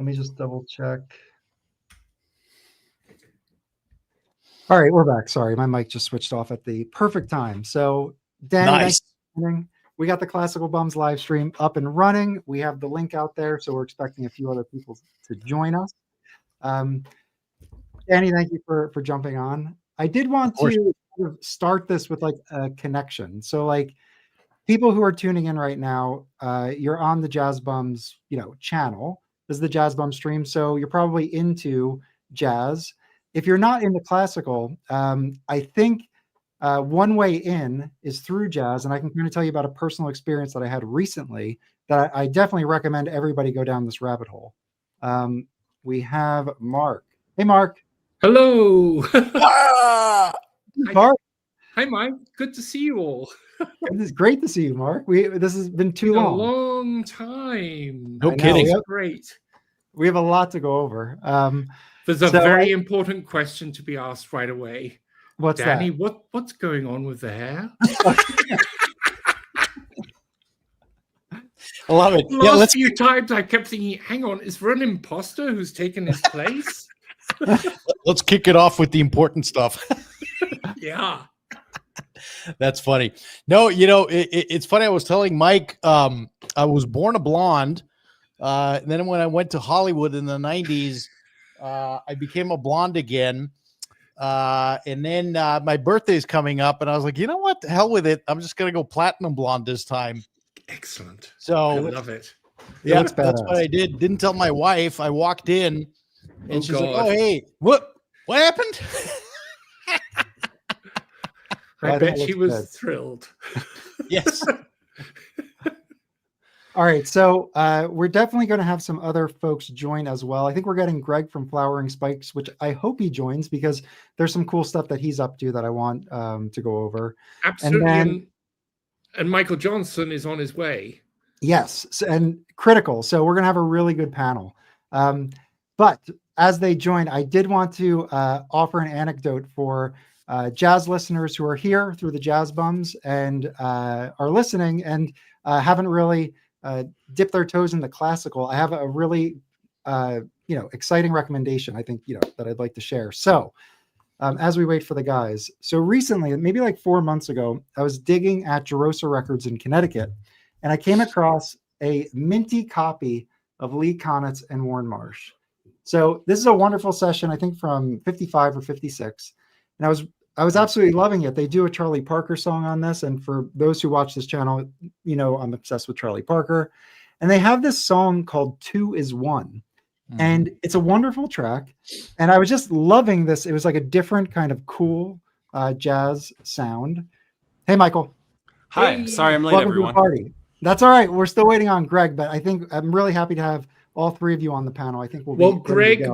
Let me just double check. All right, we're back. Sorry, my mic just switched off at the perfect time. So, Danny, Nice. we got the Classical Bums live stream up and running. We have the link out there, so we're expecting a few other people to join us. Danny, thank you for jumping on. I did want to start this with like a connection. So, like, people who are tuning in right now, you're on the Jazz Bums, channel. This is the Jazz Bum stream, so you're probably into jazz. If you're not into classical, I think one way in is through jazz, and I can kind of tell you about a personal experience that I had recently that I definitely recommend everybody go down this rabbit hole. We have Mark. Hey, Mark. Hello. Mark. Hi, Mike. Good to see you all. It's great to see you, Mark. This has been too long. A long time. No kidding. Great. We have a lot to go over. There's a very important question to be asked right away. What's Danny, that? What's going on with the hair? I love it. Last few times I kept thinking, hang on, is there an imposter who's taken his place? Let's kick it off with the important stuff. Yeah. That's funny. No, it's funny. I was telling Mike, I was born a blonde. And then when I went to Hollywood in the 90s, I became a blonde again. And then my birthday's coming up, and I was like, you know what? The hell with it. I'm just going to go platinum blonde this time. Excellent. So I love it. Yeah, that's what I did. Didn't tell my wife. I walked in, and she's like, "Oh, hey, what happened?" I bet she was thrilled. Yes. All right, so we're definitely going to have some other folks join as well. I think we're getting Greg from Flowering Spikes, which I hope he joins because there's some cool stuff that he's up to that I want to go over. Absolutely. And Michael Johnson is on his way. Yes, and critical. So we're going to have a really good panel. But as they join, I did want to offer an anecdote for jazz listeners who are here through the Jazz Bums and are listening and haven't really dipped their toes in the classical. I have a really exciting recommendation, I think, that I'd like to share. So as we wait for the guys. So recently, maybe like 4 months ago, I was digging at Jerosa Records in Connecticut, and I came across a minty copy of Lee Konitz and Warren Marsh. So this is a wonderful session, I think from 55 or 56. And I was absolutely loving it. They do a Charlie Parker song on this. And for those who watch this channel, I'm obsessed with Charlie Parker. And they have this song called 2 is 1. And it's a wonderful track. And I was just loving this. It was like a different kind of cool jazz sound. Hey, Michael. Hi. Hey. Sorry I'm late, Welcome everyone. To the party. That's all right. We're still waiting on Greg, but I think I'm really happy to have all three of you on the panel. I think we'll be Greg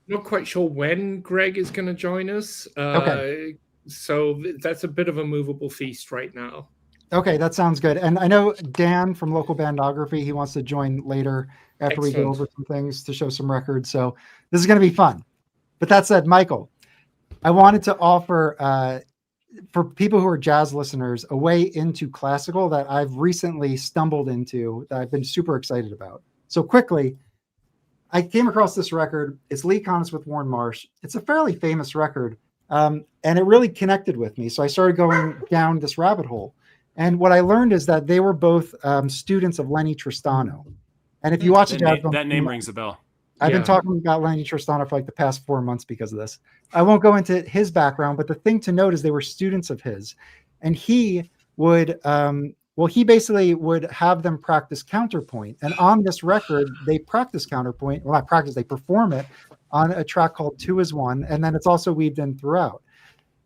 not quite sure when Greg is going to join us. Okay. So that's a bit of a movable feast right now. Okay, that sounds good. And I know Dan from Local Bandography, he wants to join later after we go over some things to show some records. So this is going to be fun. But that said, Michael, I wanted to offer, for people who are jazz listeners, a way into classical that I've recently stumbled into that I've been super excited about. So quickly, I came across this record. It's Lee Konitz with Warren Marsh. It's a fairly famous record, and it really connected with me. So I started going down this rabbit hole. And what I learned is that they were both students of Lenny Tristano. And if you watch that name rings a bell. I've been talking about Lenny Tristano for like the past 4 months because of this. I won't go into his background, but the thing to note is they were students of his. And he would, he basically would have them practice counterpoint. And on this record, they practice counterpoint. Well, not practice, they perform it on a track called 2 is 1. And then it's also weaved in throughout.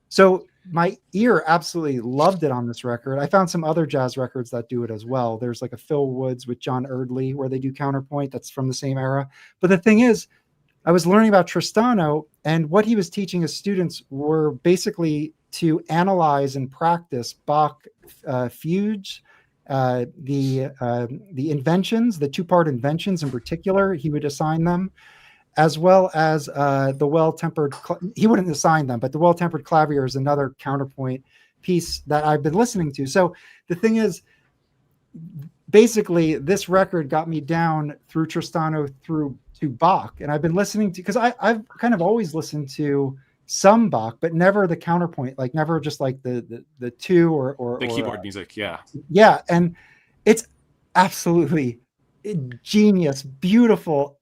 So my ear absolutely loved it on this record. I found some other jazz records that do it as well. There's like a Phil Woods with John Erdley where they do counterpoint. That's from the same era. But the thing is, I was learning about Tristano, and what he was teaching his students were basically to analyze and practice Bach fugues, the inventions, the two-part inventions in particular. He would assign them, as well as the well-tempered, he wouldn't assign them, but the well-tempered clavier is another counterpoint piece that I've been listening to. So the thing is, basically, this record got me down through Tristano through to Bach, and I've been listening to, because I've kind of always listened to some Bach, but never the counterpoint, like never just like the two or The keyboard music, yeah. Yeah, and it's absolutely genius, beautiful,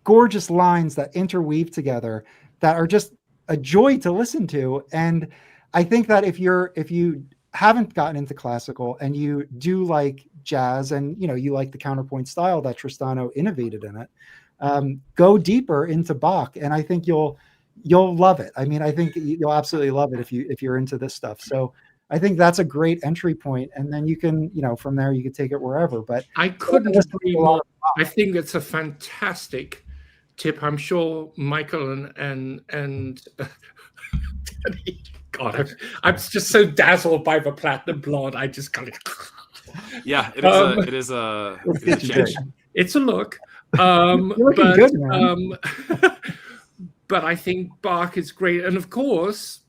gorgeous lines that interweave together that are just a joy to listen to. And I think that if you haven't gotten into classical and you do like jazz and you like the counterpoint style that Tristano innovated in it, go deeper into Bach, and I think you'll love it. I mean, I think you'll absolutely love it if you're into this stuff. So I think that's a great entry point, and then you can, from there you can take it wherever. But I couldn't agree more. I think it's a fantastic tip. I'm sure Michael and God, I'm just so dazzled by the platinum blonde. I just kind of Yeah, it is a it's a look. You're good, man. But I think Bach is great, and of course,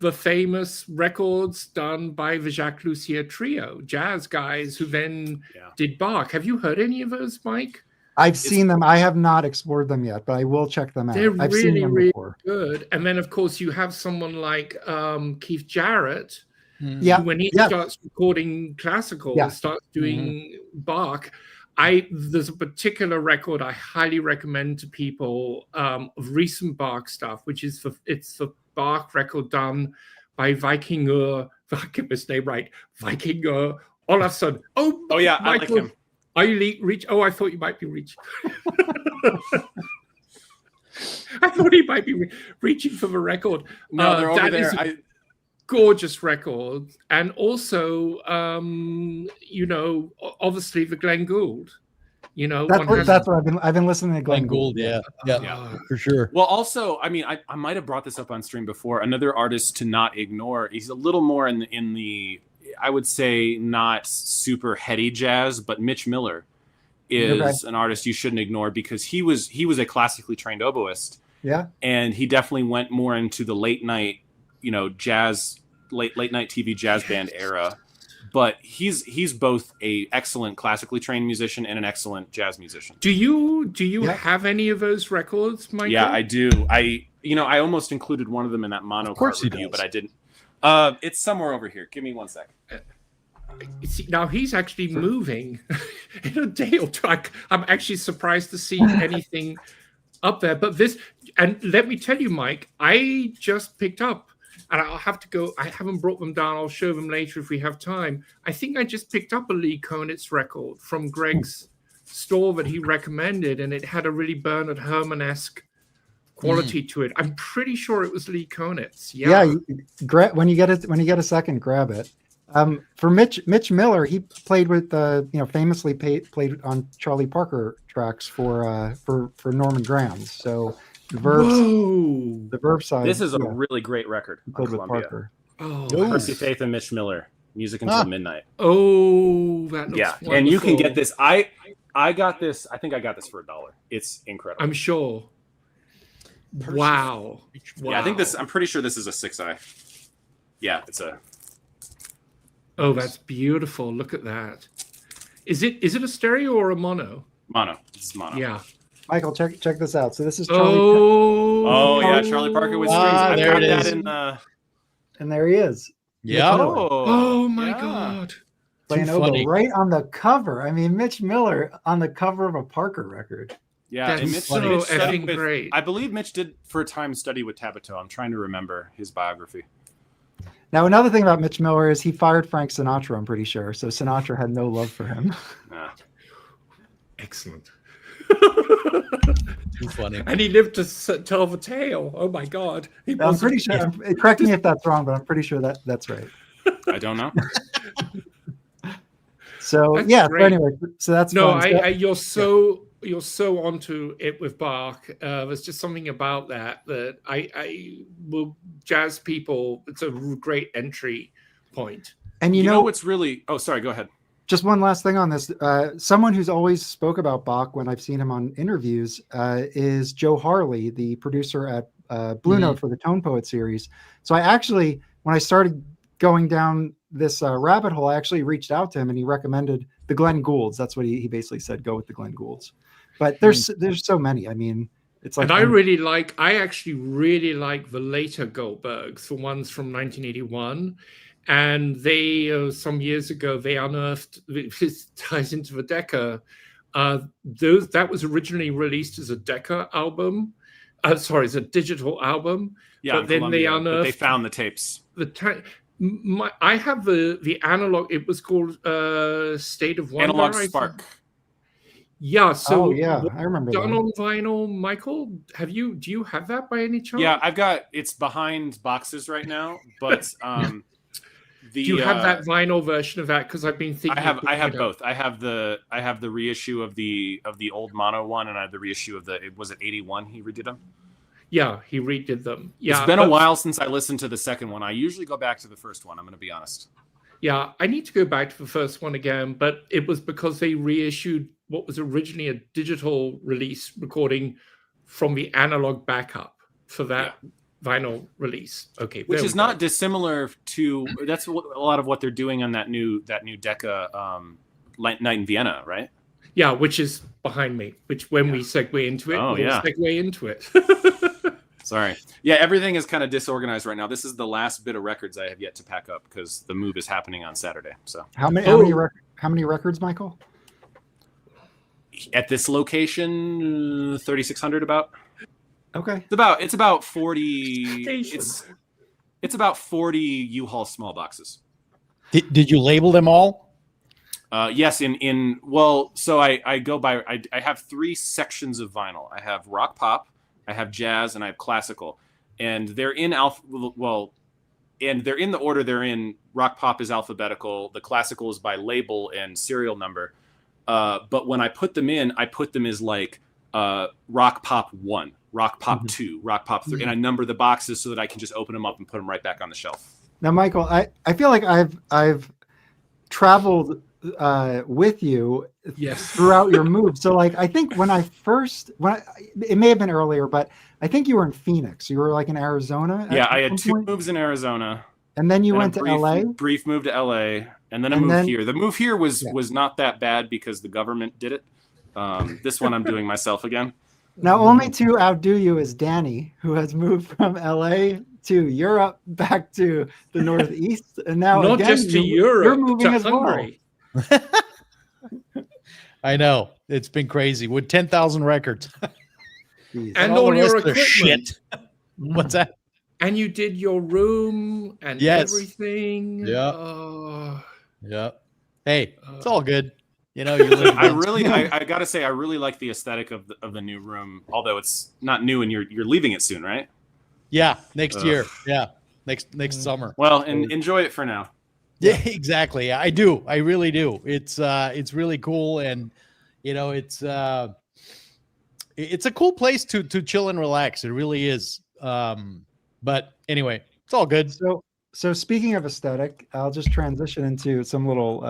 the famous records done by the Jacques Lussier Trio, jazz guys who then did Bach. Have you heard any of those, Mike? I've seen them. I have not explored them yet, but I will check them out. I've really, seen them really before. good. And then, of course, you have someone like Keith Jarrett, Yeah, who, when he starts recording classical, starts doing Bach. There's a particular record I highly recommend to people of recent Bach stuff, which is it's the Bach record done by Vikingur. If I get his name right, Vikingur Olafsson. Oh yeah, Michael, I like him. Are you reach? Oh, I thought you might be reaching. I thought he might be reaching for the record. No, they're over there. Gorgeous record, and also obviously the Glenn Gould, that's what I've been listening to Glenn Gould. Yeah, for sure. Well, also, I mean, I might have brought this up on stream before. Another artist to not ignore. He's a little more in the I would say not super heady jazz, but Mitch Miller is an artist you shouldn't ignore, because he was a classically trained oboist. Yeah, and he definitely went more into the late night, jazz, late night TV jazz band era. But he's both a excellent classically trained musician and an excellent jazz musician. Do you have any of those records, Michael? Yeah, I do. I almost included one of them in that mono card review, but I didn't. It's somewhere over here. Give me 1 second. See, now he's actually moving in a day or two. I'm actually surprised to see anything up there. But and let me tell you, Mike, I just picked up, and I'll have to go. I haven't brought them down. I'll show them later if we have time. I think I just picked up a Lee Konitz record from Greg's store that he recommended, and it had a really Bernard Herrmann-esque quality to it. I'm pretty sure it was Lee Konitz. Yeah. When you get a second, grab it. For Mitch Miller, he played with famously played on Charlie Parker tracks for Norman Granz. So the Verve side. This is a really great record. He played with Parker. Oh, Percy Faith and Mitch Miller, Music Until Midnight. Oh, that looks wonderful. And you can get this. I got this. I think I got this for $1. It's incredible. I'm sure. Wow. Yeah, I think this. I'm pretty sure this is a 6i. Yeah, it's a. Oh, that's beautiful. Look at that. Is it a stereo or a mono? Mono. It's mono. Yeah. Michael, check this out. So this is Charlie. Oh yeah, Charlie Parker with strings. I've got that in the. And there he is. Yeah. Oh my God. Playing oboe right on the cover. I mean, Mitch Miller on the cover of a Parker record. Yeah, that's Mitch effing great. I believe Mitch did for a time study with Tabito. I'm trying to remember his biography. Now, another thing about Mitch Miller is he fired Frank Sinatra, I'm pretty sure. So Sinatra had no love for him. Excellent. Too funny. And he lived to tell the tale. Oh my God. I'm pretty sure. Correct me if that's wrong, but I'm pretty sure that's right. I don't know. So that's yeah. Great. So anyway, so that's fun. You're so onto it with Bach. There's just something about that I will jazz people. It's a great entry point. And you know what's really? Oh, sorry. Go ahead. Just one last thing on this. Someone who's always spoke about Bach when I've seen him on interviews is Joe Harley, the producer at Blue Note for the Tone Poet series. So I actually, when I started going down this rabbit hole, I actually reached out to him and he recommended the Glenn Goulds. That's what he basically said. Go with the Glenn Goulds. but there's so many. I mean, it's like, and I actually really like the later Goldbergs, the ones from 1981. And they, some years ago, they unearthed, this ties into the Decca, that was originally released as a Decca album. Sorry, as a digital album. Yeah, but then Columbia, they unearthed. They found the tapes. I have the analog. It was called State of Wonder. Analog Spark. Yeah. So yeah, I remember done that. on vinyl, Michael. Do you have that by any chance? Yeah, it's behind boxes right now, but do you have that vinyl version of that? Because I've been thinking. I have both. I have the reissue of the old mono one, and I have the reissue of was it 81? He redid them. Yeah, he redid them. Yeah, it's been a while since I listened to the second one. I usually go back to the first one. I'm going to be honest. Yeah, I need to go back to the first one again, but it was because they reissued what was originally a digital release recording from the analog backup for that vinyl release. Okay, which is not dissimilar to that's a lot of what they're doing on that new Decca Night in Vienna, right? Yeah, which is behind me. Which when we segue into it, we'll segue into it. Sorry. Yeah, everything is kind of disorganized right now. This is the last bit of records I have yet to pack up because the move is happening on Saturday. So how many records, Michael? At this location, 3,600 about. Okay. It's about 40. It's about 40 U-Haul small boxes. Did you label them all? Yes. So I go by. I have 3 sections of vinyl. I have rock pop, I have jazz, and I have classical, and they're in and they're in the order they're in. Rock pop is alphabetical. The classical is by label and serial number. But when I put them in, I put them as like rock pop 1, rock pop 2, rock pop 3, and I number the boxes so that I can just open them up and put them right back on the shelf. Now, Michael, I feel like I've traveled with you throughout your move. So like, I think it may have been earlier, but I think you were in Phoenix. You were like in Arizona. Yeah, I had 2 moves in Arizona. And then you went to LA? Brief move to LA. And then I moved here. The move here was not that bad because the government did it. This one I'm doing myself again. Now, only to outdo you is Danny, who has moved from LA to Europe, back to the Northeast, and now not just to Europe, you're moving to as Hungary. well. I know, it's been crazy with 10,000 records, and all your equipment. Shit. What's that? And you did your room and everything. Yeah. Yeah. Hey, it's all good. You know, I gotta say, I really like the aesthetic of the new room. Although it's not new, and you're leaving it soon, right? Yeah, next year. Yeah, next summer. Well, and enjoy it for now. Yeah, exactly. I do. I really do. It's really cool, and you know, it's a cool place to chill and relax. It really is. But anyway, it's all good. So speaking of aesthetic, I'll just transition into some little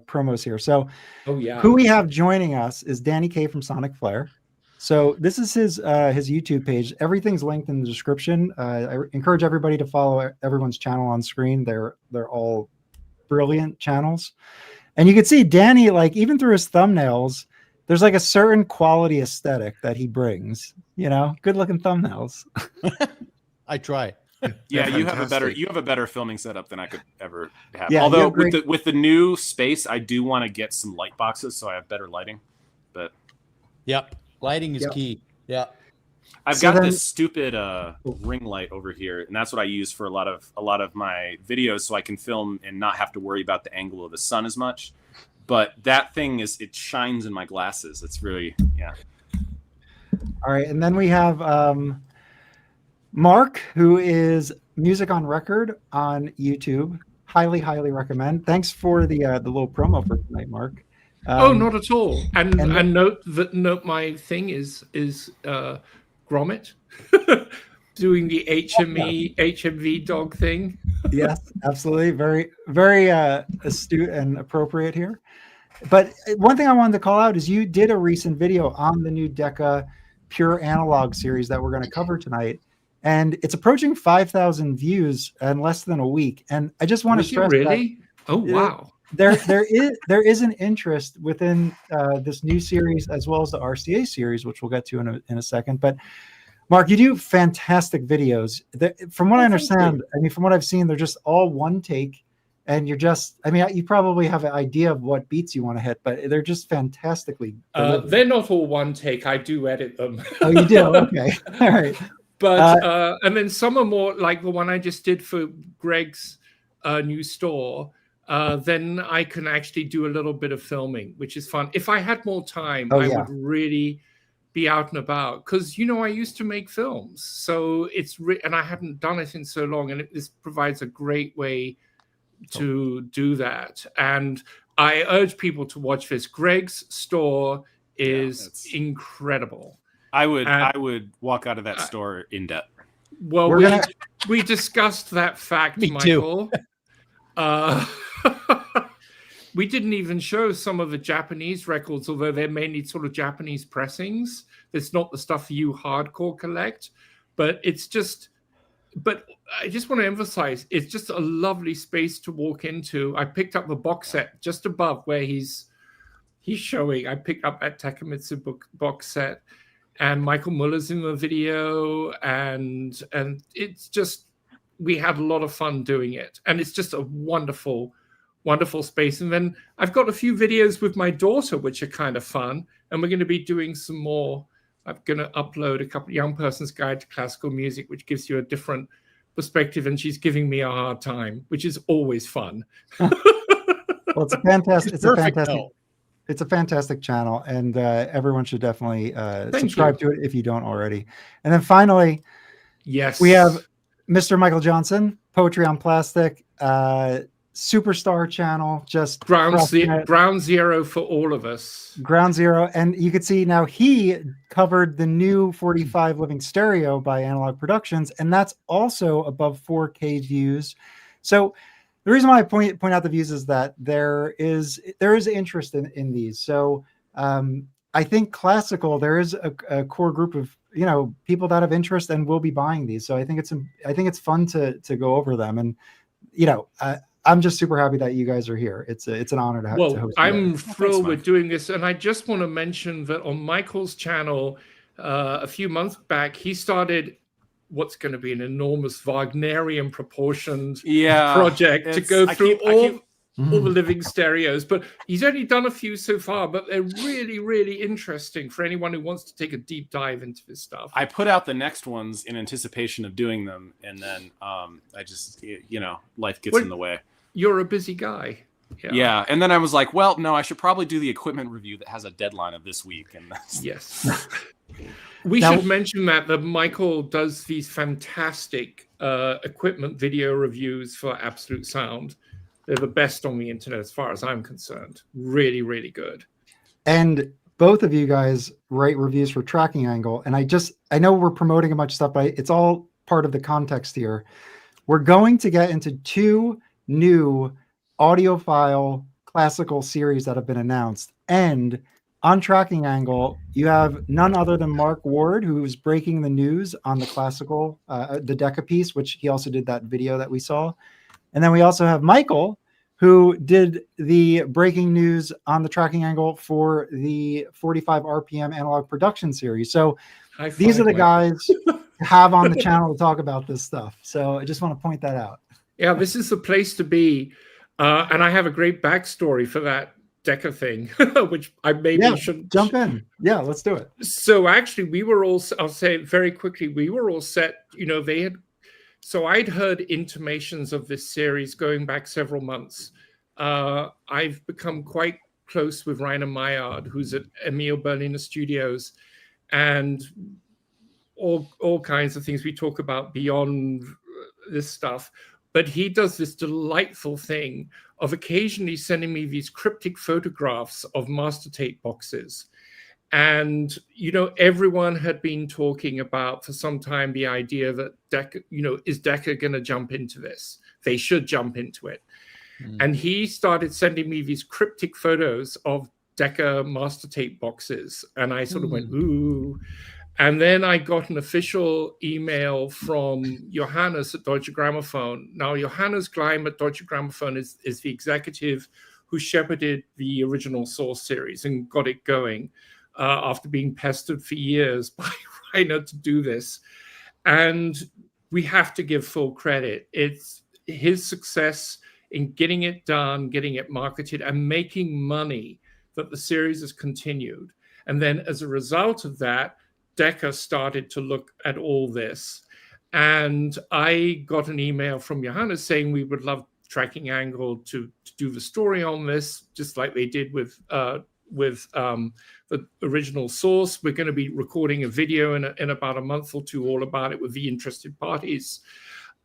promos here. So, who we have joining us is Danny K from Sonic Flare. So this is his YouTube page. Everything's linked in the description. I encourage everybody to follow everyone's channel on screen. They're all brilliant channels, and you can see Danny, like, even through his thumbnails, there's like a certain quality aesthetic that he brings. You know, good looking thumbnails. I try. Yeah, you have a better filming setup than I could ever have. Yeah, although with the new space, I do want to get some light boxes so I have better lighting. But lighting is key. Yeah, I've got this stupid ring light over here, and that's what I use for a lot of my videos, so I can film and not have to worry about the angle of the sun as much. But that thing it shines in my glasses. It's really All right, and then we have Mark, who is Music on Record on YouTube. Highly recommend. Thanks for the little promo for tonight, Mark. Not at all. And note my thing is Gromit doing the HMV dog thing. Yes, absolutely. Very astute and appropriate here. But one thing I wanted to call out is you did a recent video on the new Decca Pure Analogue series that we're going to cover tonight. And it's approaching 5,000 views in less than a week. And I just want to stress really? that, oh, wow. there is an interest within this new series as well as the RCA series, which we'll get to in a second. But Mark, you do fantastic videos. From what I understand, I mean, from what I've seen, they're just all one take, and you're just, I mean, you probably have an idea of what beats you want to hit, but they're just fantastically delivered. They're not all one take. I do edit them. Oh, you do? Okay. All right. But and then some are more like the one I just did for Greg's new store. Then I can actually do a little bit of filming, which is fun. If I had more time, I would really be out and about, because I used to make films, so it's and I hadn't done it in so long, and this provides a great way to do that. And I urge people to watch this. Greg's store is incredible. I would walk out of that store in debt. Well, we discussed that fact, Me Michael. We didn't even show some of the Japanese records, although they're mainly sort of Japanese pressings. It's not the stuff you hardcore collect, but it's just. But I just want to emphasize, it's just a lovely space to walk into. I picked up the box set just above where he's showing. I picked up that Takemitsu box set, and Michael Muller's in the video, and it's just, we had a lot of fun doing it, and it's just a wonderful, wonderful space. And then I've got a few videos with my daughter, which are kind of fun, and we're going to be doing some more. I'm going to upload a couple Young Person's Guide to Classical Music, which gives you a different perspective, and she's giving me a hard time, which is always fun. Well, it's a fantastic. It's a fantastic channel, and everyone should definitely subscribe to it if you don't already. And then finally, yes, we have Mr. Michael Johnson, Poetry on Plastic, superstar channel, just ground zero for all of us. Ground zero. And you could see now he covered the new 45 Living Stereo by Analog Productions, and that's also above 4K views. So the reason why I point out the views is that there is interest in these. So I think classical, there is a core group of people that have interest and will be buying these. So I think it's fun to go over them. And I'm just super happy that you guys are here. It's an honor to have. Well, to host I'm thrilled with doing this, and I just want to mention that on Michael's channel, a few months back, he started what's going to be an enormous Wagnerian proportioned project to go through all the living stereos. But he's only done a few so far, but they're really, really interesting for anyone who wants to take a deep dive into this stuff. I put out the next ones in anticipation of doing them, and then I just, life gets in the way. You're a busy guy. Yeah. And then I was like, well, no, I should probably do the equipment review that has a deadline of this week. And yes. We should mention that Michael does these fantastic equipment video reviews for Absolute Sound. They're the best on the internet as far as I'm concerned. Really, really good. And both of you guys write reviews for Tracking Angle. And I know we're promoting a bunch of stuff, but it's all part of the context here. We're going to get into 2 new audiophile classical series that have been announced. And on Tracking Angle, you have none other than Mark Ward, who's breaking the news on the classical, the Decca piece, which he also did that video that we saw. And then we also have Michael, who did the breaking news on the Tracking Angle for the 45 RPM analog production series. So these are the guys to have on the channel to talk about this stuff. So I just want to point that out. Yeah, this is the place to be. And I have a great backstory for that Decca thing, which I maybe should jump in. Yeah, let's do it. So actually, we were all, I'll say it very quickly, we were all set, so I'd heard intimations of this series going back several months. I've become quite close with Rainer Maillard, who's at Emil Berliner Studios, and all kinds of things we talk about beyond this stuff. But he does this delightful thing of occasionally sending me these cryptic photographs of master tape boxes. And, everyone had been talking about for some time the idea that Decca, is Decca going to jump into this? They should jump into it. And he started sending me these cryptic photos of Decca master tape boxes. And I sort of went, ooh. And then I got an official email from Johannes at Deutsche Grammophon. Now, Johannes Gleim at Deutsche Grammophon is the executive who shepherded the original Source series and got it going after being pestered for years by Rainer to do this. And we have to give full credit. It's his success in getting it done, getting it marketed, and making money that the series has continued. And then as a result of that, Decca started to look at all this. And I got an email from Johannes saying we would love Tracking Angle to do the story on this, just like they did with the original Source. We're going to be recording a video in about a month or two all about it with the interested parties.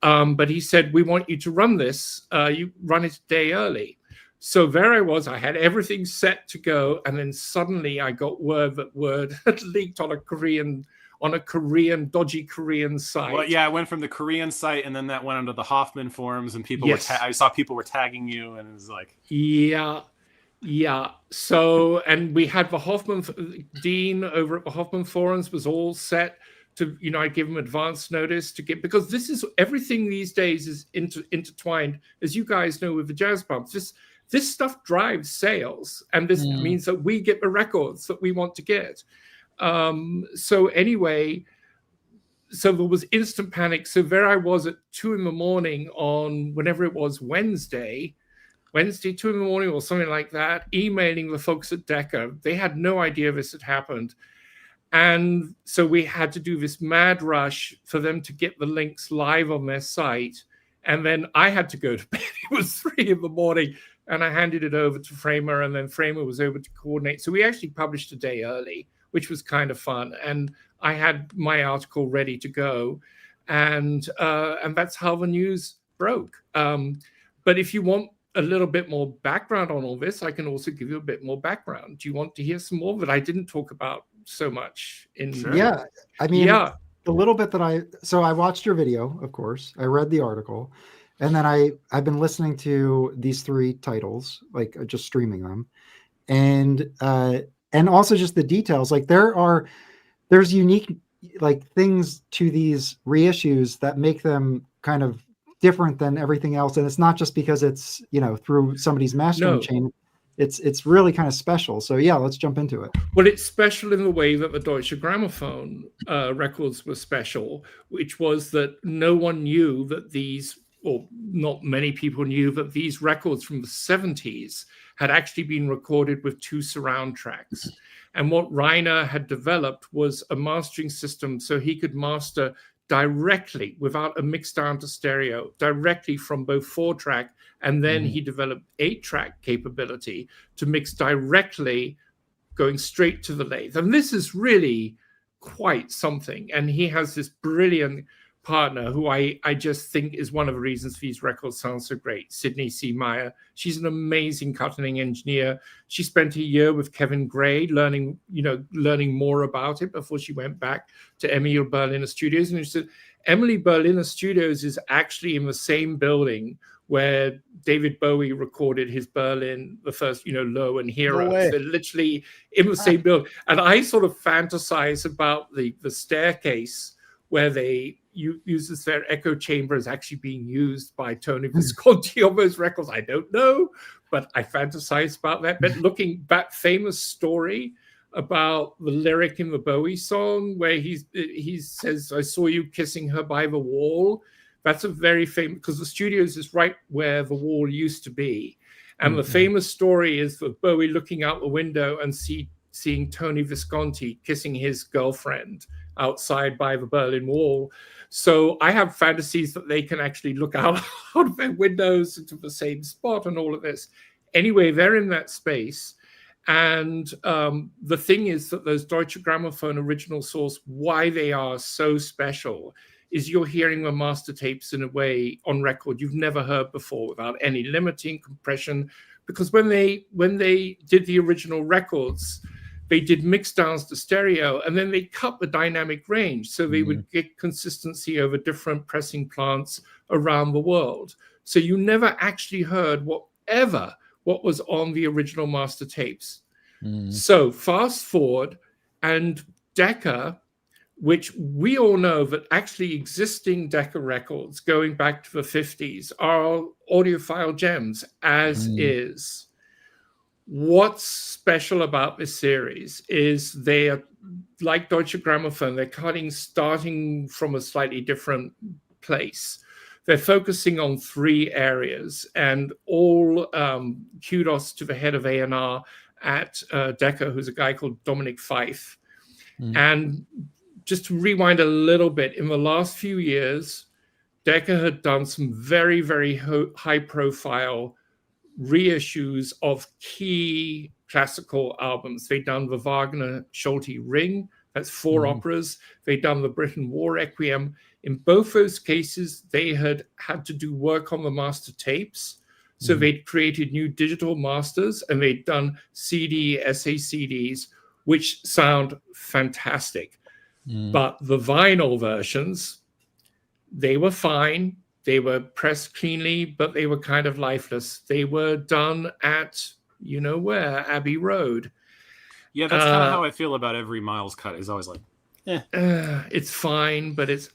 But he said, we want you to run this. You run it a day early. So there I was. I had everything set to go. And then suddenly I got word that word had leaked on a dodgy Korean site. Well, yeah, it went from the Korean site, and then that went onto the Hoffman forums, and people I saw people were tagging you, and it was like, yeah. So, and we had the Hoffman Dean over at the Hoffman forums was all set to, I give him advance notice to get, because this is everything these days is intertwined, as you guys know, with the jazz bumps. This stuff drives sales, and this means that we get the records that we want to get. So anyway, so there was instant panic. So there I was at 2 a.m. on whenever it was Wednesday, 2 a.m. or something like that, emailing the folks at Decca. They had no idea this had happened. And so we had to do this mad rush for them to get the links live on their site. And then I had to go to bed. It was 3 a.m. and I handed it over to Framer, and then Framer was able to coordinate. So we actually published a day early, which was kind of fun. And I had my article ready to go. And that's how the news broke. But if you want a little bit more background on all this, I can also give you a bit more background. Do you want to hear some more that I didn't talk about so much? Yeah, I mean, the little bit that I watched your video, of course. I read the article. And then I've been listening to these 3 titles, like just streaming them. And also just the details, like there's unique like things to these reissues that make them kind of different than everything else. And it's not just because it's, through somebody's mastering chain. It's really kind of special. So yeah, let's jump into it. Well, it's special in the way that the Deutsche Grammophon records were special, which was that no one knew that or not many people knew that these records from the 70s had actually been recorded with 2 surround tracks. And what Rainer had developed was a mastering system so he could master directly, without a mix down to stereo, directly from both 4-track, and then he developed 8-track capability to mix directly, going straight to the lathe. And this is really quite something. And he has this brilliant partner who I just think is one of the reasons these records sound so great, Sydney C. Meyer. She's an amazing cutting engineer. She spent a year with Kevin Gray learning more about it before she went back to Emil Berliner Studios. And she said, Emily Berliner Studios is actually in the same building where David Bowie recorded his Berlin, the first, Low and Hero. No way. They're literally in the same building. And I sort of fantasize about the staircase where they uses their echo chamber is actually being used by Tony Visconti on those records. I don't know, but I fantasize about that. But looking back, famous story about the lyric in the Bowie song where he says, "I saw you kissing her by the wall." That's a very famous, because the studios is right where the wall used to be. And the famous story is of Bowie looking out the window and seeing Tony Visconti kissing his girlfriend outside by the Berlin Wall. So I have fantasies that they can actually look out of their windows into the same spot and all of this. Anyway, they're in that space. And the thing is that those Deutsche Grammophon original Source, why they are so special is you're hearing the master tapes in a way on record you've never heard before, without any limiting compression. Because when they did the original records, they did mix downs to stereo, and then they cut the dynamic range so they would get consistency over different pressing plants around the world. So you never actually heard what was on the original master tapes. So fast forward, and Decca, which we all know that actually existing Decca records going back to the 50s are audiophile gems as is. what's special about this series is they are like Deutsche Grammophon. They're starting from a slightly different place. They're focusing on 3 areas, and all kudos to the head of A&R at Decca, who's a guy called Dominic Fife. And just to rewind a little bit, in the last few years, Decca had done some very, very high-profile reissues of key classical albums. They'd done the Wagner Solti Ring, that's 4 operas. They'd done the Britain War Requiem. In both those cases, they had to do work on the master tapes. So they'd created new digital masters, and they'd done CD, SACDs, which sound fantastic. But the vinyl versions, they were fine. They were pressed cleanly, but they were kind of lifeless. They were done at, you know where, Abbey Road. Yeah, that's kind of how I feel about every Miles cut. Is always like, it's fine, but it's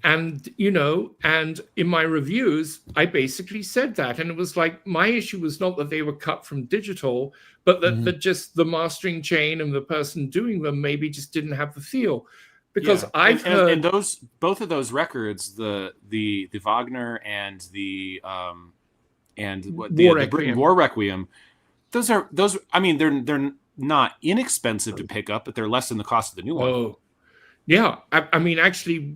and you know, and in my reviews, I basically said that, and it was like my issue was not that they were cut from digital, but that just the mastering chain and the person doing them maybe just didn't have the feel. Because I've heard, and those both of those records, the Wagner and the Britain War Requiem, those. I mean, they're not inexpensive to pick up, but they're less than the cost of the new one. Oh, yeah. I mean, actually,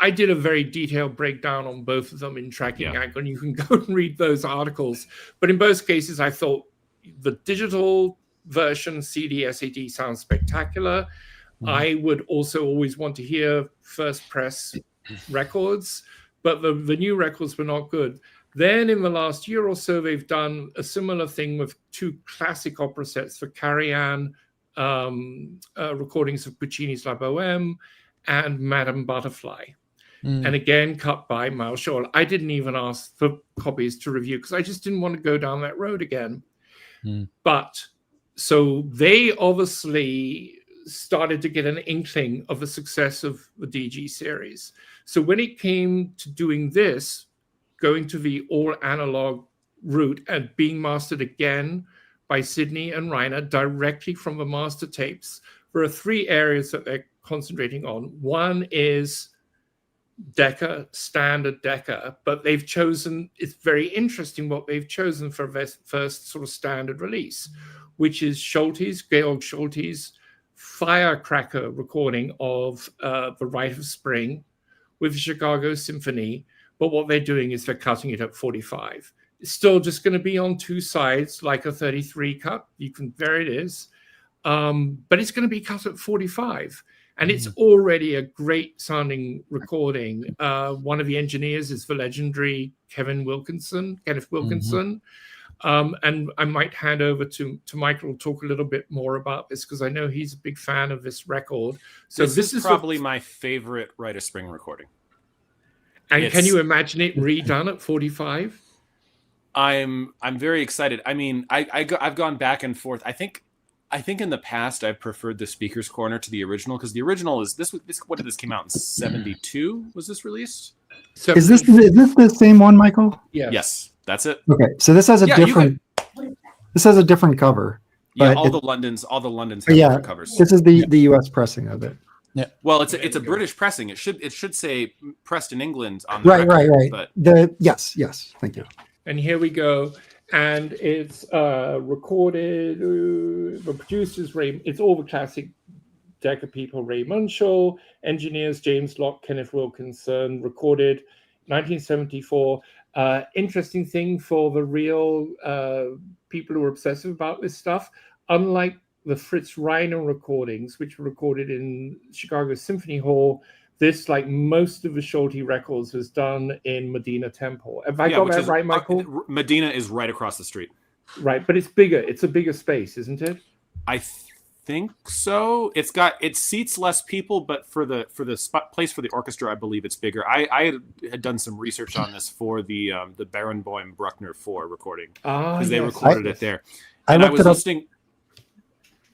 I did a very detailed breakdown on both of them in Tracking Angle, and you can go and read those articles. But in both cases, I thought the digital version CD SAD sounds spectacular. I would also always want to hear first press records, but the new records were not good. Then in the last year or so, they've done a similar thing with 2 classic opera sets for Karajan, recordings of Puccini's La Bohème and Madame Butterfly. And again, cut by Miles Shaw. I didn't even ask for copies to review because I just didn't want to go down that road again. But so they obviously started to get an inkling of the success of the DG series. So when it came to doing this, going to the all analog route and being mastered again by Sydney and Rainer directly from the master tapes, there are 3 areas that they're concentrating on. One is Decca, standard Decca, but they've chosen, it's very interesting what they've chosen for their first sort of standard release, which is Georg Scholti's firecracker recording of The Rite of Spring with the Chicago Symphony. But what they're doing is they're cutting it at 45. It's still just going to be on 2 sides, like a 33 cut. There it is. But it's going to be cut at 45. And it's already a great sounding recording. One of the engineers is the legendary Kenneth Wilkinson. And I might hand over to Michael to talk a little bit more about this because I know he's a big fan of this record. So this is probably my favorite Rite of Spring recording. And can you imagine it redone at 45? I'm very excited. I mean, I've gone back and forth. I think in the past I've preferred the Speaker's Corner to the original because the original is this. What did this came out in 72? Was this released? Is this the same one, Michael? Yes, that's it. Okay, so this has a different. This has a different cover. Yeah, all the Londons have different covers. This is the U.S. pressing of it. Yeah. Well, it's a British pressing. It should say pressed in England on the right. But yes. Thank you. And here we go. And it's recorded. The producers, it's all the classic Decca people. Ray Munschel, engineers James Locke, Kenneth Wilkinson. Recorded 1974. Interesting thing for the real people who are obsessive about this stuff. Unlike the Fritz Reiner recordings, which were recorded in Chicago Symphony Hall, this, like most of the Solti records, was done in Medina Temple. Have I got that right, Michael? Medina is right across the street. Right, but it's bigger. It's a bigger space, isn't it? I think so. It seats less people, but for the place for the orchestra, I believe it's bigger. I had done some research on this for the Barenboim Bruckner 4 recording because they recorded it there. And I was listening.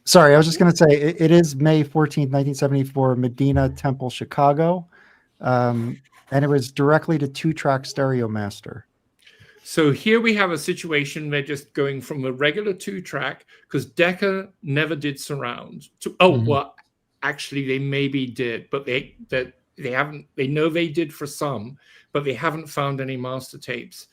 Sorry, I was just going to say it is May 14th, 1974, Medina Temple, Chicago. And it was directly to 2-track stereo master. So here we have a situation. They're just going from a regular 2-track, because Decca never did surround. Well, actually they maybe did, but they haven't. They know they did for some, but they haven't found any master tapes.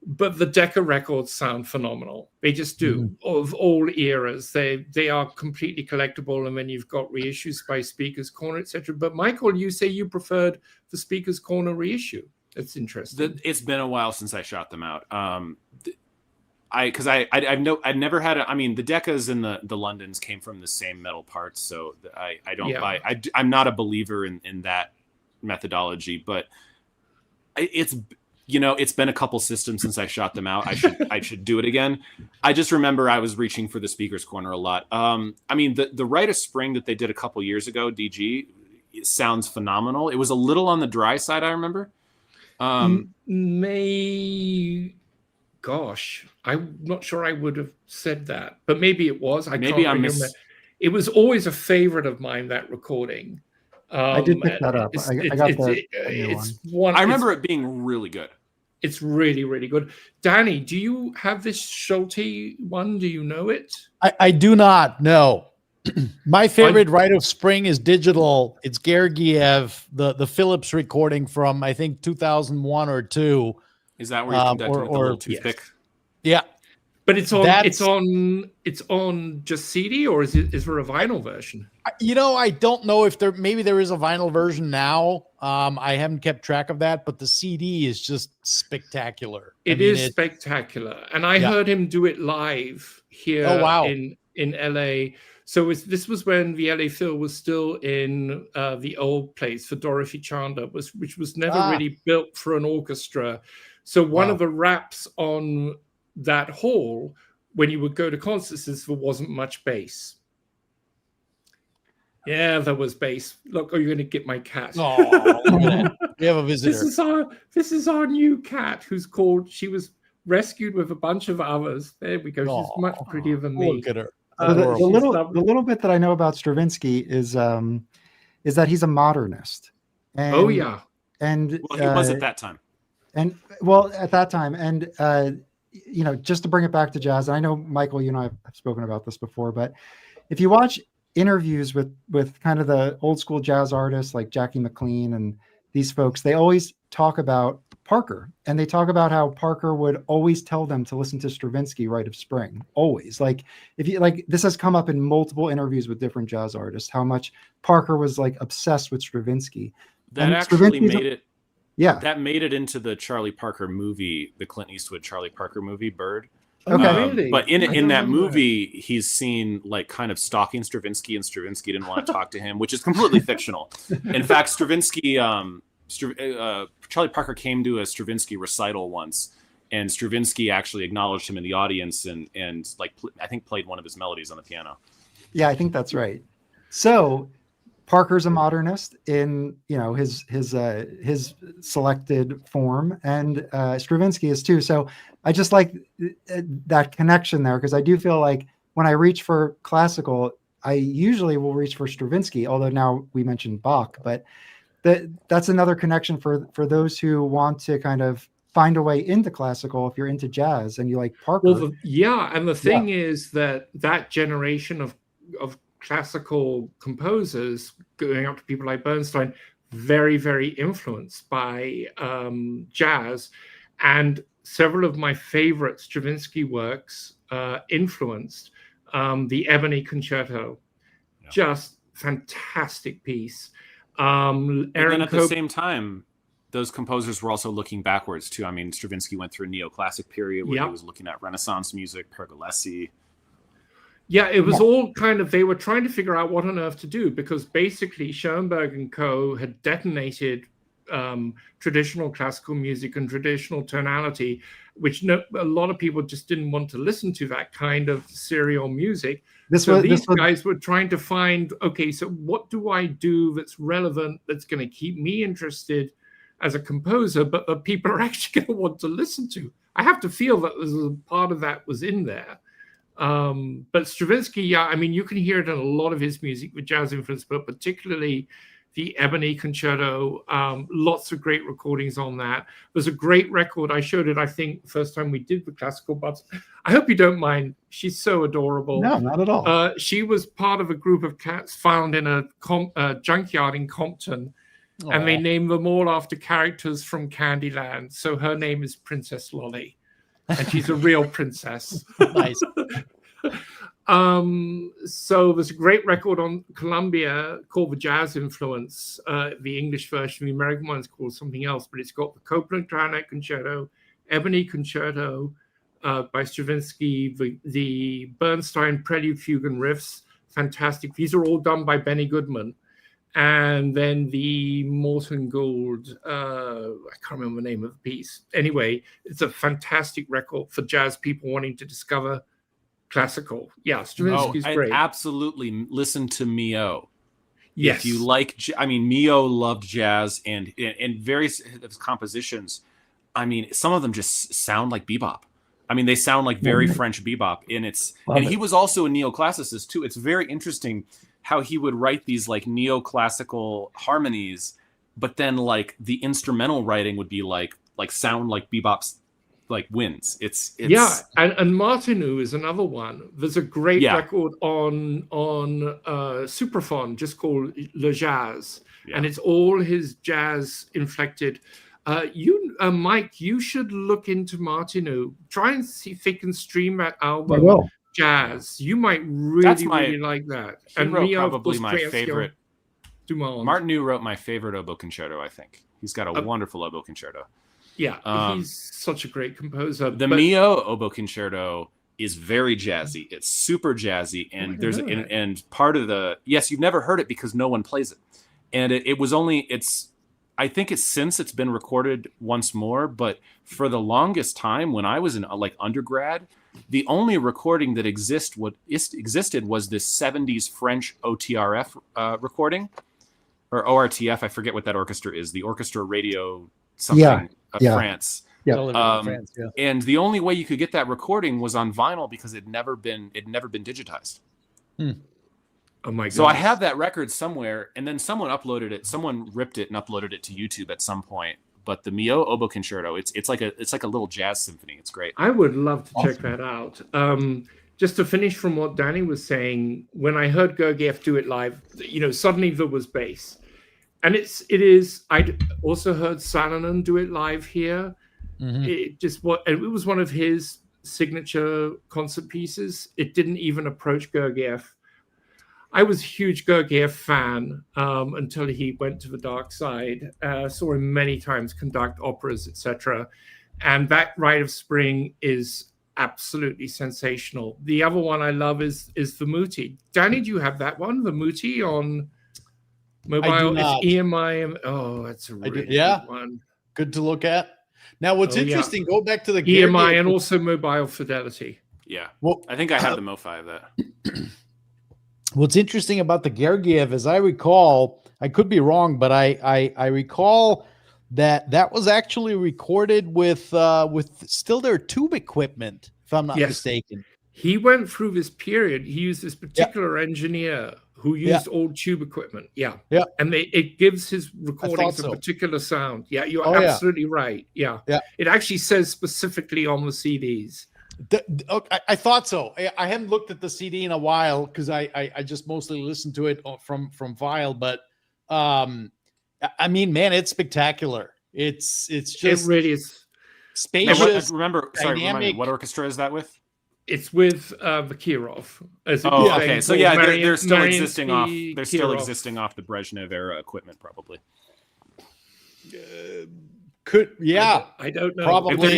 But the Decca records sound phenomenal. They just do, of all eras. They are completely collectible, and then you've got reissues by Speaker's Corner, etc. But Michael, you say you preferred the Speaker's Corner reissue. That's interesting. It's been a while since I shot them out. I've never had I mean, the Deccas and the Londons came from the same metal parts, so I don't buy. I'm not a believer in that methodology, but it's been a couple systems since I shot them out. I should do it again. I just remember I was reaching for the Speaker's Corner a lot. I mean, the Rite of Spring that they did a couple years ago, DG, it sounds phenomenal. It was a little on the dry side, I remember. Gosh, I'm not sure I would have said that, but maybe it was. Maybe I remember. It was always a favorite of mine, that recording. I did pick that up. I got the one. I remember it being really good. It's really, really good. Danny, do you have this Solti one? Do you know it? I do not know. My favorite Rite of Spring is digital. It's Gergiev, the Philips recording from, I think, 2001 or 2. Is that where you're conducting with the little toothpick? Yeah. But it's on just CD, or is there a vinyl version? I don't know if maybe there is a vinyl version now. I haven't kept track of that, but the CD is just spectacular. It is spectacular. And I heard him do it live here in LA. So this was when the LA Phil was still in the old place for Dorothy Chandler, which was never really built for an orchestra. So one of the raps on that hall, when you would go to concerts, there wasn't much bass. Yeah, there was bass. Look, you're going to get my cat. Oh, we have a visitor. This is our new cat, she was rescued with a bunch of others. There we go. She's much prettier than me. Look at her. The little bit that I know about Stravinsky is that he's a modernist. And, and he was at that time. And just to bring it back to jazz, I know Michael, you and I have spoken about this before, but if you watch interviews with kind of the old school jazz artists like Jackie McLean and these folks, they always talk about Parker, and they talk about how Parker would always tell them to listen to Stravinsky, Rite of Spring, always. This has come up in multiple interviews with different jazz artists, how much Parker was obsessed with Stravinsky. That actually made it. Yeah, that made it into the Charlie Parker movie, the Clint Eastwood Charlie Parker movie, Bird. Okay, really? But in that movie, he's seen kind of stalking Stravinsky, and Stravinsky didn't want to talk to him, which is completely fictional. In fact, Stravinsky, Charlie Parker came to a Stravinsky recital once, and Stravinsky actually acknowledged him in the audience and I think played one of his melodies on the piano. Yeah, I think that's right. So Parker's a modernist in his selected form, and Stravinsky is too. So I just like that connection there, because I do feel like when I reach for classical, I usually will reach for Stravinsky. Although now we mentioned Bach, but that's another connection for those who want to kind of find a way into classical. If you're into jazz and you like Parker, and the thing is that generation of classical composers, going up to people like Bernstein, very, very influenced by jazz, and several of my favorite Stravinsky works influenced the Ebony Concerto. Just fantastic piece. And then at the same time, those composers were also looking backwards too. I mean, Stravinsky went through a neoclassic period where he was looking at Renaissance music, Pergolesi. Yeah, it was all kind of, they were trying to figure out what on earth to do, because basically Schoenberg and co. had detonated traditional classical music and traditional tonality, which a lot of people just didn't want to listen to that kind of serial music. These guys were trying to find, okay, so what do I do that's relevant, that's going to keep me interested as a composer, but that people are actually going to want to listen to? I have to feel that there's a part of that was in there. But Stravinsky, I mean, you can hear it in a lot of his music with jazz influence, but particularly the Ebony Concerto. Lots of great recordings on that. There's a great record. I showed it, I think, the first time we did the Classical Buds. I hope you don't mind. She's so adorable. No, not at all. She was part of a group of cats found in a junkyard in Compton. And they named them all after characters from Candyland. So her name is Princess Lolly. And she's a real princess. Nice. So there's a great record on Columbia called The Jazz Influence. The English version, the American one is called something else, but it's got the Copland Clarinet Concerto, Ebony Concerto by Stravinsky, the Bernstein Prelude, Fugue, and Riffs. Fantastic. These are all done by Benny Goodman. And then the Morton Gould, I can't remember the name of the piece. Anyway, it's a fantastic record for jazz people wanting to discover classical. Yeah, Stravinsky's great. Absolutely listen to Mio. Yes. If you like, I mean, Mio loved jazz and various of his compositions. I mean, some of them just sound like bebop. I mean, they sound like very French bebop. And he was also a neoclassicist too. It's very interesting how he would write these like neoclassical harmonies, but then like the instrumental writing would be like sound like bebop's like winds. It's yeah, and Martineau is another one. There's a great record on Supraphon just called Le Jazz, and it's all his jazz inflected. Mike, you should look into Martineau. Try and see if they can stream that album. I will. Jazz, you might really like that. And wrote probably my favorite. Dumont. Martineau wrote my favorite oboe concerto. I think he's got a wonderful oboe concerto. Yeah, he's such a great composer. The Mio oboe concerto is very jazzy. It's super jazzy, and and part of the you've never heard it because no one plays it, and it was only I think it's since it's been recorded once more, but for the longest time when I was in like undergrad, the only recording that existed was this 70s French OTRF recording, or ORTF. I forget what that orchestra is. The Orchestra Radio something of France. Yeah. And the only way you could get that recording was on vinyl because it'd never been digitized. Oh my god! So I have that record somewhere, and then someone uploaded it. Someone ripped it and uploaded it to YouTube at some point. But the Mio oboe concerto, it's like a little jazz symphony. It's great. I would love to check that out. Just to finish from what Danny was saying, when I heard Gergiev do it live, suddenly there was bass, and it is. I also heard Salonen do it live here. Mm-hmm. It was one of his signature concert pieces. It didn't even approach Gergiev. I was a huge Gergiev fan until he went to the dark side. Saw him many times conduct operas, etc. And that Rite of Spring is absolutely sensational. The other one I love is the Muti. Danny, do you have that one? The Muti on mobile? It's EMI. Oh, that's a really good one. Good to look at. Now, what's interesting, go back to the EMI and also Mobile Fidelity. Yeah. Well, I think I have the Mo5 of that. What's interesting about the Gergiev, as I recall, I could be wrong, but I recall that was actually recorded with still their tube equipment, if I'm not mistaken. He went through this period. He used this particular engineer who used old tube equipment. Yeah. And it gives his recordings a particular sound. Yeah, you're absolutely right. Yeah. It actually says specifically on the CDs. I thought so. I haven't looked at the CD in a while because I just mostly listened to it from Vile. But I mean, man, it's spectacular. It's just it really is spacious. Remind me, what orchestra is that with? It's with the Kirov. Okay. So they're still existing off. They're still existing off the Brezhnev era equipment, probably. I don't know. Probably. If they're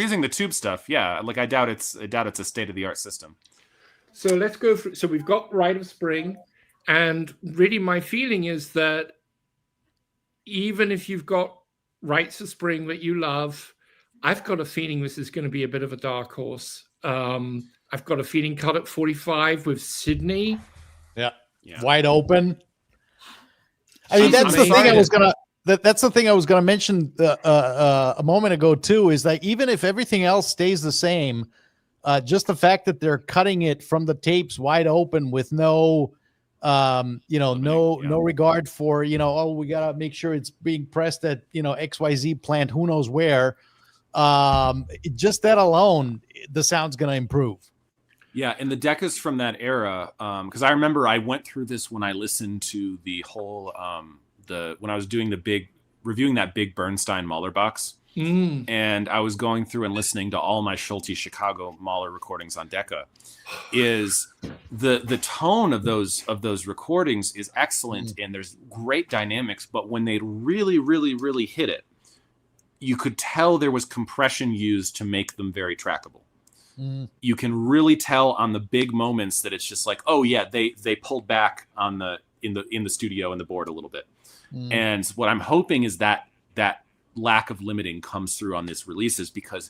using the tube stuff, like I doubt it's a state-of-the-art system. So let's go through. So we've got Rite of Spring, and really my feeling is that even if you've got Rites of Spring that you love, I've got a feeling this is going to be a bit of a dark horse. I've got a feeling Cut at 45 with Sydney. Yeah. Wide open. I mean, that's the thing I was gonna. That's the thing I was going to mention a moment ago too. Is that even if everything else stays the same, just the fact that they're cutting it from the tapes wide open with no No regard for, we got to make sure it's being pressed at, XYZ plant, who knows where. Just that alone, the sound's going to improve. Yeah, and the Deccas from that era, because I remember I went through this when I listened to the whole, when I was doing reviewing that big Bernstein Mahler box, and I was going through and listening to all my Schulte Chicago Mahler recordings on Decca. Is the tone of those recordings is excellent, and there's great dynamics, but when they really, really, really hit it, you could tell there was compression used to make them very trackable. You can really tell on the big moments that it's just like, oh yeah, they pulled back on in the studio and the board a little bit. And what I'm hoping is that lack of limiting comes through on this releases, because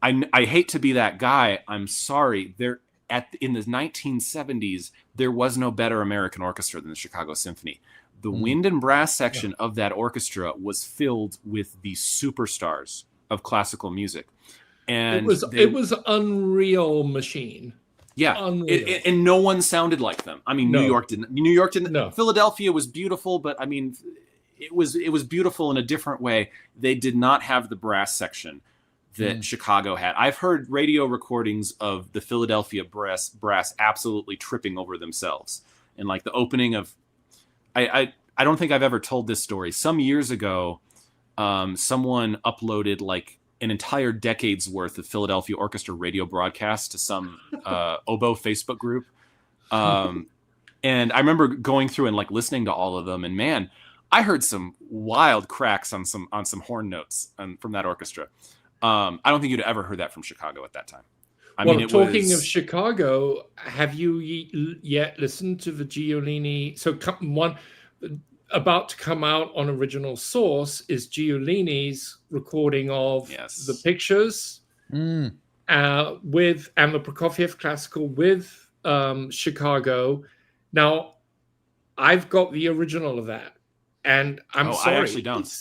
I hate to be that guy. I'm sorry. In the 1970s, there was no better American orchestra than the Chicago Symphony. The wind and brass section of that orchestra was filled with the superstars of classical music. And it was unreal machine. Yeah, and no one sounded like them. I mean, New York didn't. No. Philadelphia was beautiful, but I mean, it was beautiful in a different way. They did not have the brass section that Chicago had. I've heard radio recordings of the Philadelphia brass absolutely tripping over themselves. And like the opening of, I don't think I've ever told this story. Some years ago, someone uploaded like an entire decade's worth of Philadelphia Orchestra radio broadcasts to some oboe Facebook group. And I remember going through and like listening to all of them, and man, I heard some wild cracks on some horn notes from that orchestra. I don't think you'd ever heard that from Chicago at that time. Talking of Chicago, have you yet listened to the Giolini? So one about to come out on Original Source is Giolini's recording of the pictures with and the Prokofiev classical with Chicago. Now, I've got the original of that, and I'm sorry, I actually don't.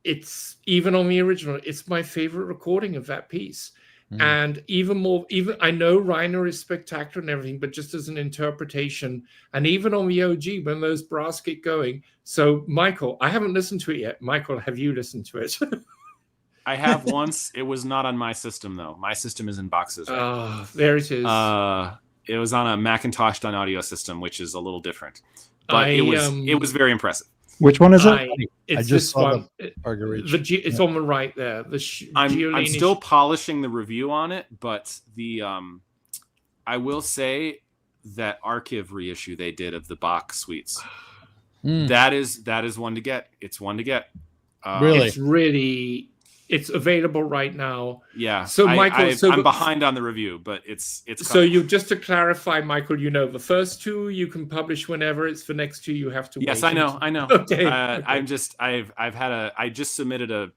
It's even on the original. It's my favorite recording of that piece. And even I know Reiner is spectacular and everything, but just as an interpretation, and even on the OG, when those brass get going. So, Michael, I haven't listened to it yet. Michael, have you listened to it? I have once. It was not on my system, though. My system is in boxes. Right? There it is. It was on a Macintosh Done Audio system, which is a little different. But it was very impressive. Which one is it? It's just this one. It's on the right there. I'm still polishing the review on it, but I will say that Archiv reissue they did of the Bach suites. That is one to get. It's one to get. Really? It's available right now. Yeah. So Michael, I'm behind on the review, but it's so you just to clarify, Michael, the first two you can publish whenever. It's the next two you have to wait. Yes, I know. Okay. I just submitted a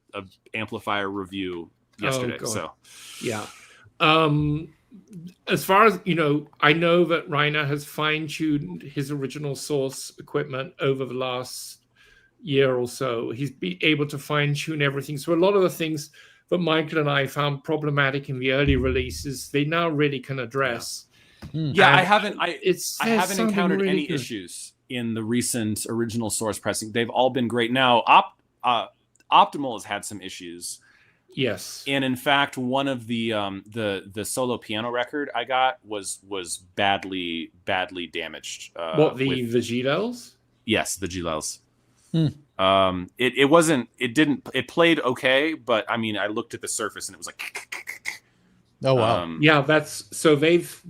amplifier review yesterday. So yeah. As far as I know that Reiner has fine-tuned his Original Source equipment over the last year or so. He's been able to fine-tune everything. So a lot of the things that Michael and I found problematic in the early releases, they now really can address. Yeah, I haven't encountered really any good issues in the recent Original Source pressing. They've all been great. Now, Optimal has had some issues. Yes. And in fact, one of the solo piano record I got was badly damaged. The Gilels? Yes, the Gilels. It played okay, but I mean, I looked at the surface and it was like, oh wow. Yeah, that's so they've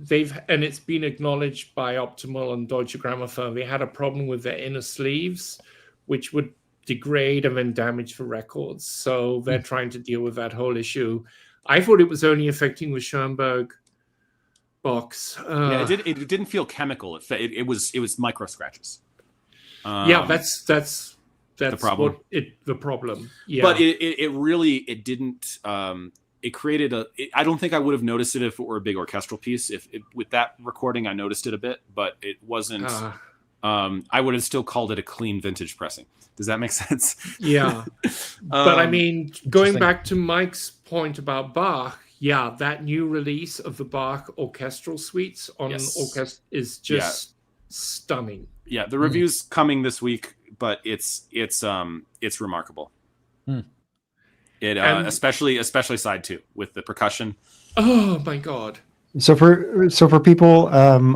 and it's been acknowledged by Optimal and Deutsche Grammophon. They had a problem with their inner sleeves, which would degrade and then damage the records. So they're trying to deal with that whole issue. I thought it was only affecting the Schoenberg box. It didn't feel chemical. It was micro scratches. That's the problem. The problem. Yeah, but it really didn't. It created I don't think I would have noticed it if it were a big orchestral piece. With that recording, I noticed it a bit, but it wasn't. I would have still called it a clean vintage pressing. Does that make sense? Yeah. But I mean, going back to Mike's point about Bach, that new release of the Bach orchestral suites on orchestra is just stunning. Yeah, the review's coming this week, but it's remarkable. It especially side 2 with the percussion. Oh my God. So for people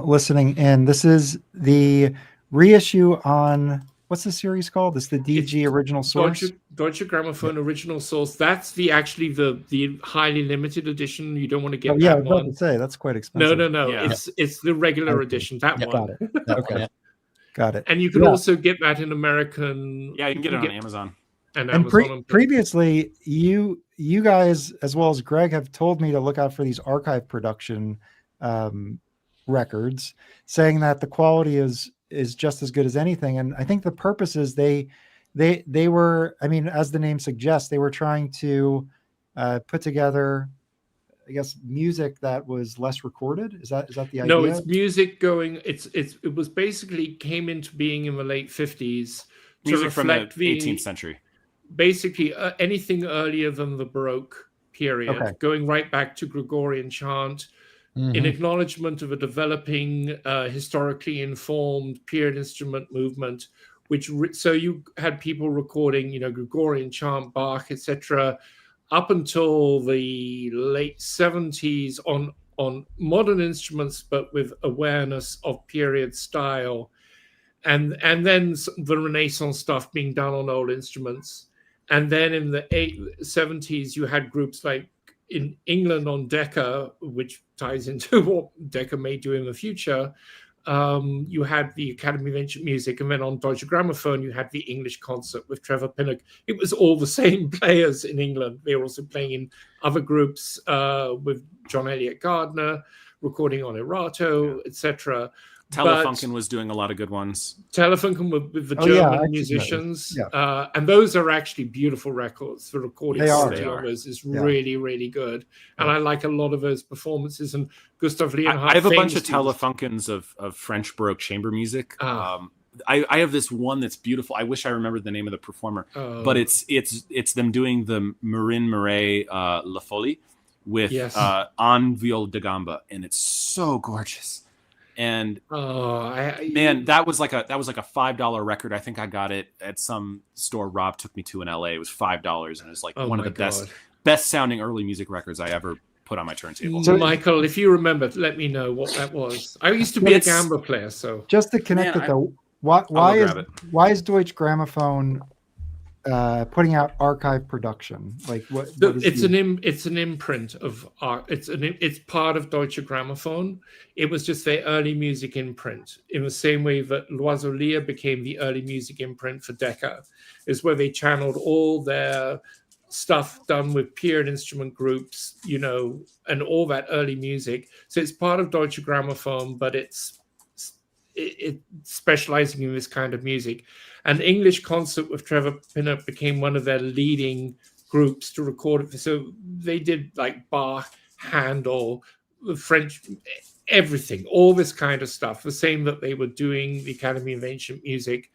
listening in, this is the reissue on, what's the series called? It's the DG Original Source. Deutsche Grammophon Original Source. That's the highly limited edition. You don't want to get yeah, I that was about one. to say that's quite expensive. No. Yeah. It's the regular edition. That one. Got it. Okay. Got it. And you can also get that in American. Yeah, you can get it on Amazon. And previously, you guys, as well as Greg, have told me to look out for these archive production records, saying that the quality is just as good as anything. And I think the purpose is they were, I mean, as the name suggests, they were trying to put together, I guess, music that was less recorded. Is that the idea? No, it's music going. It was basically came into being in the late 50s. Music from the 18th century. Basically, anything earlier than the Baroque period, going right back to Gregorian chant, in acknowledgement of a developing, historically informed period instrument movement. So you had people recording, Gregorian chant, Bach, etc., up until the late 70s on modern instruments, but with awareness of period style, and then the Renaissance stuff being done on old instruments. And then in the 70s, you had groups like in England on Decca, which ties into what Decca may do in the future. You had the Academy of Ancient Music, and then on Deutsche Grammophon, you had the English concert with Trevor Pinnock. It was all the same players in England. They were also playing in other groups with John Eliot Gardner, recording on Erato, etc. Telefunken was doing a lot of good ones. Telefunken with the German musicians. Yeah. And those are actually beautiful records. The recording quality of those is really, really good. And I like a lot of those performances. And Gustav Leonhardt. I have a bunch of Telefunkens of French Baroque chamber music. I have this one that's beautiful. I wish I remembered the name of the performer. But it's them doing the Marin Marais La Folie with En Viol de Gamba. And it's so gorgeous. And man, that was like a $5 record. I think I got it at some store Rob took me to in LA. It was $5, and it was like one of the best sounding early music records I ever put on my turntable. So, Michael, if you remember, let me know what that was. I used to be a gamba player, so just to connect it though, why is Deutsche Grammophon putting out archive production? Like what it's an imprint of art. It's part of Deutsche Grammophon. It was just their early music imprint, in the same way that Loiselier became the early music imprint for Decca, is where they channeled all their stuff done with period instrument groups, and all that early music. So it's part of Deutsche Grammophon, but it's specializing in this kind of music. And English Concert with Trevor Pinnock became one of their leading groups to record it. So they did like Bach, Handel, French, everything, all this kind of stuff, the same that they were doing the Academy of Ancient Music.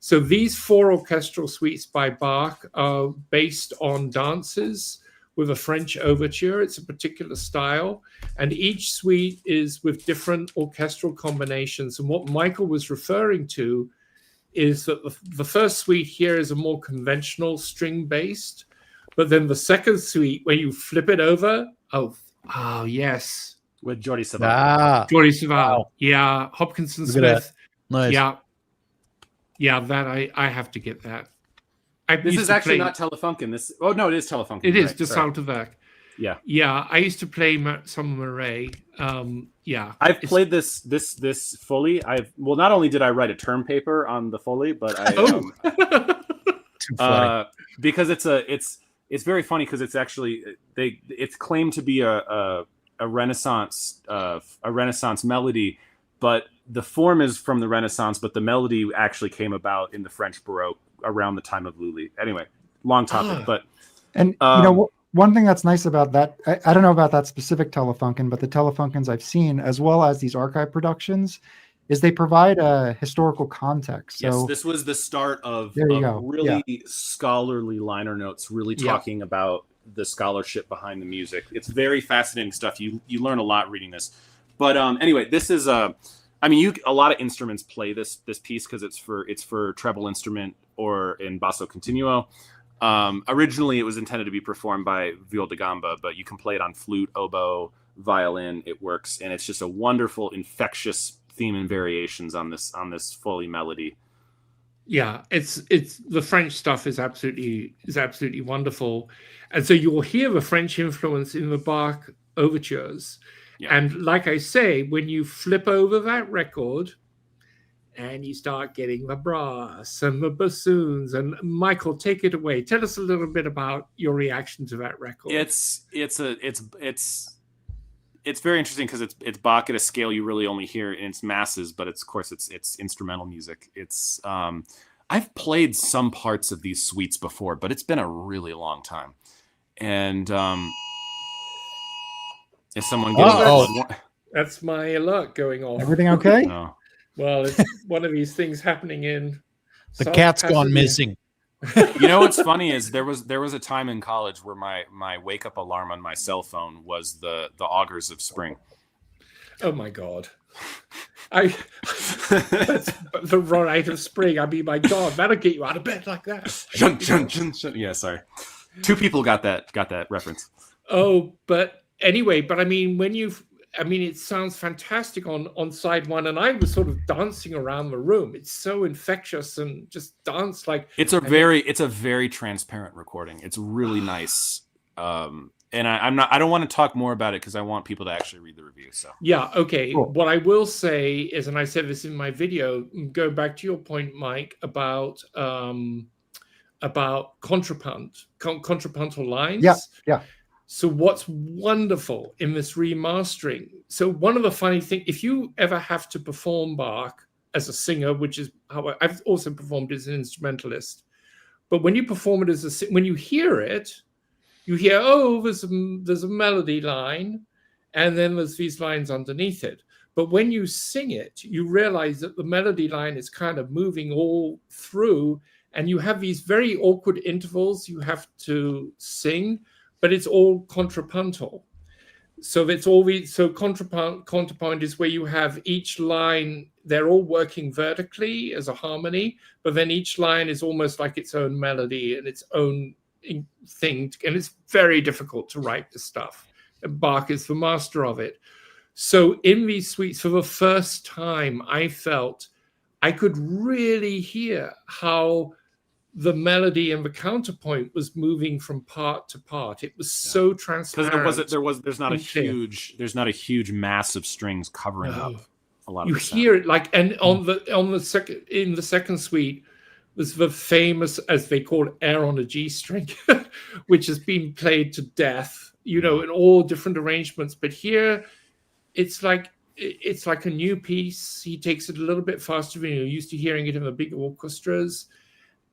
So these 4 orchestral suites by Bach are based on dances with a French overture. It's a particular style, and each suite is with different orchestral combinations. And what Michael was referring to is that the first suite here is a more conventional string-based, but then the second suite, when you flip it over, yes, with Jordi Savall. Jordi Savall, yeah, Hopkinson Smith, nice, yeah, that I have to get that. This is actually not Telefunken. It is Telefunken. It is De Salterwerk. Yeah. I used to play some Marais. I've played this Foley. Not only did I write a term paper on the Foley, but because it's very funny because it's actually it's claimed to be a Renaissance melody, but the form is from the Renaissance, but the melody actually came about in the French Baroque around the time of Lully. Anyway, long topic, but one thing that's nice about that, I don't know about that specific Telefunken, but the Telefunkens I've seen, as well as these archive productions, is they provide a historical context. So, yes, this was the start of really scholarly liner notes, really talking about the scholarship behind the music. It's very fascinating stuff. You learn a lot reading this. But anyway, this is I mean, a lot of instruments play this piece because it's for treble instrument or in basso continuo. Originally, it was intended to be performed by viol da gamba, but you can play it on flute, oboe, violin. It works, and it's just a wonderful, infectious theme and variations on this Foley melody. Yeah, it's the French stuff is absolutely wonderful, and so you'll hear the French influence in the Bach overtures. Yeah. And like I say, when you flip over that record and you start getting the brass and the bassoons, and Michael, take it away. Tell us a little bit about your reaction to that record. It's very interesting because it's Bach at a scale you really only hear in its masses, but of course it's instrumental music. It's I've played some parts of these suites before, but it's been a really long time. And is someone getting that's my alert going off. Everything okay? No. Well, it's one of these things happening in The cat's gone missing. You know what's funny is there was a time in college where my wake up alarm on my cell phone was the augurs of spring. Oh my God. That's the rite of spring. I mean, my God, that'll get you out of bed like that. Shun, shun, shun, shun. Yeah, sorry. 2 people got that reference. Oh, but anyway, but I mean, it sounds fantastic on side one, and I was sort of dancing around the room. It's so infectious and just dance like it's a very transparent recording. It's really nice. And I don't want to talk more about it because I want people to actually read the review. So yeah, okay. Cool. What I will say is, and I said this in my video, go back to your point, Mike, about contrapuntal lines. Yeah. So what's wonderful in this remastering? So one of the funny things, if you ever have to perform Bach as a singer, which is how I've also performed as an instrumentalist, but when you perform it when you hear it, you hear, oh, there's a melody line, and then there's these lines underneath it. But when you sing it, you realize that the melody line is kind of moving all through, and you have these very awkward intervals you have to sing, but it's all contrapuntal. So contrapoint is where you have each line, they're all working vertically as a harmony, but then each line is almost like its own melody and its own thing, and it's very difficult to write this stuff. And Bach is the master of it. So in these suites, for the first time, I felt I could really hear how the melody and the counterpoint was moving from part to part. It was so transparent. Because there's not a huge mass of strings covering up a lot of you the sound. hear it like, and in the second suite was the famous, as they call it, air on a G string, which has been played to death, in all different arrangements. But here it's like a new piece. He takes it a little bit faster than you're used to hearing it in the big orchestras.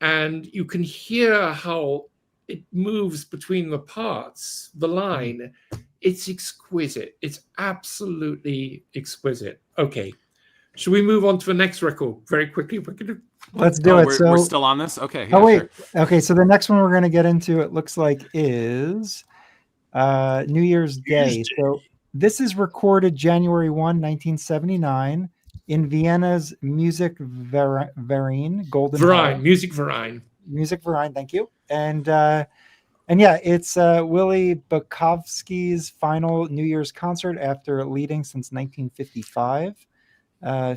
And you can hear how it moves between the parts, the line. It's exquisite. It's absolutely exquisite. Okay. Should we move on to the next record very quickly? Let's do it. We're still on this? Okay. Yeah, oh, wait. Sure. Okay, so the next one we're going to get into, it looks like, is New Year's Day. So this is recorded January 1, 1979. In Vienna's Music Verein, Golden Hall. Music Verein. Music Verein, thank you. And yeah, it's Willy Bukovsky's final New Year's concert after leading since 1955.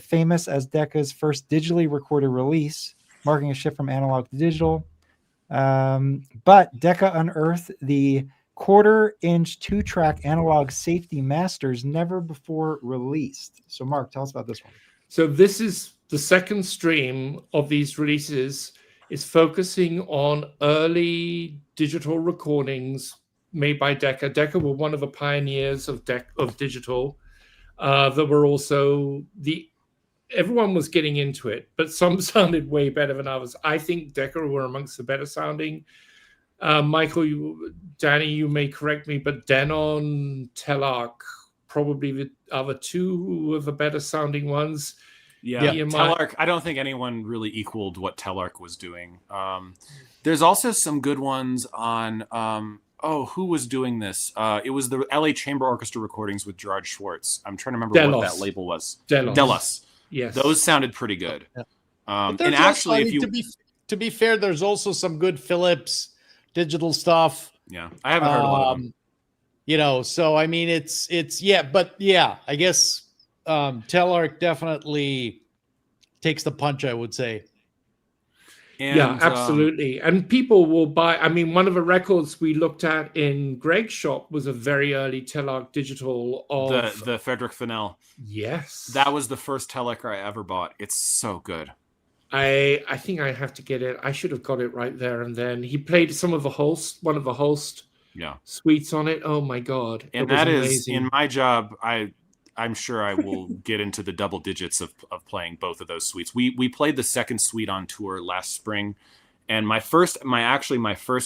Famous as Decca's first digitally recorded release, marking a shift from analog to digital. But Decca unearthed the 1/4-inch 2-track analog safety masters never before released. So Mark, tell us about this one. So this is the second stream of these releases, is focusing on early digital recordings made by Decca. Decca were one of the pioneers of digital. There were also everyone was getting into it, but some sounded way better than others. I think Decca were amongst the better sounding. Michael, Danny, you may correct me, but Denon, Telarc, probably the other two of the better sounding ones. Yeah, Telarc, I don't think anyone really equaled what Telarc was doing. There's also some good ones on who was doing this? It was the LA Chamber Orchestra recordings with Gerard Schwartz. I'm trying to remember what that label was. Delos. Yes. Those sounded pretty good. Yeah. And actually, if you to be fair, there's also some good Philips digital stuff. Yeah, I haven't heard a lot of them. You know, so I mean, it's I guess Telarc definitely takes the punch, I would say. And, yeah, absolutely. And people will buy. I mean, one of the records we looked at in Greg's shop was a very early Telarc digital of the Frederick Fennell. Yes, that was the first Telarc I ever bought. It's so good. I think I have to get it. I should have got it right there and then. He played some of the one of the Holst suites on it. Oh my god! And that is in my job. I'm sure I will get into the double digits of playing both of those suites. We played the second suite on tour last spring, and my first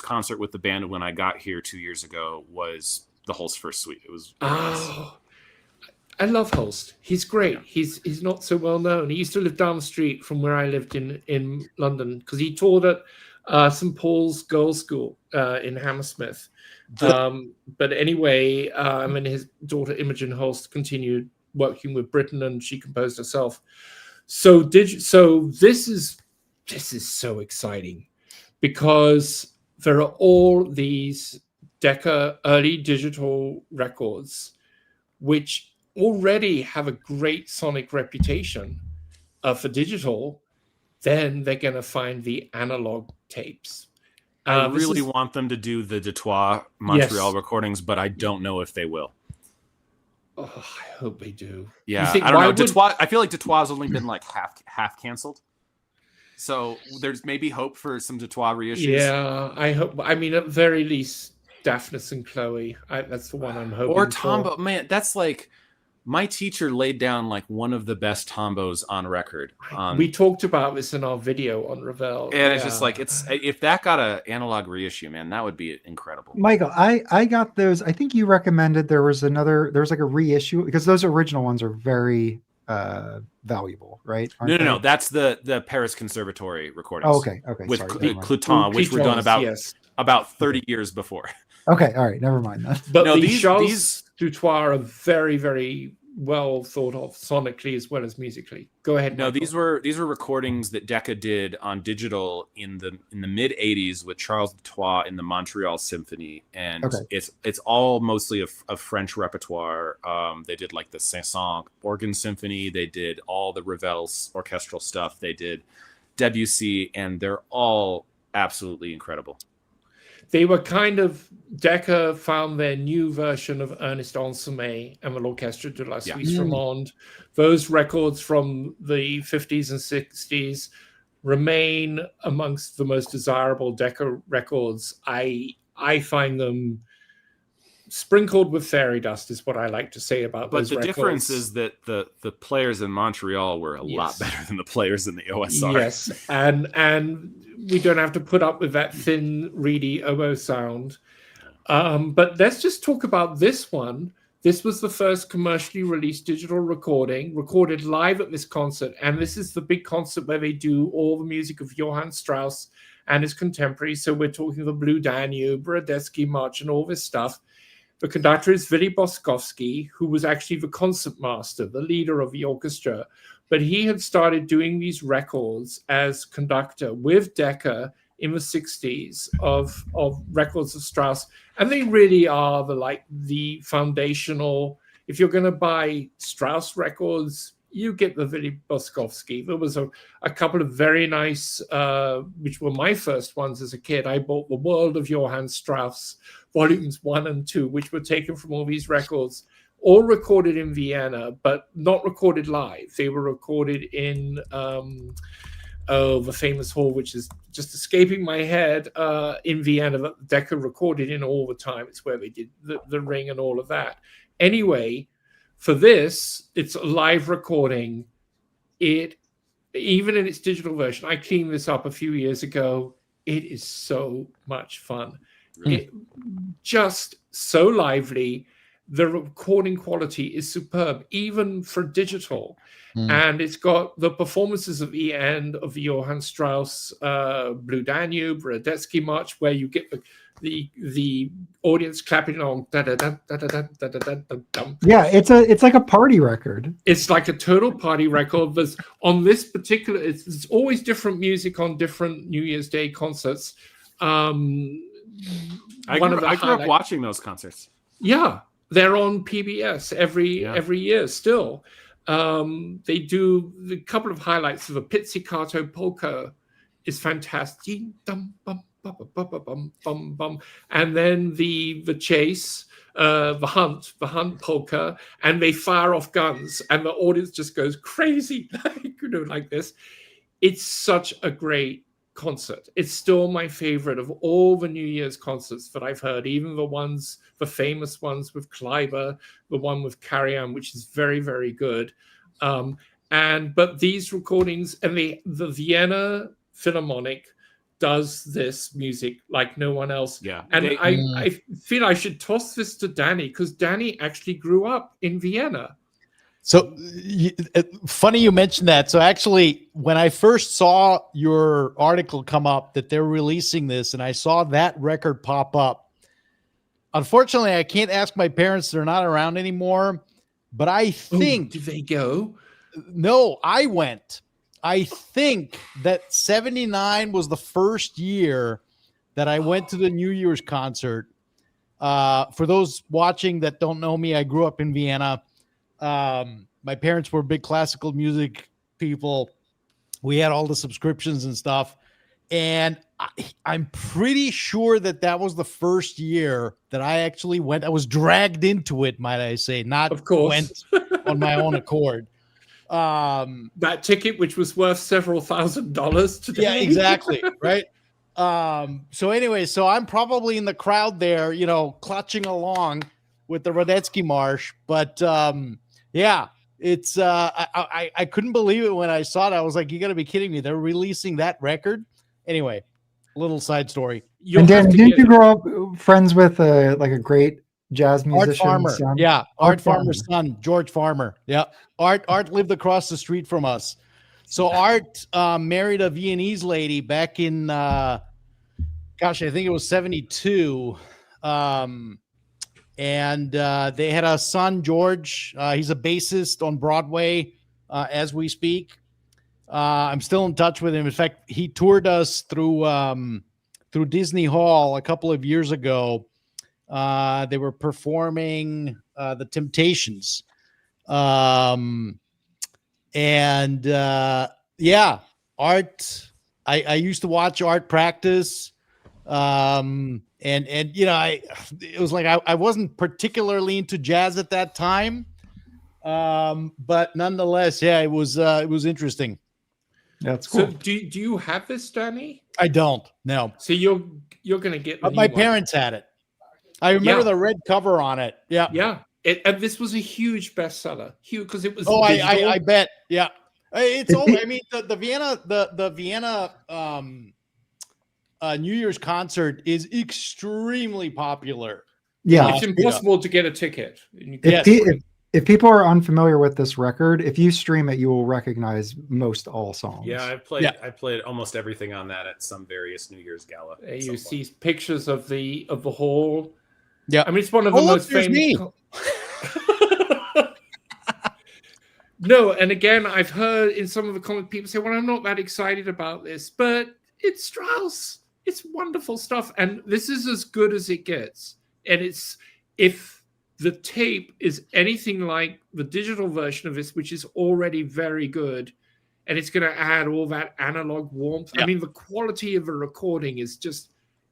concert with the band when I got here 2 years ago was the Holst first suite. It was nice. I love Holst. He's great. He's not so well known. He used to live down the street from where I lived in London because he taught at St. Paul's Girls' School in Hammersmith. But anyway, and his daughter Imogen Holst continued working with Britain, and she composed herself. So this is so exciting because there are all these Decca early digital records, which already have a great sonic reputation for digital. Then they're going to find the analog tapes. I really want them to do the Detroit Montreal recordings, but I don't know if they will. Oh, I hope they do. Yeah, I don't know. Detroit. I feel like Detroit has only been like half canceled. So there's maybe hope for some Detroit reissues. Yeah, I hope. I mean, at the very least, Daphnis and Chloe. That's the one I'm hoping. Or Tombo. Man, that's like my teacher laid down like one of the best tombos on record. We talked about this in our video on Ravel. And it's just like, if that got an analog reissue, man, that would be incredible. Michael, I got those. I think you recommended there was like a reissue because those original ones are very valuable, right? No. That's the Paris Conservatory recordings. Oh, okay. With Clouton, which were done about 30 years before. Okay, all right, never mind that. But no, these Dutois are very, very well thought of sonically as well as musically. Go ahead. No, Michael. these were recordings that Decca did on digital in the mid '80s with Charles Dutois in the Montreal Symphony, and it's all mostly a French repertoire. They did like the Saint-Saëns organ symphony. They did all the Ravel's orchestral stuff. They did Debussy, and they're all absolutely incredible. They were Decca found their new version of Ernest Ansermet and the L'Orchestre de la Suisse Romande. Those records from the 50s and 60s remain amongst the most desirable Decca records. I find them sprinkled with fairy dust is what I like to say about those records. But the difference is that the players in Montreal were a lot better than the players in the OSR. Yes, and we don't have to put up with that thin, reedy oboe sound. But let's just talk about this one. This was the first commercially released digital recording, recorded live at this concert. And this is the big concert where they do all the music of Johann Strauss and his contemporaries. So we're talking the Blue Danube, Radetzky March, and all this stuff. The conductor is Willy Boskowski, who was actually the concertmaster, the leader of the orchestra. But he had started doing these records as conductor with Decca in the 60s of records of Strauss. And they really are the foundational. If you're going to buy Strauss records, you get the Willy Boskowski. There was a couple of very nice, which were my first ones as a kid. I bought The World of Johann Strauss, volumes 1 and 2, which were taken from all these records, all recorded in Vienna, but not recorded live. They were recorded in the famous hall, which is just escaping my head, in Vienna, that Decca recorded in all the time. It's where they did the Ring and all of that. Anyway, for this, it's a live recording. Even in its digital version, I cleaned this up a few years ago. It is so much fun. It, just so lively. the recording quality is superb, even for digital. Mm. And it's got the performances at the end of Johann Strauss' Blue Danube, Radetzky March, where you get the audience clapping along. Yeah, it's like a party record. It's like a total party record. There's on this particular, it's always different music on different New Year's Day concerts. I grew up watching those concerts. Yeah, they're on PBS every year still. They do a couple of highlights of the Pizzicato polka is fantastic. And then the chase, the hunt polka, and they fire off guns, and the audience just goes crazy, like this. It's such a great concert. It's still my favorite of all the New Year's concerts that I've heard, even the famous ones with Kleiber, the one with Karajan, which is very, very good. But these recordings, and the Vienna Philharmonic does this music like no one else. Yeah. And I feel I should toss this to Danny, because Danny actually grew up in Vienna. So funny you mentioned that. So actually, when I first saw your article come up that they're releasing this, and I saw that record pop up, unfortunately, I can't ask my parents. They're not around anymore. But I think... Did they go? No, I went. I think that 79 was the first year that I went to the New Year's concert. For those watching that don't know me, I grew up in Vienna. My parents were big classical music people. We had all the subscriptions and stuff. And I'm pretty sure that was the first year that I actually went. I was dragged into it, might I say, not of course went on my own accord. That ticket, which was worth several $1,000s today. Yeah, exactly. Right. So anyway, so I'm probably in the crowd there, clutching along with the Radetzky March. But yeah, it's I couldn't believe it when I saw it. I was like, you got to be kidding me. They're releasing that record. Anyway, little side story. And Dan, didn't you grow up friends with a great jazz musician? Art Farmer. Son? Yeah, Art Farmer's son, George Farmer. Yeah, Art lived across the street from us. So Art married a Viennese lady back in, I think it was 72. And they had a son, George. He's a bassist on Broadway as we speak. I'm still in touch with him. In fact, he toured us through Disney Hall a couple of years ago. They were performing The Temptations. Yeah, Art, I used to watch Art practice. It was like I wasn't particularly into jazz at that time. But nonetheless, yeah, it was interesting. That's cool. So do you have this, Danny? I don't. No. So you're going to get my parents had it. I remember the red cover on it. Yeah. Yeah. And this was a huge bestseller. Huge, because it was. Oh, I bet. Yeah. It's old. I mean, the Vienna New Year's concert is extremely popular. Yeah. It's impossible to get a ticket. If people are unfamiliar with this record, if you stream it, you will recognize most all songs. Yeah, I played almost everything on that at some various New Year's gala. You see pictures of the hall. Yeah, I mean, it's one of the most famous. No, and again, I've heard in some of the comments people say, "Well, I'm not that excited about this," but it's Strauss. It's wonderful stuff, and this is as good as it gets. And if the tape is anything like the digital version of this, which is already very good, and it's going to add all that analog warmth. Yeah. I mean, the quality of a recording is just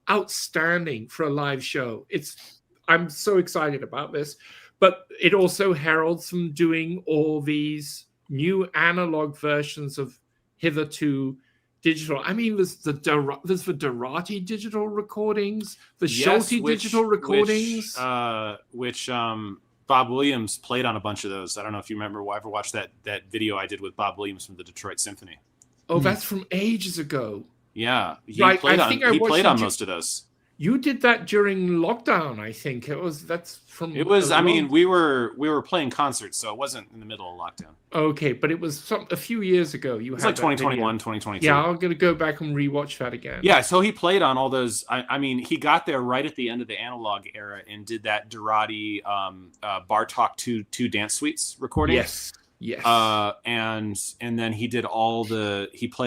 outstanding for a live show. I'm so excited about this, but it also heralds them doing all these new analog versions of hitherto digital. I mean, there's the Dorati digital recordings, the Solti digital recordings, which Bob Williams played on a bunch of those. I don't know if you remember. I ever watched that video I did with Bob Williams from the Detroit Symphony. Oh, that's from ages ago. Yeah, he right. played on most of those. You did that during lockdown, I think. That's from. It was. I mean, we were playing concerts, so it wasn't in the middle of lockdown. Okay, but it was a few years ago. You It's had like 2021, 2022. Yeah, I'm gonna go back and rewatch that again. Yeah, so he played on all those. I mean, he got there right at the end of the analog era and did that Dorati Bartok 2 dance suites recording. Yes. And then he played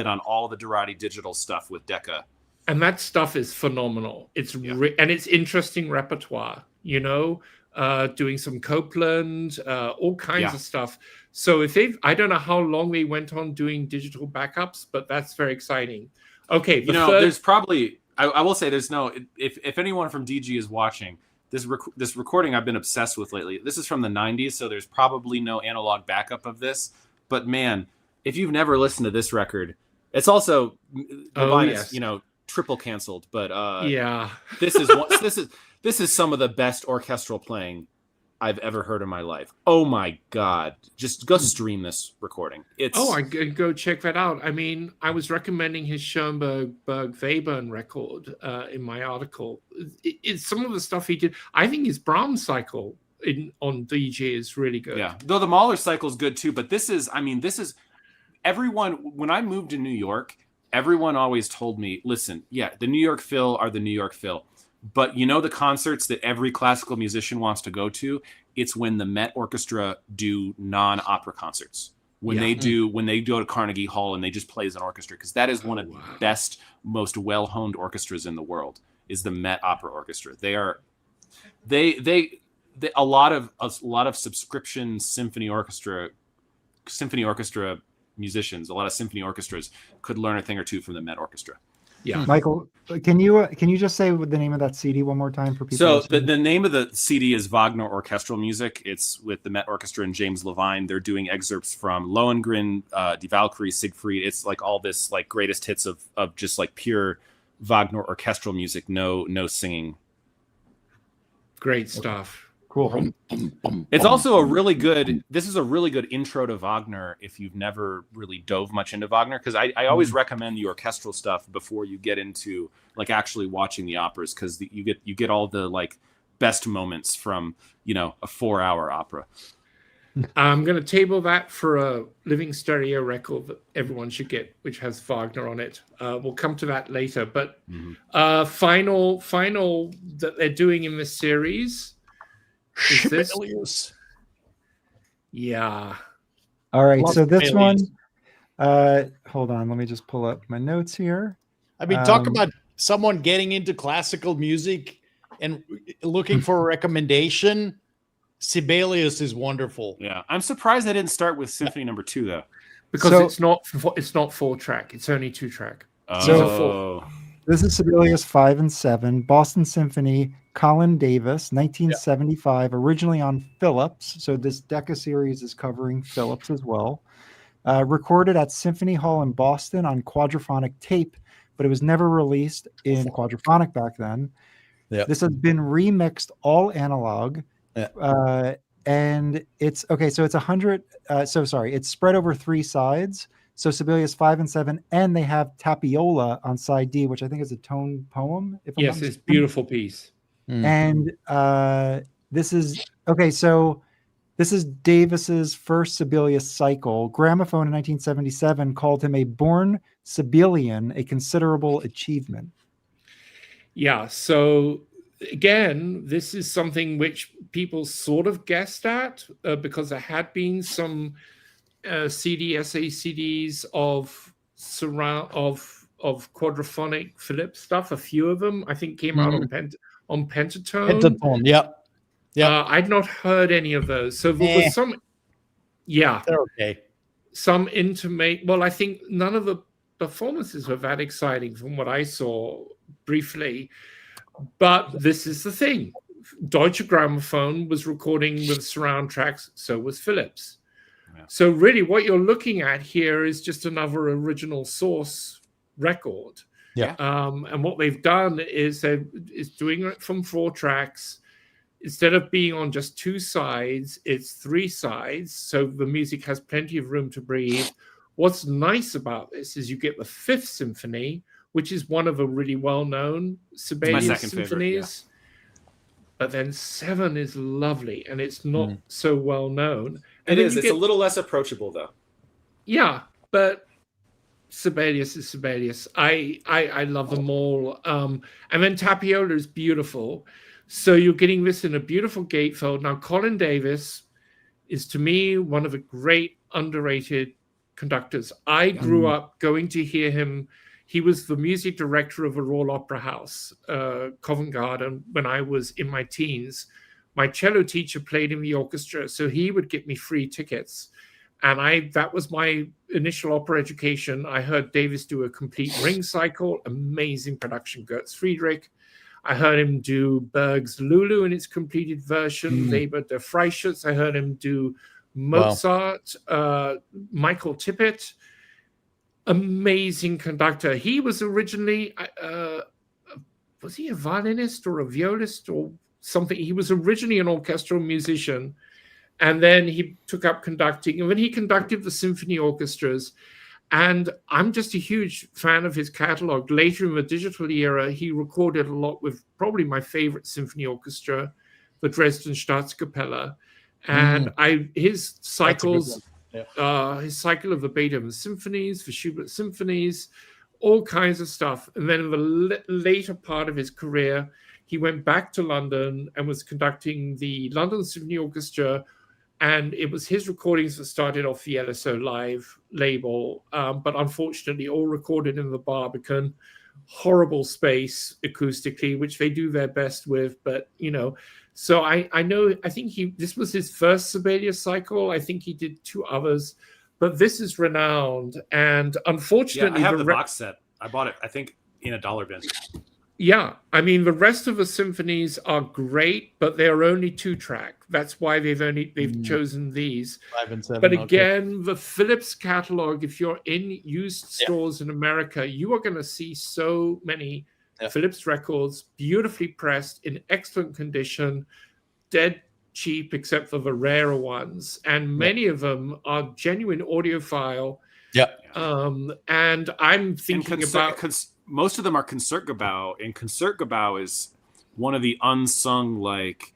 on all the Dorati digital stuff with Decca. And that stuff is phenomenal. It's and it's interesting repertoire, doing some Copeland, all kinds of stuff. So I don't know how long they went on doing digital backups, but that's very exciting. Okay. There's probably, I will say if anyone from DG is watching, this recording I've been obsessed with lately. This is from the 90s, so there's probably no analog backup of this. But man, if you've never listened to this record, it's also, triple canceled, but this is some of the best orchestral playing I've ever heard in my life. Oh my god, just go stream this recording. I could go check that out. I mean, I was recommending his Schoenberg Webern record in my article. It's some of the stuff he did. I think his Brahms cycle on DG is really good. Yeah, though the Mahler cycle is good too, but this is everyone. When I moved to New York, everyone always told me, listen, the New York Phil are the New York Phil. But the concerts that every classical musician wants to go to, it's when the Met Orchestra do non-opera concerts. When they go to Carnegie Hall and they just play as an orchestra, because that is one of the best, most well-honed orchestras in the world, is the Met Opera Orchestra. A lot of subscription symphony orchestra musicians, a lot of symphony orchestras could learn a thing or two from the Met Orchestra. Yeah, Michael, can you just say the name of that CD one more time for people? So the name of the CD is Wagner Orchestral Music. It's with the Met Orchestra and James Levine. They're doing excerpts from Lohengrin, Die Valkyrie, Siegfried. It's like all this like greatest hits of just like pure Wagner orchestral music. No singing. Great stuff. Cool. It's also this is a really good intro to Wagner if you've never really dove much into Wagner, because I always recommend the orchestral stuff before you get into like actually watching the operas, because you get all the like best moments from a 4-hour opera. I'm going to table that for a Living Stereo record that everyone should get, which has Wagner on it. We'll come to that later. But final that they're doing in this series is this. Yeah. All right. Love so this Panelist. one, hold on. Let me just pull up my notes here. I mean, talk about someone getting into classical music and looking for a recommendation. Sibelius is wonderful. Yeah, I'm surprised they didn't start with Symphony No. 2 though, because it's not 4-track. It's only 2-track. So this is Sibelius 5 and 7, Boston Symphony, Colin Davis, 1975, originally on Philips. So this Decca series is covering Philips as well. Recorded at Symphony Hall in Boston on quadraphonic tape, but it was never released in quadraphonic back then. Yeah. This has been remixed all analog. Yeah. And it's okay. So it's 100. It's spread over 3 sides. So Sibelius 5 and 7, and they have Tapiola on side D, which I think is a tone poem. Yes, it's a beautiful piece. And this is okay. So this is Davis's first Sibelius cycle. Gramophone in 1977 called him a born Sibelian, a considerable achievement. Yeah. So again, this is something which people sort of guessed at because there had been some CDs of quadraphonic Philips stuff. A few of them, I think, came out on Pentatone. Pentatone, yeah. I'd not heard any of those. So there was some, they're okay. Some intimate. Well, I think none of the performances were that exciting from what I saw briefly. But this is the thing. Deutsche Grammophon was recording with surround tracks, so was Philips. Yeah. So really what you're looking at here is just another original source record. Yeah. And what they've done is doing it from 4 tracks. Instead of being on just 2 sides, it's 3 sides. So the music has plenty of room to breathe. What's nice about this is you get the 5th symphony, which is one of the really well-known Sibelius second favorite, symphonies. But then 7 is lovely, and it's not so well known. And It is. It's a little less approachable, though. Yeah, but Sibelius is Sibelius. I love them all. And then Tapiola is beautiful. So you're getting this in a beautiful gatefold. Now, Colin Davis is, to me, one of the great underrated conductors. I grew up going to hear him. He was the music director of a Royal Opera House, Covent Garden, when I was in my teens. My cello teacher played in the orchestra, so he would get me free tickets. And that was my initial opera education. I heard Davis do a complete ring cycle, amazing production, Götz Friedrich. I heard him do Berg's Lulu in its completed version, Weber der Freischütz. I heard him do Mozart, Michael Tippett. Amazing conductor. He was originally, was he a violinist or a violist or something? He was originally an orchestral musician, and then he took up conducting, and then he conducted the symphony orchestras. And I'm just a huge fan of his catalog. Later in the digital era, he recorded a lot with probably my favorite symphony orchestra, the Dresden Staatskapelle. And his cycles, his cycle of the Beethoven symphonies, the Schubert symphonies, all kinds of stuff. And then in the later part of his career, he went back to London and was conducting the London Symphony Orchestra. And it was his recordings that started off the LSO Live label, but unfortunately all recorded in the Barbican. Horrible space acoustically, which they do their best with, but so I think this was his first Sibelius cycle. I think he did 2 others, but this is renowned. And unfortunately, I have the box set. I bought it, I think, in a dollar bin. Yeah, I mean, the rest of the symphonies are great, but they're only 2-track. That's why they've chosen these. 5 and 7. But again, the Philips catalog, if you're in used stores in America, you are going to see so many Philips records, beautifully pressed, in excellent condition, dead cheap except for the rarer ones. And many of them are genuine audiophile. Yeah. And I'm thinking about... most of them are Concertgebouw, and Concertgebouw is one of the unsung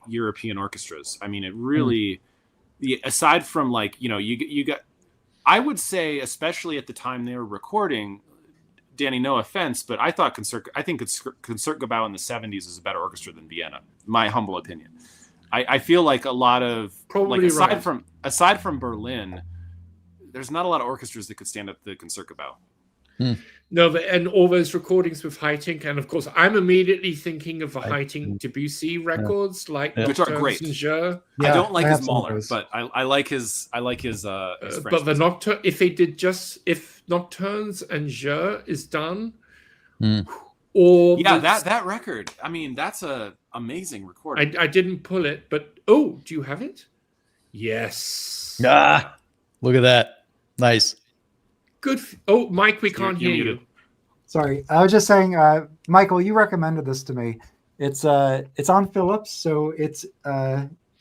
European orchestras. I mean, it really, aside from you got, I would say, especially at the time they were recording, Danny, no offense, but I think Concertgebouw in the 70s is a better orchestra than Vienna. My humble opinion. I feel like a lot of aside from Berlin, there's not a lot of orchestras that could stand up the Concertgebouw. No, and all those recordings with Haitink, and of course, I'm immediately thinking of the Haitink Debussy records, which are great. I don't like his Mahler, but I like his French. But the nocturne, if Nocturnes and Jeux is done, or that record. I mean, that's a amazing recording. I didn't pull it, but do you have it? Yes. Look at that. Nice. Good. Mike, we can't hear you. Sorry, I was just saying, Michael, you recommended this to me. It's on Philips, so it's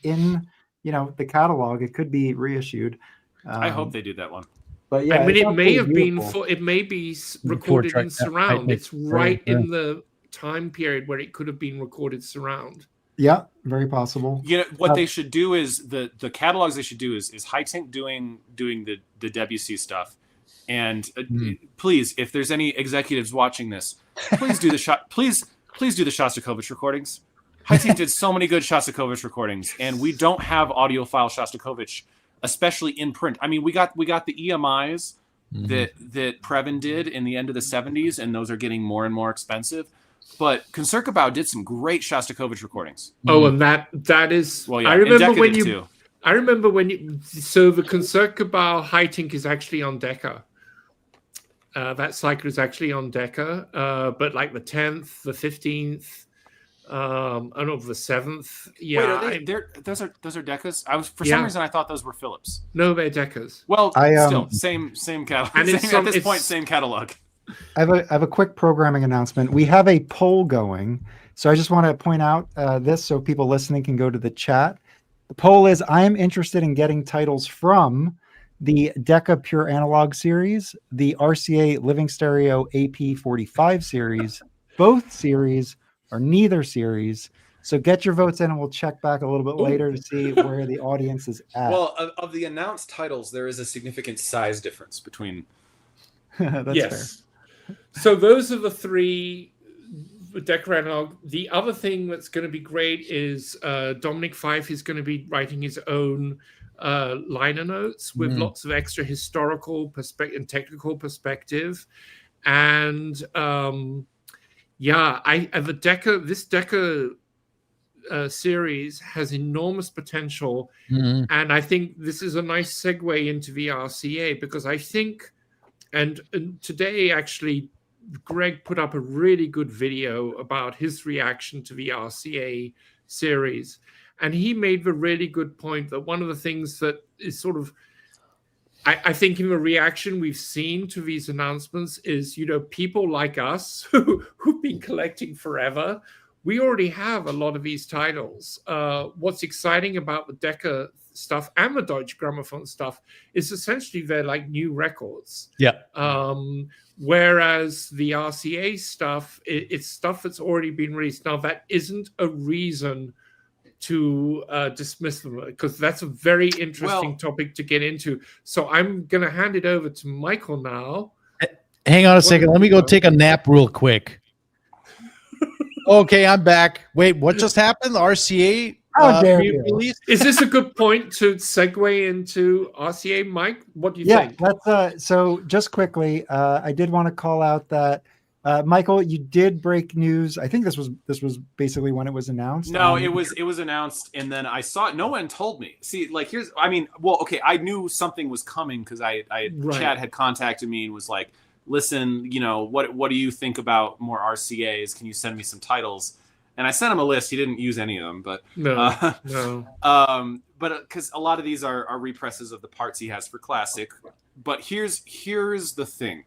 in the catalog. It could be reissued. I hope they do that one. But yeah, I mean, it may have been it may be recorded in surround. It's right in the time period where it could have been recorded surround. Yeah, very possible. What they should do is the catalogs they should do is Haitink doing the Debussy stuff. And please, if there's any executives watching this, please do the Shostakovich recordings. Haitink did so many good Shostakovich recordings, and we don't have audiophile Shostakovich, especially in print. I mean, we got the EMIs that Previn did in the end of the 70s, and those are getting more and more expensive. But Concertgebouw did some great Shostakovich recordings. Oh, and that is. Well, yeah, I remember when you. Too. I remember when you. So the Concertgebouw Haitink is actually on Decca. That cycle is actually on Decca, but like the 10th, the 15th, the 7th. Yeah, wait, those are Deccas? Some reason I thought those were Philips. No, they're Deccas. Well, still same catalog. And at this point, same catalog. I have a quick programming announcement. We have a poll going, so I just want to point out this so people listening can go to the chat. The poll is: I am interested in getting titles from the Decca Pure Analogue series, the RCA Living Stereo AP45 series. Both series are neither series. So get your votes in, and we'll check back a little bit later to see where the audience is at. Well, of the announced titles, there is a significant size difference between. That's fair. So those are the three Decca Analog. The other thing that's going to be great is Dominic Fife is going to be writing his own liner notes with lots of extra historical perspective and technical perspective. And this Decca series has enormous potential, and I think this is a nice segue into the RCA, because I think, and today actually Greg put up a really good video about his reaction to the RCA series, and he made the really good point that one of the things that is sort of, I think in the reaction we've seen to these announcements is, people like us who've been collecting forever, we already have a lot of these titles. What's exciting about the Decca stuff and the Deutsche Grammophon stuff is essentially they're like new records. Yeah. Whereas the RCA stuff, it's stuff that's already been released. Now, that isn't a reason to dismiss them, because that's a very interesting topic to get into. So I'm going to hand it over to Michael now. Hang on a second. Let me go take a nap real quick. Okay, I'm back. Wait, what just happened? The RCA release? Is this a good point to segue into RCA, Mike? What do you think? Let's, so just quickly, I did want to call out that Michael, you did break news. I think this was basically when it was announced. No, it was announced, and then I saw it. No one told me. See, like I knew something was coming because Chad had contacted me and was like, listen, what do you think about more RCAs? Can you send me some titles? And I sent him a list. He didn't use any of them, but no. But because a lot of these are represses of the parts he has for classic. But here's the thing.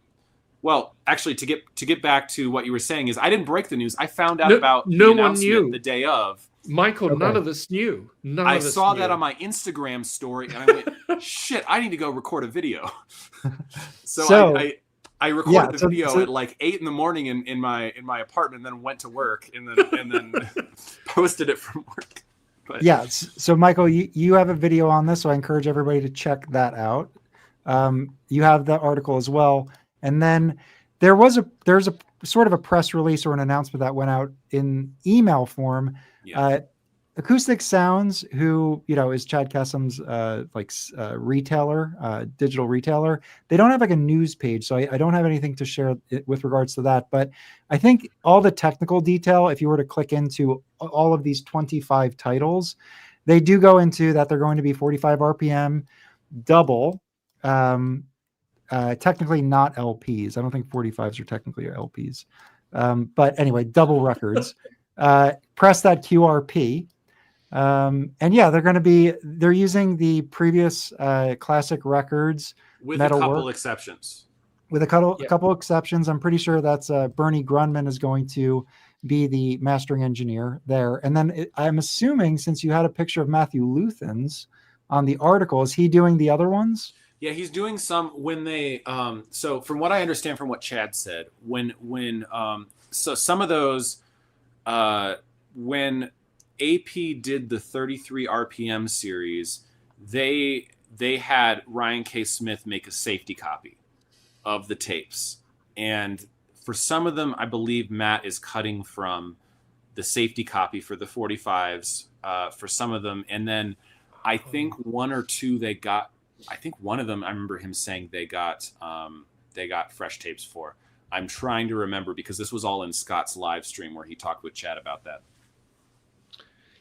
Well, actually, to get back to what you were saying is I didn't break the news. I found out about the announcement the day of. Michael, none of us knew. I saw that on my Instagram story, and I went, shit, I need to go record a video. So I recorded the video at like 8 a.m. in my apartment, and then went to work, and then posted it from work. But. Yeah. So Michael, you have a video on this, so I encourage everybody to check that out. You have the article as well, and then there's a sort of a press release or an announcement that went out in email form. Yeah. Acoustic Sounds, who is Chad Kessam's retailer, digital retailer, they don't have like a news page, so I don't have anything to share with regards to that. But I think all the technical detail, if you were to click into all of these 25 titles, they do go into that they're going to be 45 RPM, double, technically not LPs. I don't think 45s are technically LPs, but anyway, double records. Press that QRP. And yeah, they're using the previous classic records with a couple exceptions. With a couple exceptions, I'm pretty sure that's Bernie Grunman is going to be the mastering engineer there. And then I'm assuming, since you had a picture of Matthew Luthans on the article, is he doing the other ones? Yeah, he's doing some when they. So from what I understand from what Chad said, so some of those when AP did the 33 RPM series, they had Ryan K. Smith make a safety copy of the tapes. And for some of them, I believe Matt is cutting from the safety copy for the 45s for some of them. And then I think one or two I think one of them, I remember him saying they got fresh tapes for. I'm trying to remember because this was all in Scott's live stream where he talked with Chad about that.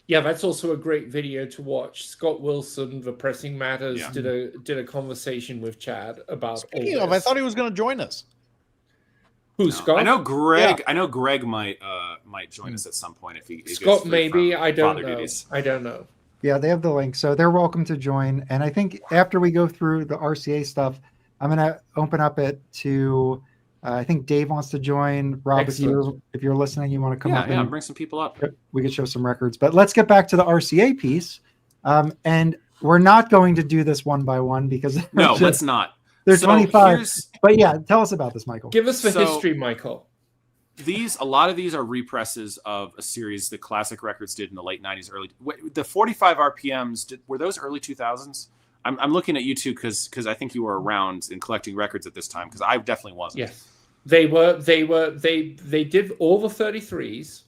Yeah, that's also a great video to watch. Scott Wilson, the Pressing Matters, did a conversation with Chad about. Speaking of, I thought he was going to join us. Who, Scott? I know Greg. Yeah. I know Greg might join us at some point if he. Scott, maybe. I don't know. I don't know. Yeah, they have the link, so they're welcome to join. And I think after we go through the RCA stuff, I'm going to open up it to. I think Dave wants to join. Rob, if you're listening, you want to come up. Yeah, bring some people up. We could show some records. But let's get back to the RCA piece. And we're not going to do this one by one because No, let's not. There's So 25. here's- But yeah, tell us about this, Michael. Give us the So- history, Michael. A lot of these are represses of a series that Classic Records did in the late 90s, the 45 RPMs. Were those early 2000s? I'm looking at you two because I think you were around in collecting records at this time, because I definitely wasn't. Yes, they were. They did all the 33s,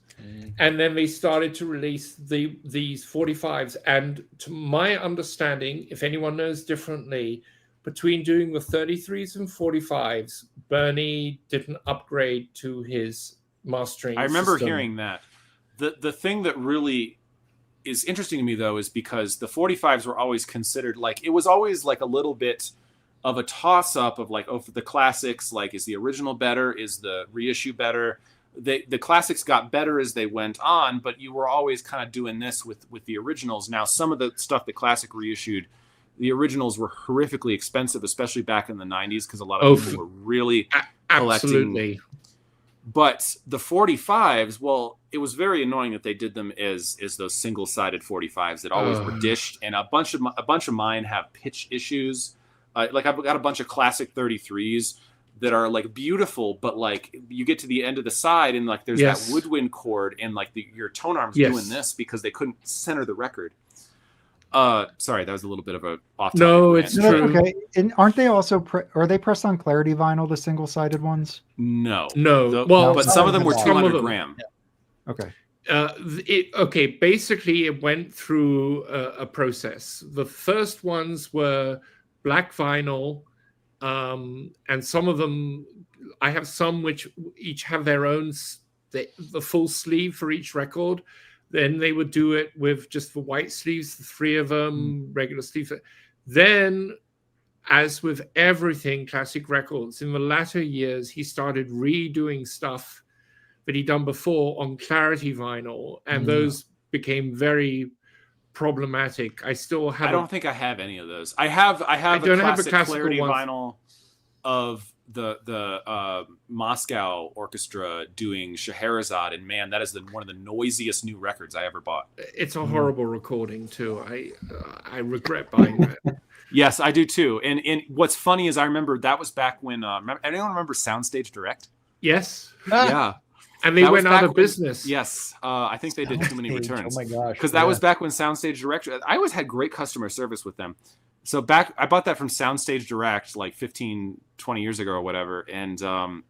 and then they started to release these 45s. And to my understanding, if anyone knows differently, between doing the 33s and 45s, Bernie didn't upgrade to his mastering. I remember system. hearing that. The thing that really is interesting to me, though, is because the 45s were always considered it was always like a little bit of a toss up of for the classics, is the original better? Is the reissue better? The classics got better as they went on, but you were always kind of doing this with the originals. Now, some of the stuff that Classic reissued, the originals were horrifically expensive, especially back in the 90s, because a lot of people were really collecting. Absolutely. But the 45s, well, it was very annoying that they did them as those single-sided 45s that always were dished, and a bunch of mine have pitch issues. I've got a bunch of Classic 33s that are beautiful, but you get to the end of the side and there's that woodwind chord, and your tone arm's doing this because they couldn't center the record. Sorry, that was a little bit of a off topic. No, it's No, true. okay. And aren't they also are they pressed on Clarity vinyl, the single-sided ones? No. Well, but some of them were some 200 of them. gram. Okay. Basically, it went through a process. The first ones were black vinyl, and some of them, I have some which each have their own, the full sleeve for each record. Then they would do it with just the white sleeves, the three of them, regular sleeves. Then, as with everything Classic Records, in the latter years, he started redoing stuff that he'd done before on Clarity vinyl, and those became very problematic. I still have. I don't think I have any of those. I have a classic Clarity vinyl of the Moscow Orchestra doing Scheherazade, and man, that is one of the noisiest new records I ever bought. It's a horrible recording too. I regret buying that. Yes, I do too. And what's funny is I remember that was back when anyone remember Soundstage Direct? Yes. Yeah. And they went out of business. Yes. I think they did too many returns. Oh my gosh. Because that was back when Soundstage Direct, I always had great customer service with them. So I bought that from Soundstage Direct 15, 20 years ago or whatever. And well,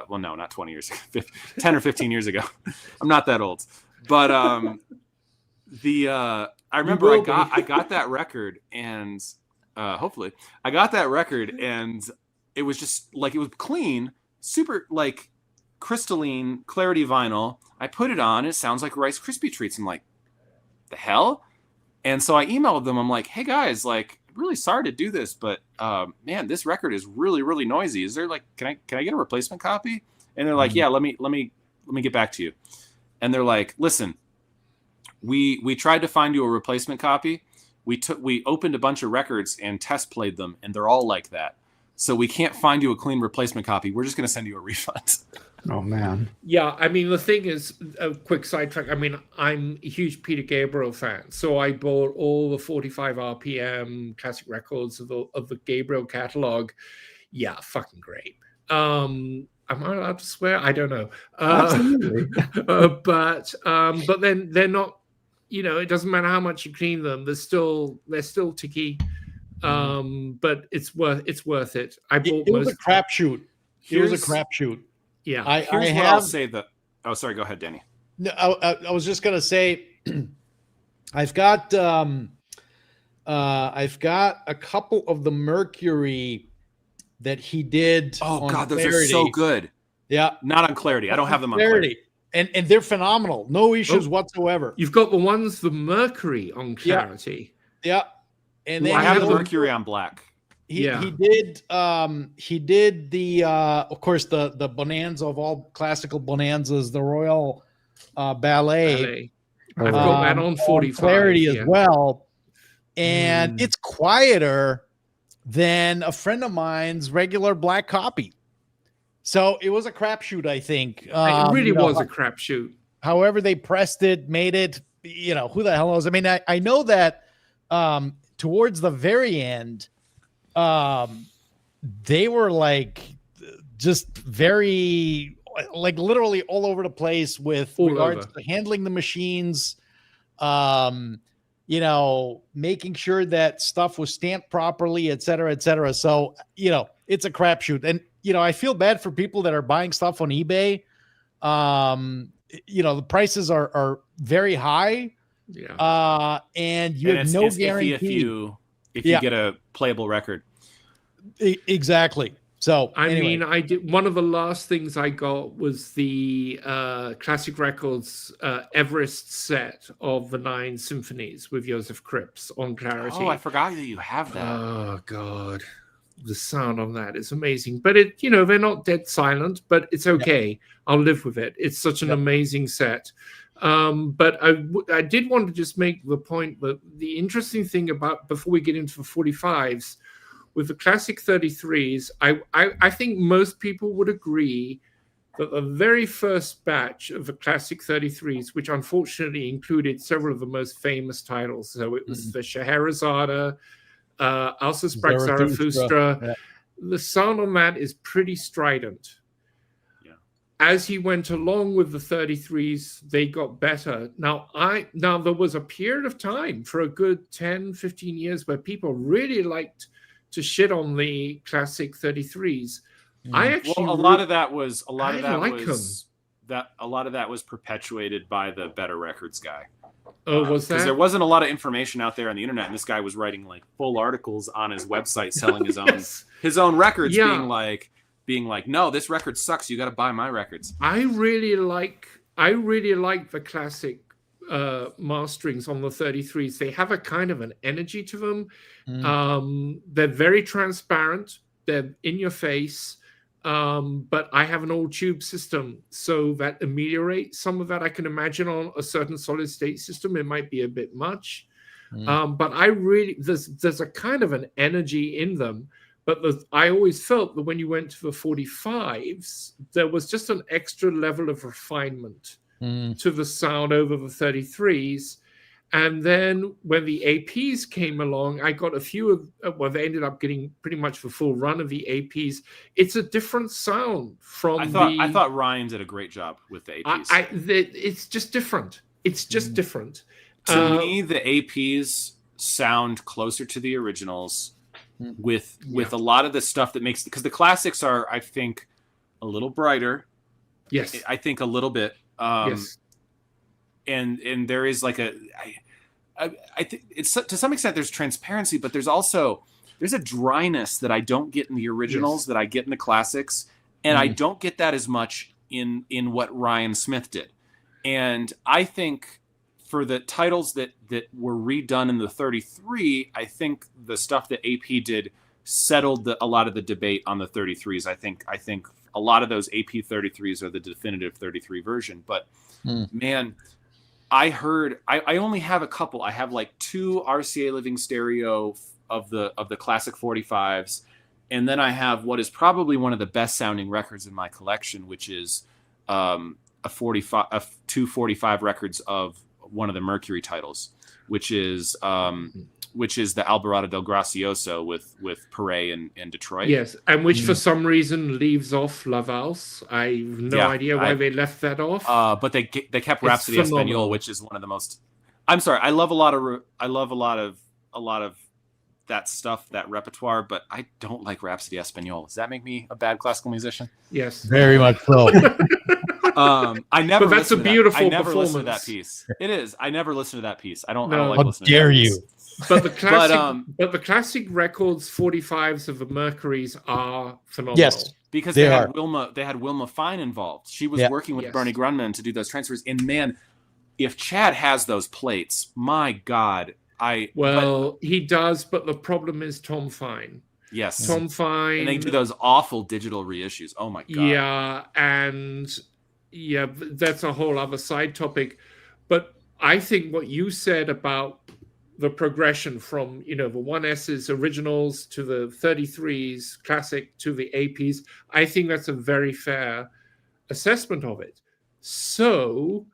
no, not 20 years ago, 10 or 15 years ago. I'm not that old. But I remember I got that record, and hopefully I got that record, and it was just it was clean, super crystalline Clarity vinyl. I put it on, it sounds like Rice Krispie treats. I'm like, the hell? And so I emailed them. I'm like, hey guys, really sorry to do this, but man, this record is really, really noisy. Is there can I get a replacement copy? And they're like, yeah, let me get back to you. And they're like, listen, we tried to find you a replacement copy. We opened a bunch of records and test played them, and they're all like that. So we can't find you a clean replacement copy. We're just going to send you a refund. Oh man. Yeah, I mean, the thing is, a quick sidetrack. I mean, I'm a huge Peter Gabriel fan, so I bought all the 45 RPM classic records of the Gabriel catalog. Yeah, fucking great. Am I allowed to swear? I don't know. Absolutely. But then they're not. It doesn't matter how much you clean them; they're still ticky. But it's worth it. I bought. It was a crapshoot. It was a crapshoot. Yeah. Here's what I'll say. Oh, sorry. Go ahead, Danny. No, I was just gonna say, I've got a couple of the Mercury that he did. Oh on God, those Clarity. are so good. Yeah, not on Clarity. I don't have them on Clarity. And they're phenomenal. No issues whatsoever. You've got the Mercury on Clarity. Yeah. And then I have the Mercury on black. He did the of course the bonanza of all classical bonanzas, the Royal Ballet. I've got that on 45 Clarity as well, and it's quieter than a friend of mine's regular black copy. So it was a crapshoot, I think. It really was a crapshoot. However they pressed it, made it, who the hell knows? I mean, I know that towards the very end, they were like just very like literally all over the place with regards to handling the machines, you know, making sure that stuff was stamped properly, et cetera, et cetera. So, you know, it's a crapshoot. And, you know, I feel bad for people that are buying stuff on eBay. You know, the prices are very high. Yeah. And you have no guarantee if you get a playable record. Exactly. So I mean, I did one of the last things I got was the Classic Records Everest set of the 9 symphonies with Joseph Cripps on Clarity. Oh, I forgot that you have that. Oh God, the sound on that is amazing. But it, you know, they're not dead silent, but it's okay. Yep. I'll live with it. It's such an amazing set. But I did want to just make the point that the interesting thing about, before we get into the 45s, with the Classic 33s, I think most people would agree that the very first batch of the Classic 33s, which unfortunately included several of the most famous titles, so it was the Scheherazade, Alsa Sprach Zarathustra, the sound on that is pretty strident. Yeah. As he went along with the 33s, they got better. Now there was a period of time for a good 10, 15 years where people really liked to shit on the Classic 33s. I actually a lot of that was perpetuated by the Better Records guy. Oh, was that? Because there wasn't a lot of information out there on the internet, and this guy was writing like full articles on his website selling his own his own records, being like, no, this record sucks. You got to buy my records. I really like the Classic masterings on the 33s. They have a kind of an energy to them. They're very transparent. They're in your face. But I have an old tube system, so that ameliorates some of that. I can imagine on a certain solid state system, it might be a bit much. But I really, there's a kind of an energy in them. But I always felt that when you went to the 45s, there was just an extra level of refinement to the sound over the 33s. And then when the APs came along, I got a few of, well, they ended up getting pretty much the full run of the APs. It's a different sound from I thought Ryan did a great job with the APs. It's just different. It's just different. To me, the APs sound closer to the originals with a lot of the stuff that makes, because the classics are, I think, a little brighter. Yes. I think a little bit. Yes. And there is like I think it's, to some extent there's transparency, but there's a dryness that I don't get in the originals that I get in the classics, and I don't get that as much in what Ryan Smith did. And I think for the titles that were redone in the 33, I think the stuff that AP did settled a lot of the debate on the 33s. I think a lot of those AP 33s are the definitive 33 version, but man, I only have a couple. I have like 2 RCA Living Stereo of the Classic 45s, and then I have what is probably one of the best sounding records in my collection, which is 245 records of one of the Mercury titles, which is the Alvarado del Gracioso with Perret and Detroit. Yes, and which for some reason leaves off La Valse. I have no idea why they left that off. But they kept Rhapsody Espagnole, which is one of the most. I'm sorry, I love a lot of that stuff, that repertoire, but I don't like Rhapsody Espagnole. Does that make me a bad classical musician? Yes, very much so. I never. But that's a beautiful performance. I never listen to that piece. It is. I never listen to that piece. I don't like How listening. Dare to that you? Piece. But the classic, the Classic Records 45s of the Mercuries are phenomenal. Yes, because they had Wilma Fine involved. She was working with Bernie Grunman to do those transfers. And man, if Chad has those plates, my God, he does. But the problem is Tom Fine. Yes, Tom Fine, and they do those awful digital reissues. Oh my God. Yeah, and that's a whole other side topic. But I think what you said about the progression from, the 1S's originals to the 33s classic to the APs, I think that's a very fair assessment of it. So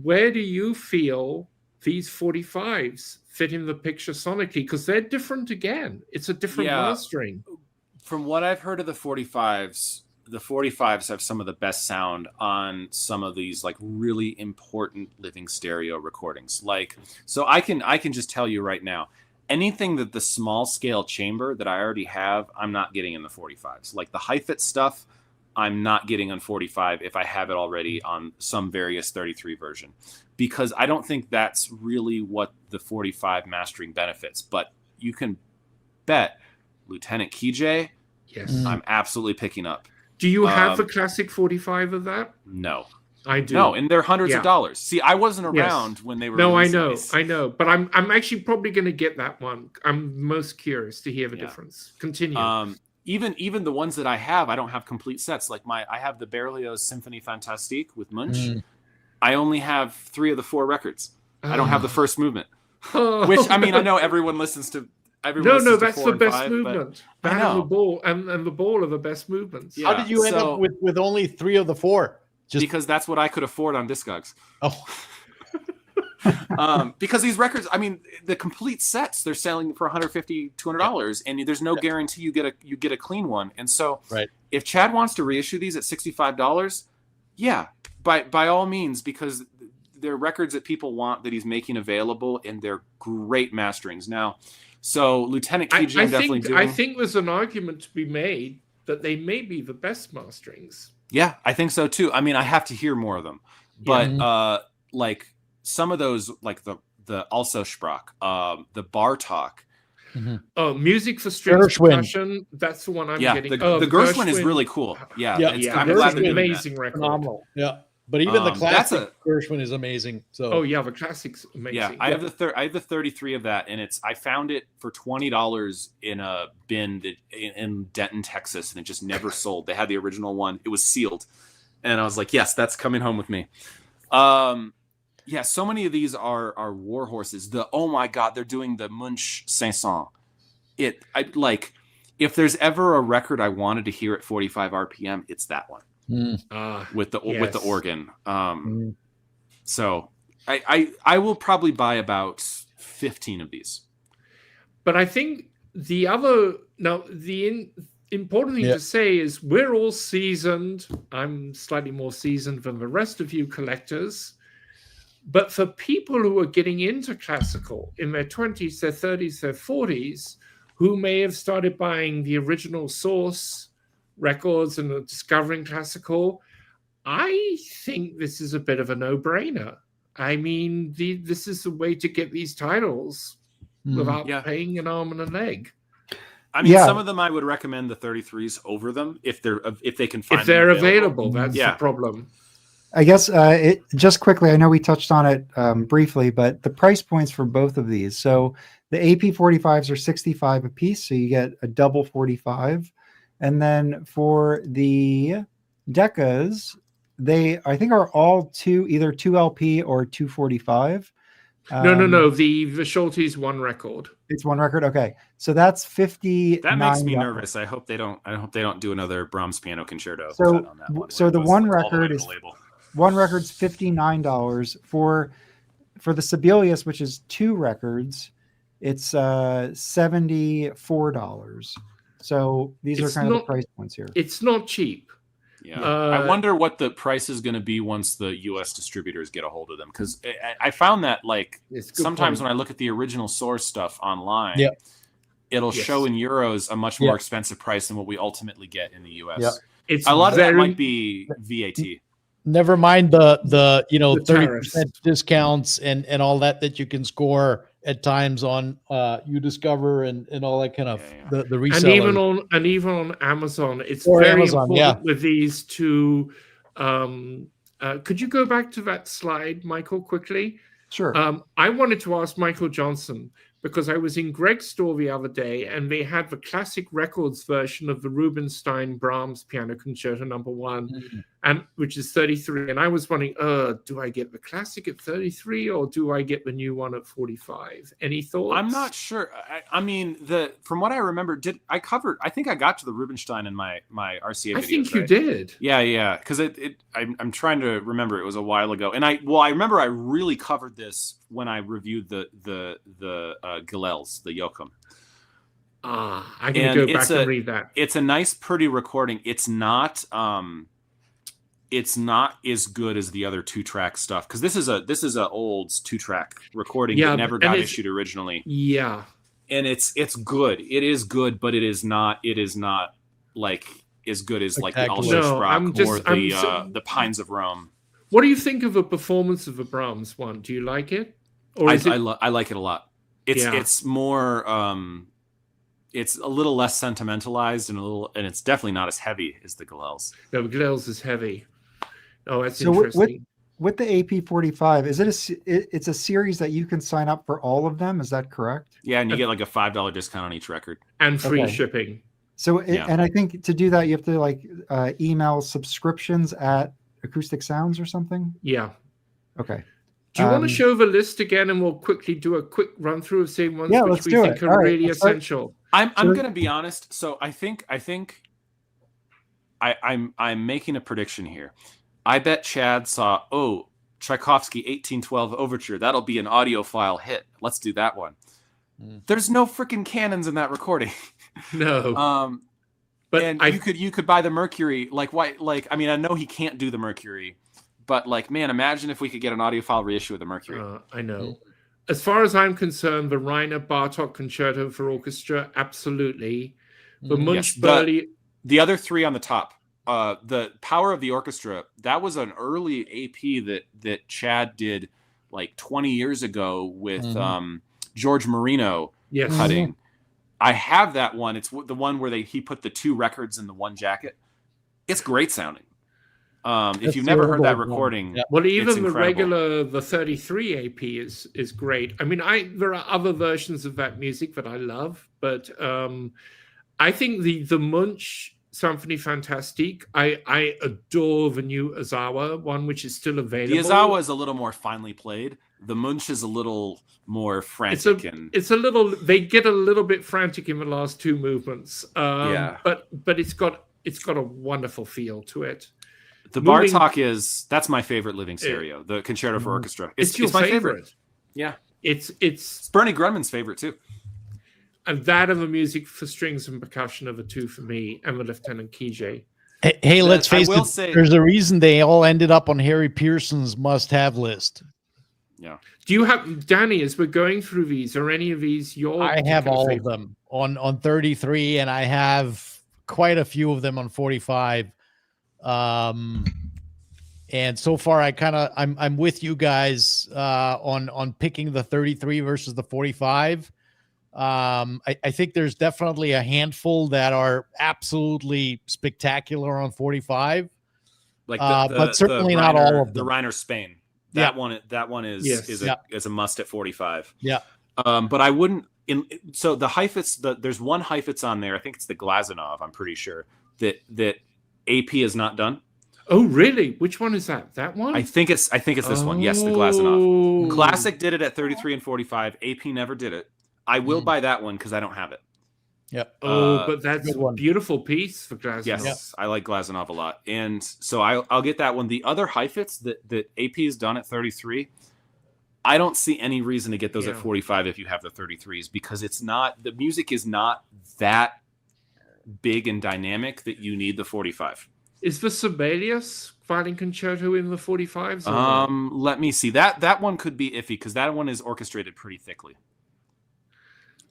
where do you feel these 45s fit in the picture sonically, because they're different again. It's a different mastering. From what I've heard of the 45s have some of the best sound on some of these like really important living stereo recordings. Like, so I can just tell you right now, anything that the small scale chamber that I already have, I'm not getting in the 45s. Like the hi-fi stuff, I'm not getting on 45 if I have it already on some various 33 version, because I don't think that's really what the 45 mastering benefits. But you can bet Lieutenant KJ, yes, I'm absolutely picking up. Do you have the classic 45 of that? No. I do. No, and they're hundreds of dollars. See, I wasn't around when they were. No, I know, but I'm actually probably going to get that one. I'm most curious to hear the difference. Continue. Even the ones that I have, I don't have complete sets. Like I have the Berlioz Symphony Fantastique with Munch. I only have 3 of the 4 records. I don't have the first movement, which I mean, I know everyone listens to. No, that's the best movement. That and the ball and the ball are the best movements. Yeah. How did you end up with only 3 of the 4? Just because that's what I could afford on Discogs. Oh, because these records, I mean, the complete sets they're selling for $150, $200, and there's no guarantee you get a clean one. And so, if Chad wants to reissue these at $65, by all means, because they're records that people want that he's making available, and they're great masterings now. So Lieutenant KJ, I think there's an argument to be made that they may be the best masterings. Yeah, I think so too. I mean, I have to hear more of them, but like some of those, like the also Sprach, the Bartok. Oh, music for strings percussion. That's the one I'm getting. The Gershwin is really cool. I'm glad they're doing amazing that. record. Phenomenal. Yeah. But even the classic Gershwin is amazing. So the classic's amazing. Yeah, I have the 33 of that, and I found it for $20 in a bin in Denton, Texas, and it just never sold. They had the original one; it was sealed, and I was like, "Yes, that's coming home with me." So many of these are war horses. Oh my God, they're doing the Munch 500. If there's ever a record I wanted to hear at 45 RPM, it's that one. With the organ. So I will probably buy about 15 of these. But I think the important thing to say is we're all seasoned. I'm slightly more seasoned than the rest of you collectors. But for people who are getting into classical in their 20s, their 30s, their 40s, who may have started buying the original source records and discovering classical, I think this is a bit of a no-brainer. I mean, this is the way to get these titles without paying an arm and a leg. I mean, some of them I would recommend the 33s over them if they can find. If they're available, that's the problem. I guess just quickly, I know we touched on it briefly, but the price points for both of these. So the AP45s are $65 a piece, so you get a double 45. And then for the Deccas, they I think are all either 2 LP or 245. No. The Solti's one record. It's one record. Okay, so that's $50. That makes me nervous. I hope they don't do another Brahms piano concerto. So on that one, the one record is $59 for the Sibelius, which is 2 records. It's $74. So these are kind of the price points here. It's not cheap. Yeah, I wonder what the price is going to be once the U.S. distributors get a hold of them, because I found that sometimes when I look at the original source stuff online, it'll show in euros a much more expensive price than what we ultimately get in the U.S. Yeah. A lot of that might be VAT. Never mind the 30% discounts and all that you can score at times on UDiscover and all that kind of the reseller. And even on Amazon, it's very important with these to could you go back to that slide, Michael, quickly? Sure. I wanted to ask Michael Johnson, because I was in Greg's store the other day and they had the classic records version of the Rubinstein Brahms Piano Concerto No. 1, and which is 33. And I was wondering, do I get the classic at 33 or do I get the new one at 45? Any thoughts? I'm not sure. I mean, from what I remember, I think I got to the Rubinstein in my RCA videos. I think you did. Yeah. Because I'm trying to remember. It was a while ago. And I remember I really covered this when I reviewed the Gilels, the Joachim. I'm gonna go back and read that. It's a nice, pretty recording. It's not as good as the other 2-track stuff, because this is a old 2-track recording that never got issued originally. Yeah, and it's good. It is good, but it is not like as good as like the Allsprache or the Pines of Rome. What do you think of a performance of a Brahms one? Do you like it? Or I like it a lot. It's more it's a little less sentimentalized and it's definitely not as heavy as the Gilels. No, the Gilels is heavy. Oh, that's interesting. With the AP45, it's a series that you can sign up for all of them? Is that correct? Yeah, and you get like a $5 discount on each record and free shipping. So, and I think to do that, you have to like email subscriptions at Acoustic Sounds or something. Yeah. Okay. Do you want to show the list again, and we'll quickly do a quick run through of same ones which we think are really essential? I'm going to be honest. So I think I'm making a prediction here. I bet Chad saw, Tchaikovsky 1812 Overture. That'll be an audiophile hit. Let's do that one. There's no freaking cannons in that recording. No. But you could buy the Mercury. Like why? Like I mean, I know he can't do the Mercury, but like man, imagine if we could get an audiophile reissue of the Mercury. I know. As far as I'm concerned, the Rainer Bartok Concerto for Orchestra, absolutely. The Munch Burley. The other three on the top. The Power of the Orchestra, that was an early AP that Chad did like 20 years ago with George Marino cutting. I have that one. It's the one where he put the 2 records in the one jacket. It's great sounding. If you've never heard that recording, well, even the 33 AP is great. I mean, there are other versions of that music that I love, but I think the Munch Symphonie Fantastique. I adore the new Ozawa one, which is still available. The Ozawa is a little more finely played. The Munch is a little more frantic. They get a little bit frantic in the last 2 movements. But it's got a wonderful feel to it. The Bartok that's my favorite living stereo. The Concerto for Orchestra. It's my favorite. Yeah, it's Bernie Grunman's favorite too. And that and the music for strings and percussion are the 2 for me, and the Lieutenant Kijé. Hey, let's face it. There's a reason they all ended up on Harry Pearson's must-have list. Yeah. Do you have, Danny, as we're going through these, are any of these your? I have all of them on 33, and I have quite a few of them on 45. And so far, I'm with you guys on picking the 33 versus the 45. I think there's definitely a handful that are absolutely spectacular on 45, but certainly not all of them. The Reiner Spain, that one is a must at 45. Yeah, but I wouldn't. So the Heifetz, there's one Heifetz on there. I think it's the Glazunov. I'm pretty sure that AP is not done. Oh, really? Which one is that? That one? I think it's this one. Yes, the Glazunov. Classic did it at 33 and 45. AP never did it. I will buy that one because I don't have it. Yep. But that's a beautiful piece for Glazunov. Yes, I like Glazunov a lot, and so I'll get that one. The other Heifetz that AP has done at 33, I don't see any reason to get those at 45 if you have the 33s, because the music is not that big and dynamic that you need the 45. Is the Sibelius violin concerto in the 45s? Let me see. That one could be iffy because that one is orchestrated pretty thickly.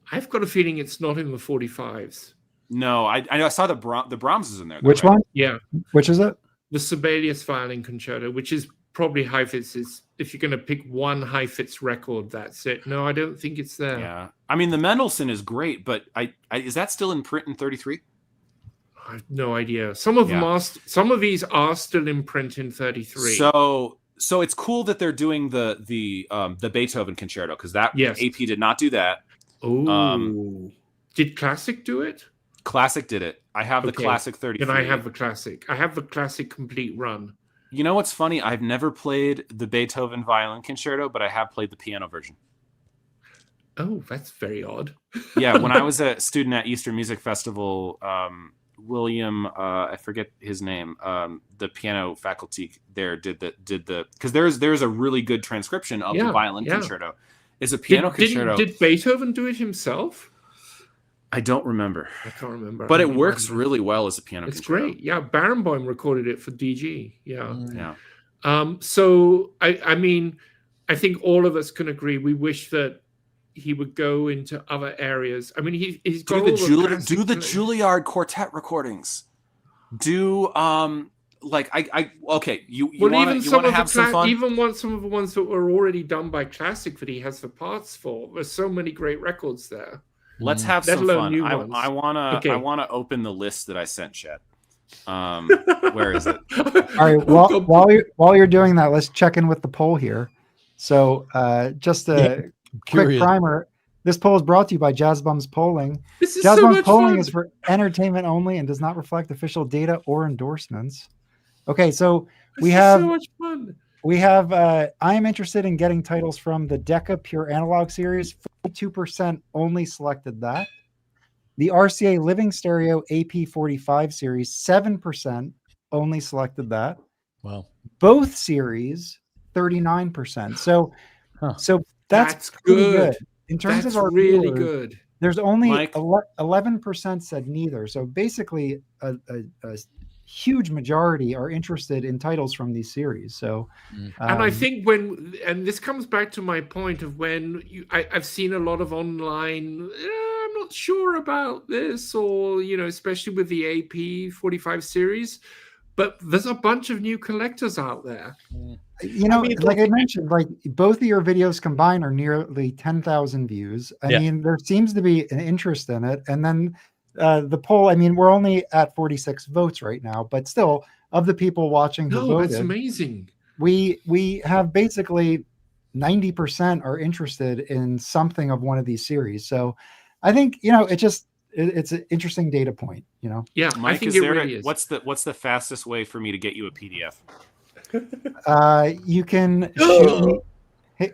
I've got a feeling it's not in the 45s. No, I saw the Brahms is in there. Which one? Yeah. Which is it? The Sibelius violin concerto, which is probably Heifetz's. If you're going to pick one Heifetz record, that's it. No, I don't think it's there. Yeah. I mean, the Mendelssohn is great, but is that still in print in 33? I have no idea. Some of them are. Some of these are still in print in 33. So it's cool that they're doing the Beethoven concerto, because AP did not do that. Oh, did Classic do it? Classic did it. I have the Classic 33. And I have the Classic. I have the Classic complete run. You know what's funny? I've never played the Beethoven violin concerto, but I have played the piano version. Oh, that's very odd. Yeah, when I was a student at Eastern Music Festival, William, I forget his name, the piano faculty there did the because there's a really good transcription of the violin concerto. It's a piano concerto. Did Beethoven do it himself? I don't remember. I can't remember. But it works really well as a piano concerto. It's great. Yeah, Barenboim recorded it for DG. Yeah. Yeah. So I mean, I think all of us can agree. We wish that he would go into other areas. I mean, he's got do the Juilliard quartet recordings. Do like okay. You want to have some fun. Even some of the ones that were already done by classic that he has the parts for. There's so many great records there. Let's have some fun. I wanna open the list that I sent Chet. Where is it? All right. While you're doing that, let's check in with the poll here. So just a quick primer. This poll is brought to you by Jazz Bums Polling. Jazz Bums Polling is for entertainment only and does not reflect official data or endorsements. Okay, so we have so much fun. We have I am interested in getting titles from the Decca Pure Analogue series. 42% only selected that. The RCA Living Stereo AP45 series, 7% only selected that. Wow. Both series, 39%. So that's good. In terms of our really viewers, good. There's only 11% said neither. So basically a huge majority are interested in titles from these series. So and I think and this comes back to my point of when I've seen a lot of online, I'm not sure about this, or especially with the AP45 series, but there's a bunch of new collectors out there. Like I mentioned, like both of your videos combined are nearly 10,000 views. I mean, there seems to be an interest in it. And then the poll, I mean, we're only at 46 votes right now, but still, of the people watching who voted, that's amazing. We have basically 90% are interested in something of one of these series. So I think, it's an interesting data point, Yeah, Mike, I think it really is. What's the fastest way for me to get you a PDF? You can shoot me. Hey,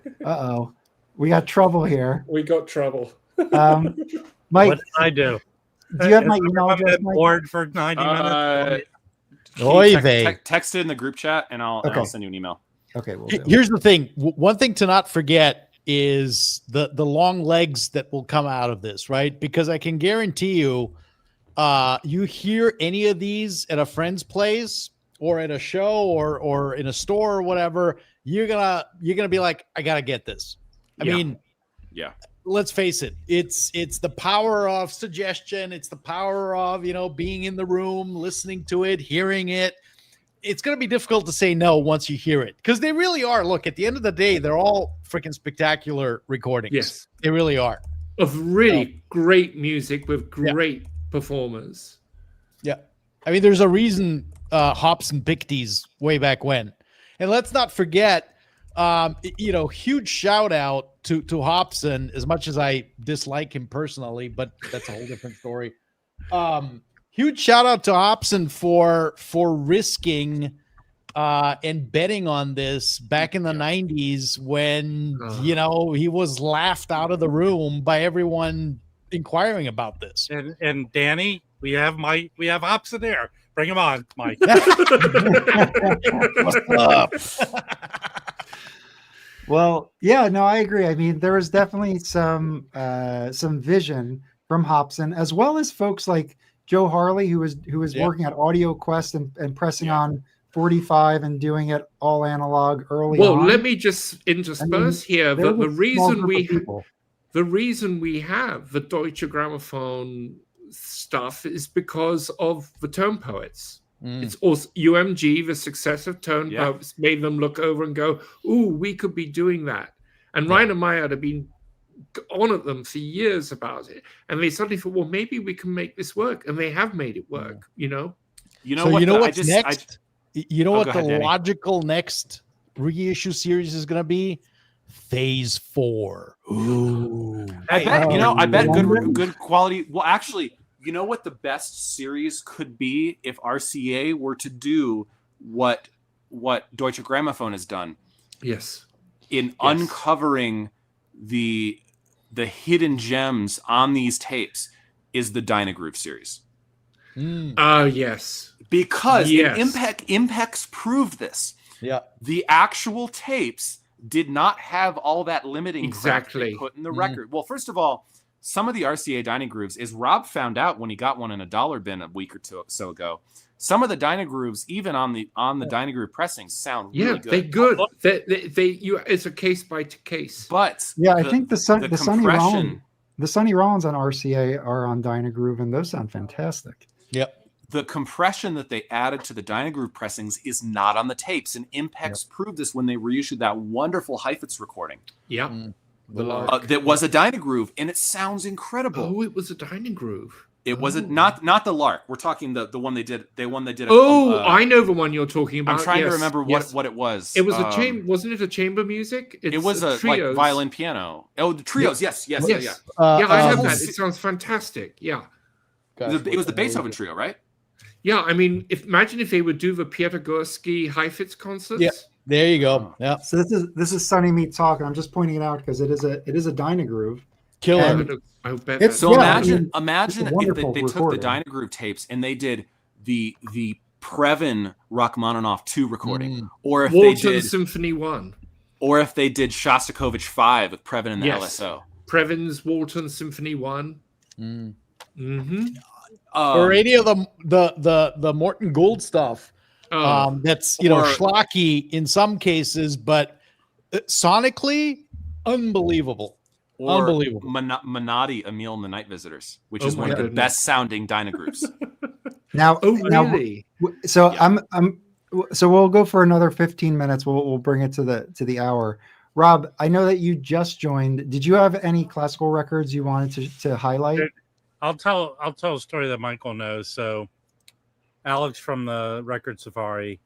we got trouble here. We got trouble. Mike, what did I do? Do you have my email address, Mike? Bored for 90 minutes. Text it in the group chat, and I'll send you an email. Okay. Here's the thing. One thing to not forget is the long legs that will come out of this, right? Because I can guarantee you, you hear any of these at a friend's place or at a show or in a store or whatever, you're gonna be like, I gotta get this. I mean, let's face it, it's the power of suggestion. It's the power of, being in the room, listening to it, hearing it. It's going to be difficult to say no once you hear it, because they really are. Look, at the end of the day, they're all freaking spectacular recordings. Yes, they really are. Of really great music with great performers. Yeah. I mean, there's a reason Hops and picked these way back when. And let's not forget, huge shout out to Hobson, as much as I dislike him personally, but that's a whole different story. Huge shout out to Hobson for risking and betting on this back in the 90s when, he was laughed out of the room by everyone inquiring about this. And Danny, we have Hobson there. Bring him on, Mike. What's up? Well, yeah, no, I agree. I mean, there was definitely some vision from Hobson, as well as folks like Joe Harley, who was working at Audio Quest and pressing on 45 and doing it all analog early on. Well, let me just intersperse here. The reason we have the Deutsche Grammophon stuff is because of the Tone Poets. It's also UMG, the success of Tone Poets, made them look over and go, ooh, we could be doing that. And Rainer Meyer had been on at them for years about it, and they suddenly thought, well, maybe we can make this work, and they have made it work. What's next? What the logical next reissue series is going to be? Phase 4. Ooh, I bet good quality. Well, actually, you know what the best series could be if RCA were to do what Deutsche Grammophon has done. Yes, uncovering the hidden gems on these tapes is the Dynagroove series. Oh, yes. Because Yes. Impex proved this. Yeah. The actual tapes did not have all that limiting crap they Exactly. put in the record. Well, first of all, some of the RCA Dynagrooves, as Rob found out when he got one in a dollar bin a week or so ago, some of the Dynagrooves, even on the Dynagroove pressings, sound really good. They're good. It's a case by case. But Yeah, I think the Sonny compression, Rollins on RCA are on Dynagroove, and those sound fantastic. Yep. the compression that they added to the Dynagroove pressings is not on the tapes. And Impex proved this when they reissued that wonderful Heifetz recording. Yeah. That was a Dynagroove, and it sounds incredible. Oh, it was a Dynagroove. It wasn't not the Lark. We're talking the one they did. The one they did. I know the one you're talking about. I'm trying to remember what it was. It was a chamber. Wasn't it a chamber music? It was a like violin piano. Oh, the trios. Yes. Yeah, I have that. It sounds fantastic. Yeah. It was the Beethoven trio, right? Yeah, I mean, imagine if they would do the Piatigorsky Heifetz concerts. Yeah, there you go. Yeah. So this is Sonny Me Talk, and I'm just pointing it out because it is a Dynagroove. Killer. I bet It's- So Yeah, imagine it's a if they wonderful took the recording. Dynagroove tapes and they did the Previn Rachmaninoff 2 recording, or if Walton they did Symphony 1. or if they did Shostakovich 5 with Previn and the LSO. Previn's Walton Symphony 1. Mm-hmm. Or any of the Morton Gould stuff. That's schlocky in some cases, but sonically unbelievable. Or Unbelievable. Menotti, Emil and the Night Visitors, which is one of the best sounding Dynagrooves. Now, really? So so we'll go for another 15 minutes. We'll bring it to the hour. Rob, I know that you just joined. Did you have any classical records you wanted to highlight? I'll tell a story that Michael knows. So Alex from the Record Safari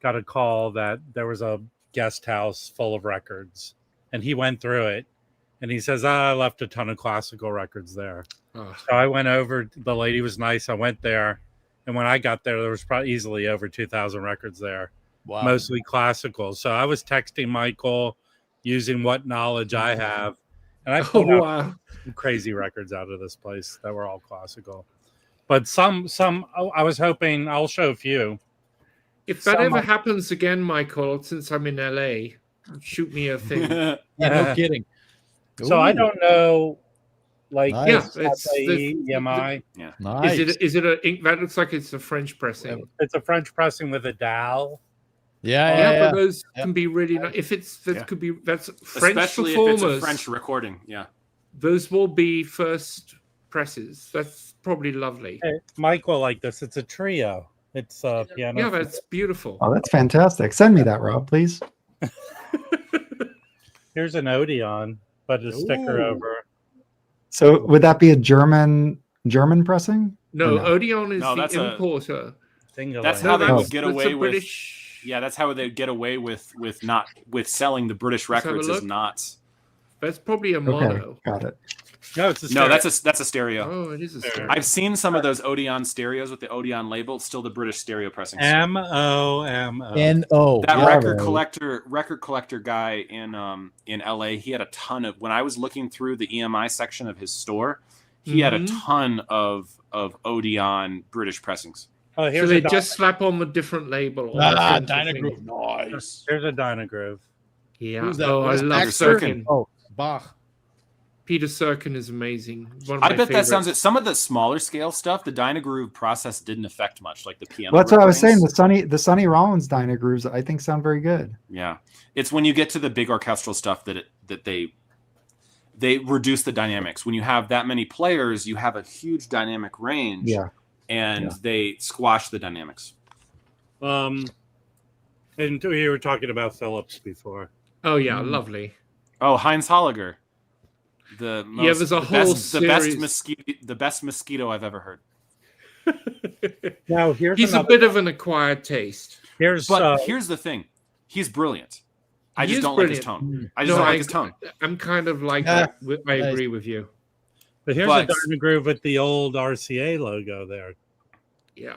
got a call that there was a guest house full of records, and he went through it, and he says, I left a ton of classical records there. So I went over. The lady was nice. I went there, and when I got there was probably easily over 2,000 records there. Wow. Mostly classical. So I was texting Michael using what knowledge I have, and I pulled out some crazy records out of this place that were all classical. But some I was hoping I'll show a few. If that ever happens again, Michael, since I'm in LA, shoot me a thing. Yeah, no kidding. So I don't know, like Nice. It's EMI. Nice. Is it a? That looks like it's a French pressing. It's a French pressing with a dowel. But those can be really nice. If that's French Especially performers, if it's a French recording. Yeah. Those will be first presses. That's probably lovely. Hey, Michael, like this, it's a trio. It's a piano. Yeah, that's beautiful. Oh, that's fantastic. Send me that, Rob, please. Here's an Odeon, but a sticker over. So would that be a German pressing? No, Or Odeon is that's the importer. That's how they would get that's away a with. British. Yeah, that's how they get away with selling the British Let's have a records as look. not. That's probably a mono. Got it. No, it's a No, stereo. that's a stereo. Oh, it is a stereo. I've seen some of those Odeon stereos with the Odeon label. It's still the British stereo pressings. MOMO. N-O. That Yeah. record collector guy in LA, he had a ton of. When I was looking through the EMI section of his store, he had a ton of Odeon British pressings. Oh, So here's they a just slap on the different label. Dynagroove. Nice. Here's a Dynagroove. Yeah. Who's that? Oh, I Where's love Baxter? Sirkin. Oh, Bach. Peter Sirkin is amazing. One of I my bet that favorites. sounds. Some of the smaller scale stuff, the Dynagroove process didn't affect much, like the piano. Well, that's what I was saying. recordings. The Sonny Rollins Dynagrooves, I think, sound very good. Yeah, it's when you get to the big orchestral stuff that they reduce the dynamics. When you have that many players, you have a huge dynamic range. Yeah. And they squash the dynamics. And we were talking about Philips before. Oh yeah, lovely. Oh, Heinz Holliger. There's a whole the best mosquito I've ever heard. Now here's He's a bit of an acquired taste. Here's Here's the thing. He's brilliant. I just don't like his tone. I just don't like his tone. I'm kind of like that. I agree with you. But here's a Dynagroove with the old RCA logo there. Yeah.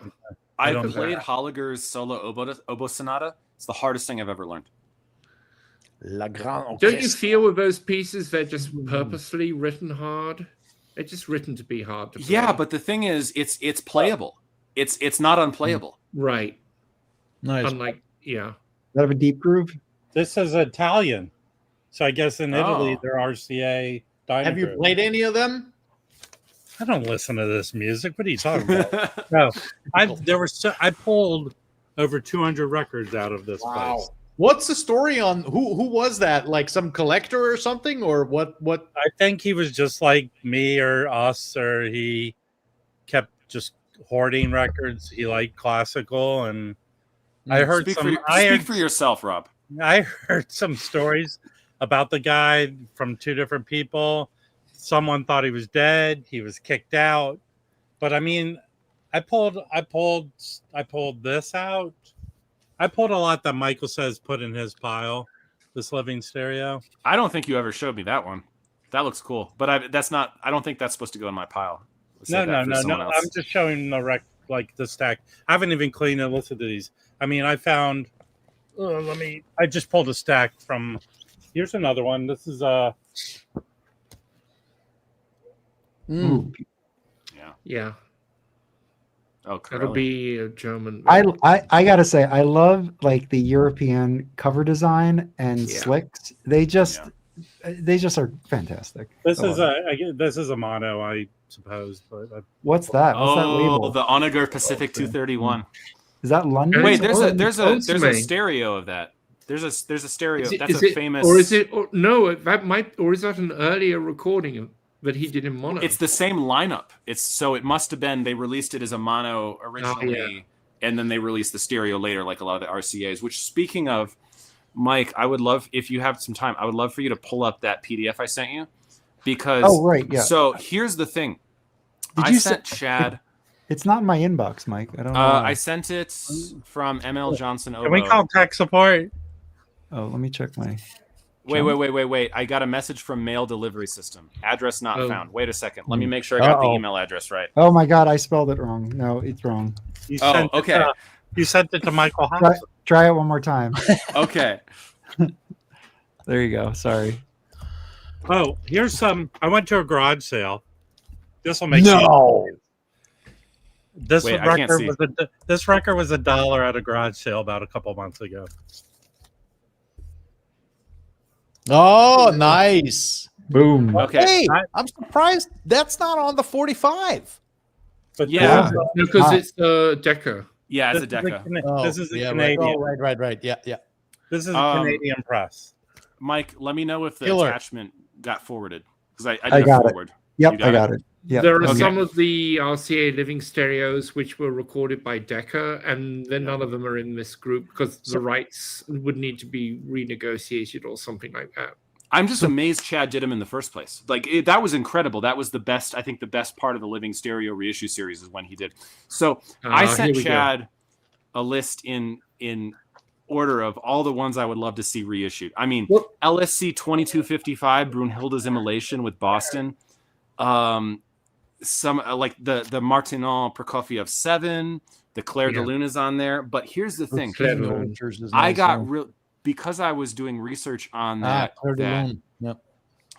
I played Holliger's solo oboe sonata. It's the hardest thing I've ever learned. La Grande Don't you feel with those pieces they're just purposely written hard? They're just written to be hard to play. Yeah, but the thing is, it's playable. It's not unplayable. Right. Nice. Unlike, yeah. That have a deep groove. This is Italian, so I guess in Italy Oh. they're RCA. Have you played any of them? I don't listen to this music. What are you talking about? No, I pulled over 200 records out of this place. What's the story on who was that? Like some collector or something, or what? I think he was just like me or us, or he kept just hoarding records. He liked classical, and I heard Speak for yourself, Rob. I heard some stories about the guy from two different people. Someone thought he was dead. He was kicked out. But I mean, I pulled this out. I pulled a lot that Michael says put in his pile. This Living Stereo. I don't think you ever showed me that one. That looks cool, but I don't think that's supposed to go in my pile. No. I'm just showing the stack. I haven't even cleaned and listened to these. I mean, I found. I just pulled a stack from. Here's another one. This is Yeah. Oh, That'll be a German. I gotta say, I love like the European cover design and Yeah. slicks. They just are fantastic. this I is love it. this is a mono, I suppose. But What's that? What's that label? the Onager Pacific 231. Is that London? Wait, there's a Ultimate. stereo of that. There's a stereo. Is That's it, famous. or is it? Or, no, that might. Or is that an earlier recording that he did in mono? It's the same lineup. It must have been they released it as a mono originally, and then they released the stereo later, like a lot of the RCAs. Which, speaking of, Mike, I would love, if you have some time, I would love for you to pull up that PDF I sent you, because So here's the thing. I sent Chad. It's not in my inbox, Mike. I don't know. I sent it from ML Johnson. can we call tech support? Oh, let me check my. Wait. I got a message from mail delivery system. Address not found. Wait a second. Let me make sure I got the email address right. Oh my God, I spelled it wrong. No, it's wrong. You sent it to Michael House. Try it one more time. Okay. There you go. Sorry. Oh, here's some. I went to a garage sale. This will make you. This Wait, I can't record see. this record was $1 at a garage sale about a couple months ago. Oh, nice. Boom. Okay. Hey, I'm surprised that's not on the 45. But Yeah. because it's Decca. Yeah, it's a Decca. This is a yeah, Canadian. Right. Yeah. This is a Canadian press. Mike, let me know if the Killer. attachment got forwarded, because I I did got a it. forward. Yep, You I got it. Yep. There are Okay. some of the RCA Living Stereos which were recorded by Decca, and then none of them are in this group because the rights would need to be renegotiated or something like that. I'm just amazed Chad did them in the first place. Like that was incredible. That was the best. I think the best part of the Living Stereo reissue series is when he did. So I sent here we go. Chad a list in order of all the ones I would love to see reissued. I mean, What? LSC 2255, Brunhilde's Immolation with Boston. Some like the Martinon Prokofiev 7, the Claire de Luna's on there. But here's the thing. Claire de Lune. I got real because I was doing research on that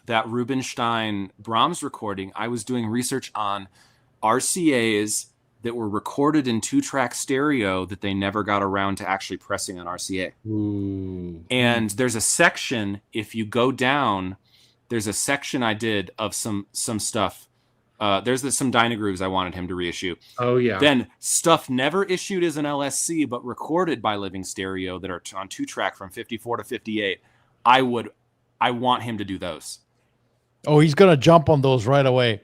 that Rubinstein Brahms recording. I was doing research on RCAs that were recorded in 2-track stereo that they never got around to actually pressing on RCA. Ooh. And there's a section, if you go down, there's a section I did of some stuff. There's some Dynagrooves I wanted him to reissue. Oh yeah. Then stuff never issued as an LSC, but recorded by Living Stereo that are on 2-track from 54 to 58. I want him to do those. Oh, he's gonna jump on those right away.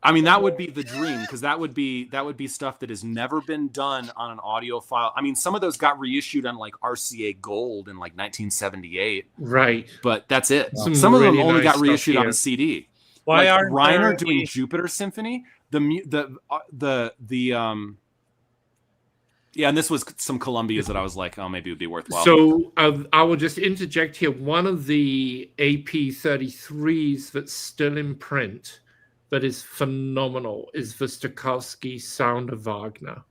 I mean, that would be the dream, because that would be stuff that has never been done on an audio file. I mean, some of those got reissued on like RCA Gould in like 1978, Right. but that's it. Some Some of them really only nice got stuff reissued on here. a CD. Why Like aren't Reiner there doing any- Jupiter Symphony? Yeah, and this was some Columbias that I was like, oh, maybe it would be worthwhile. So I will just interject here. One of the AP33s that's still in print that is phenomenal is the Stokowski Sound of Wagner.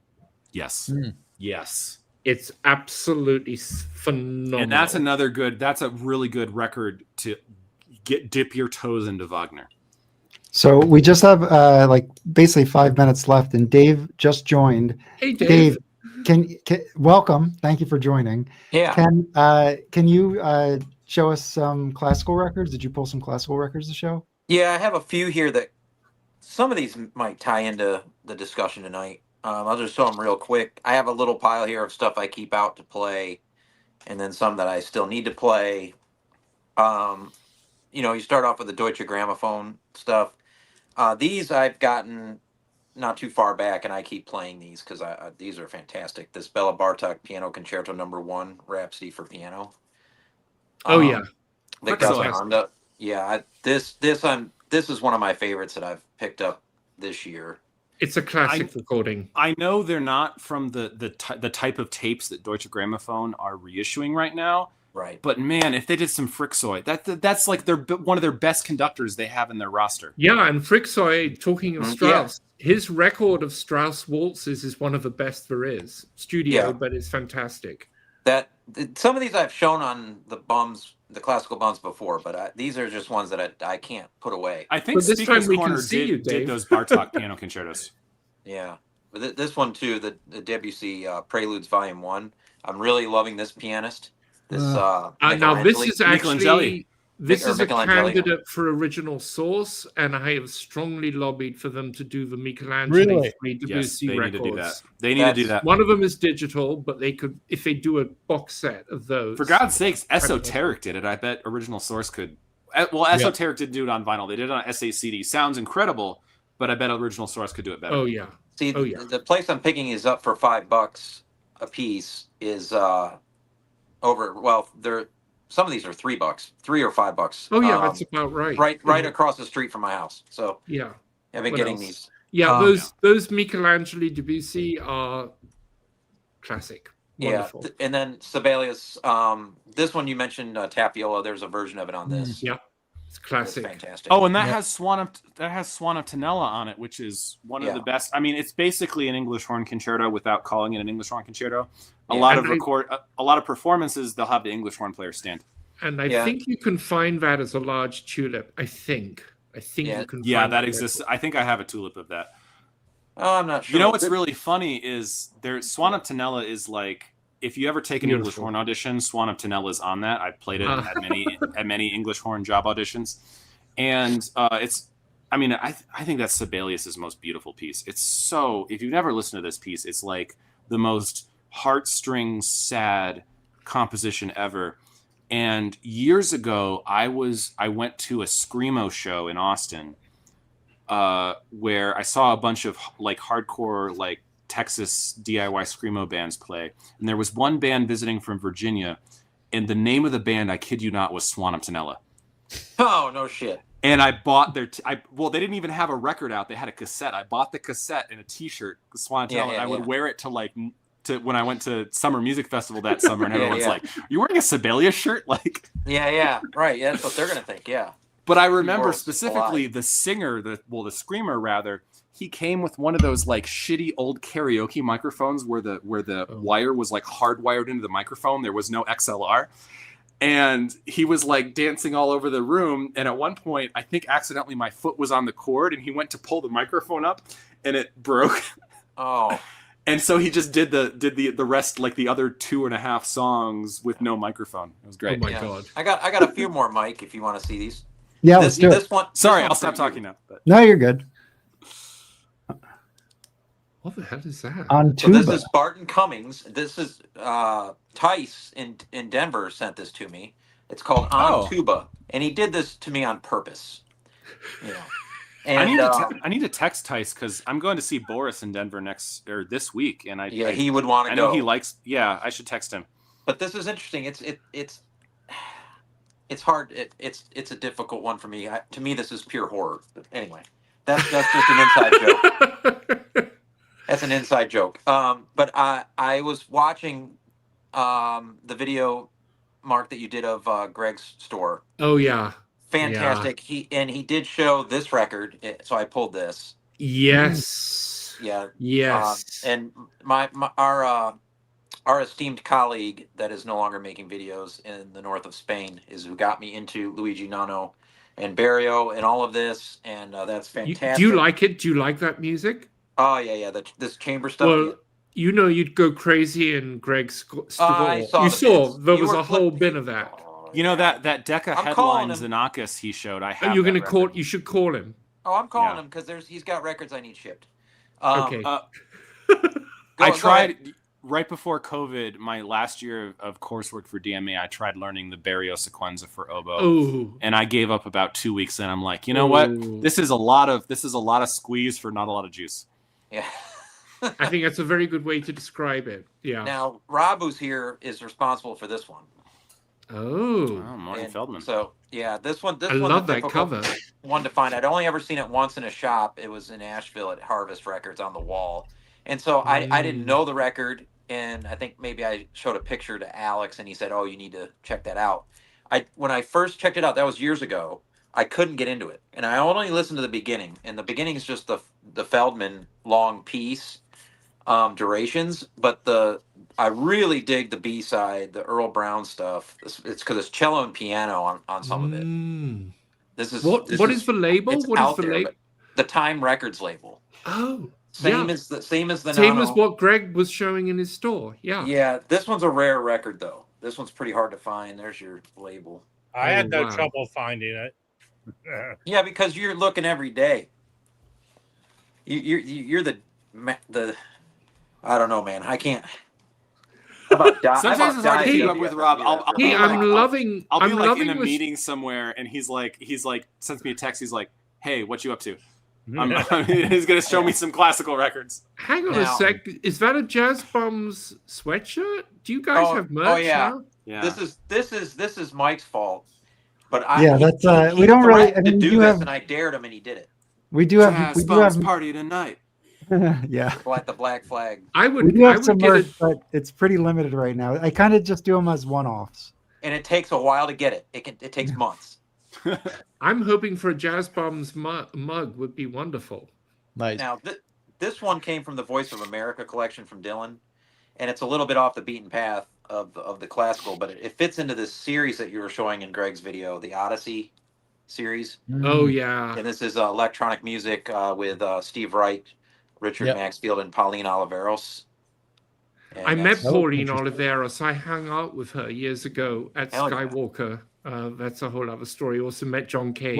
Yes, yes. It's absolutely phenomenal. And that's a really good record to dip your toes into Wagner. So we just have like basically 5 minutes left, and Dave just joined. Hey, Dave. Can welcome. Thank you for joining. Yeah. Can you show us some classical records? Did you pull some classical records to show? Yeah, I have a few here that some of these might tie into the discussion tonight. I'll just show them real quick. I have a little pile here of stuff I keep out to play, and then some that I still need to play. You start off with the Deutsche Grammophon stuff. These I've gotten not too far back, and I keep playing these because these are fantastic. This Bela Bartok Piano Concerto No. 1, Rhapsody for Piano. Oh yeah, the Gazzaranda. Yeah, this is one of my favorites that I've picked up this year. It's a classic recording. I know they're not from the type of tapes that Deutsche Grammophon are reissuing right now. Right. But man, if they did some Frixoy, that's like one of their best conductors they have in their roster. Yeah, and Frixoy, talking of Strauss, his record of Strauss waltzes is one of the best there is. Studio, but it's fantastic. Some of these I've shown on the BUMS, the classical BUMS before, but these are just ones that I can't put away. I think this Speaker's time we Corner can see you, Dave. did those Bartok piano concertos. Yeah, but this one too, the Debussy Preludes Volume 1. I'm really loving this pianist. This now this is actually a candidate for original source, and I have strongly lobbied for them to do the Michelangelo Debussy records. Need to do that. They need to do that. One of them is digital, but they could, if they do a box set of those. For God's sakes, Esoteric did it. I bet original source could. Well, Esoteric didn't do it on vinyl. They did it on SACD. Sounds incredible, but I bet original source could do it better. Oh yeah. See, the place I'm picking is up for $5 a piece. Is over. Well, some of these are $3, $3 or $5. Oh yeah, that's about right. Right across the street from my house. So yeah, I've been getting these. Yeah, those Michelangelo Debussy are classic. Wonderful. Yeah, and then Sibelius. This one you mentioned, Tapiola. There's a version of it on this. Yeah, it's classic. It's fantastic. Oh, and that has Swan of Tenella on it, which is one of the best. I mean, it's basically an English horn concerto without calling it an English horn concerto. A lot of performances, they'll have the English horn player stand. And I think you can find that as a large tulip. I think you can. Yeah, find that exists. I think I have a tulip of that. Oh, I'm not sure. You know what's really funny is Swan of Tenella is like, if you ever take an English horn audition, Swan of Tenella is on that. I've played it at many English horn job auditions, and it's. I mean, I think that's Sibelius's most beautiful piece. It's so. If you've never listened to this piece, it's like the most heartstrings sad composition ever. And years ago, I went to a Screamo show in Austin, where I saw a bunch of like hardcore like Texas DIY Screamo bands play, and there was one band visiting from Virginia, and the name of the band, I kid you not, was Swan of Tenella. Oh, no shit. And I bought they didn't even have a record out. They had a cassette. I bought the cassette and a T-shirt, Swan of Tenella. I would wear it to when I went to Summer Music Festival that summer, and everyone's like, "You wearing a Sibelius shirt?" Like, right. Yeah, that's what they're gonna think. Yeah. But I remember specifically the singer, the screamer rather. He came with one of those like shitty old karaoke microphones where the wire was like hardwired into the microphone. There was no XLR. And he was like dancing all over the room. And at one point, I think accidentally my foot was on the cord, and he went to pull the microphone up, and it broke. Oh. And so he just did the rest, like the other 2.5 songs with no microphone. It was great. Oh my God. I got a few more, Mike, if you want to see these. Yeah, let's do it. Sorry, I'll stop talking now. But. No, you're good. What the hell is that? On tuba. This is Barton Cummings. This is Tice in Denver sent this to me. It's called On Tuba, and he did this to me on purpose. You know. And I need to text Tice because I'm going to see Boris in Denver this week, and he would want to go. I know he likes. Yeah, I should text him. But this is interesting. It's hard. It's a difficult one for me. To me, this is pure horror. But anyway, that's just an inside joke. That's an inside joke. But I was watching the video, Mark, that you did of Greg's store. Oh yeah. Fantastic. Yeah. He did show this record, so I pulled this. Yes. Yeah. Yes. And our esteemed colleague that is no longer making videos in the north of Spain who got me into Luigi Nano and Barrio and all of this, and that's fantastic. Do you like it? Do you like that music? Oh yeah. This chamber stuff. Well, you'd go crazy in Greg's score. I saw You the saw bits. there You was were a whole flipping- bit of that. Oh, You know yeah. that Decca I'm calling headlines him. Anakis he showed. I have. You're that going to call. record. You should call him. Oh, I'm calling Yeah. him because he's got records I need shipped. Okay. I go tried ahead. right before COVID, my last year of coursework for DMA. I tried learning the Barrio Sequenza for oboe, Oh, and I gave up about 2 weeks. And I'm like, you know what? Ooh. This is a lot of squeeze for not a lot of juice. Yeah. I think that's a very good way to describe it. Yeah. Now, Rob, who's here, is responsible for this one. Oh, Oh, Martin And Feldman. So yeah, this one. I love that cover. One to find. I'd only ever seen it once in a shop. It was in Asheville at Harvest Records on the wall, and so I didn't know the record, and I think maybe I showed a picture to Alex, and he said, "Oh, you need to check that out." When I first checked it out, that was years ago. I couldn't get into it, and I only listened to the beginning, and the beginning is just the Feldman long piece durations, but I really dig the B side, the Earl Brown stuff. It's because it's cello and piano on some of it. This is What is the label? it's What is out the there, label? but the Time Records label. Oh, Same yeah. as the same as Same as what Greg was showing in his store. Yeah. Yeah, this one's a rare record though. This one's pretty hard to find. There's your label. I had no wow. trouble finding it. Yeah, because you're looking every day. You're the I don't know, man. I can't. How about Sometimes it's hard to keep up with Rob. I'll Hey, be I'm like- loving. I'll be I'm like loving in a the meeting somewhere, and he's like sends me a text. He's like, "Hey, what you up to?" Yeah. He's gonna show me some classical records. Hang on Now- a sec. Is that a Jazz Bums sweatshirt? Do you guys have merch yeah. now? Yeah. This is Mike's fault. But Yeah, that's, we don't really- I threatened mean, to you do this, have- and I dared him, and he did it. We do have party tonight. yeah. Like the black flag, I We would. do I have some would get merch, it. but it's pretty limited right now. I kind of just do them as one-offs. and it takes a while to get it. It takes months. I'm hoping for a Jazz Bums mug. Would be wonderful. Nice. Now, this one came from the Voice of America collection from Dylan, and it's a little bit off the beaten path of the classical, but it fits into this series that you were showing in Greg's video, the Odyssey series. Oh yeah. And this is electronic music with Steve Wright, Richard Yep. Maxfield, and Pauline Oliveros. And I met that's- Pauline interesting. Oliveros. I hung out with her years ago at Hell yeah. Skywalker. That's a whole other story. Also met John Cage.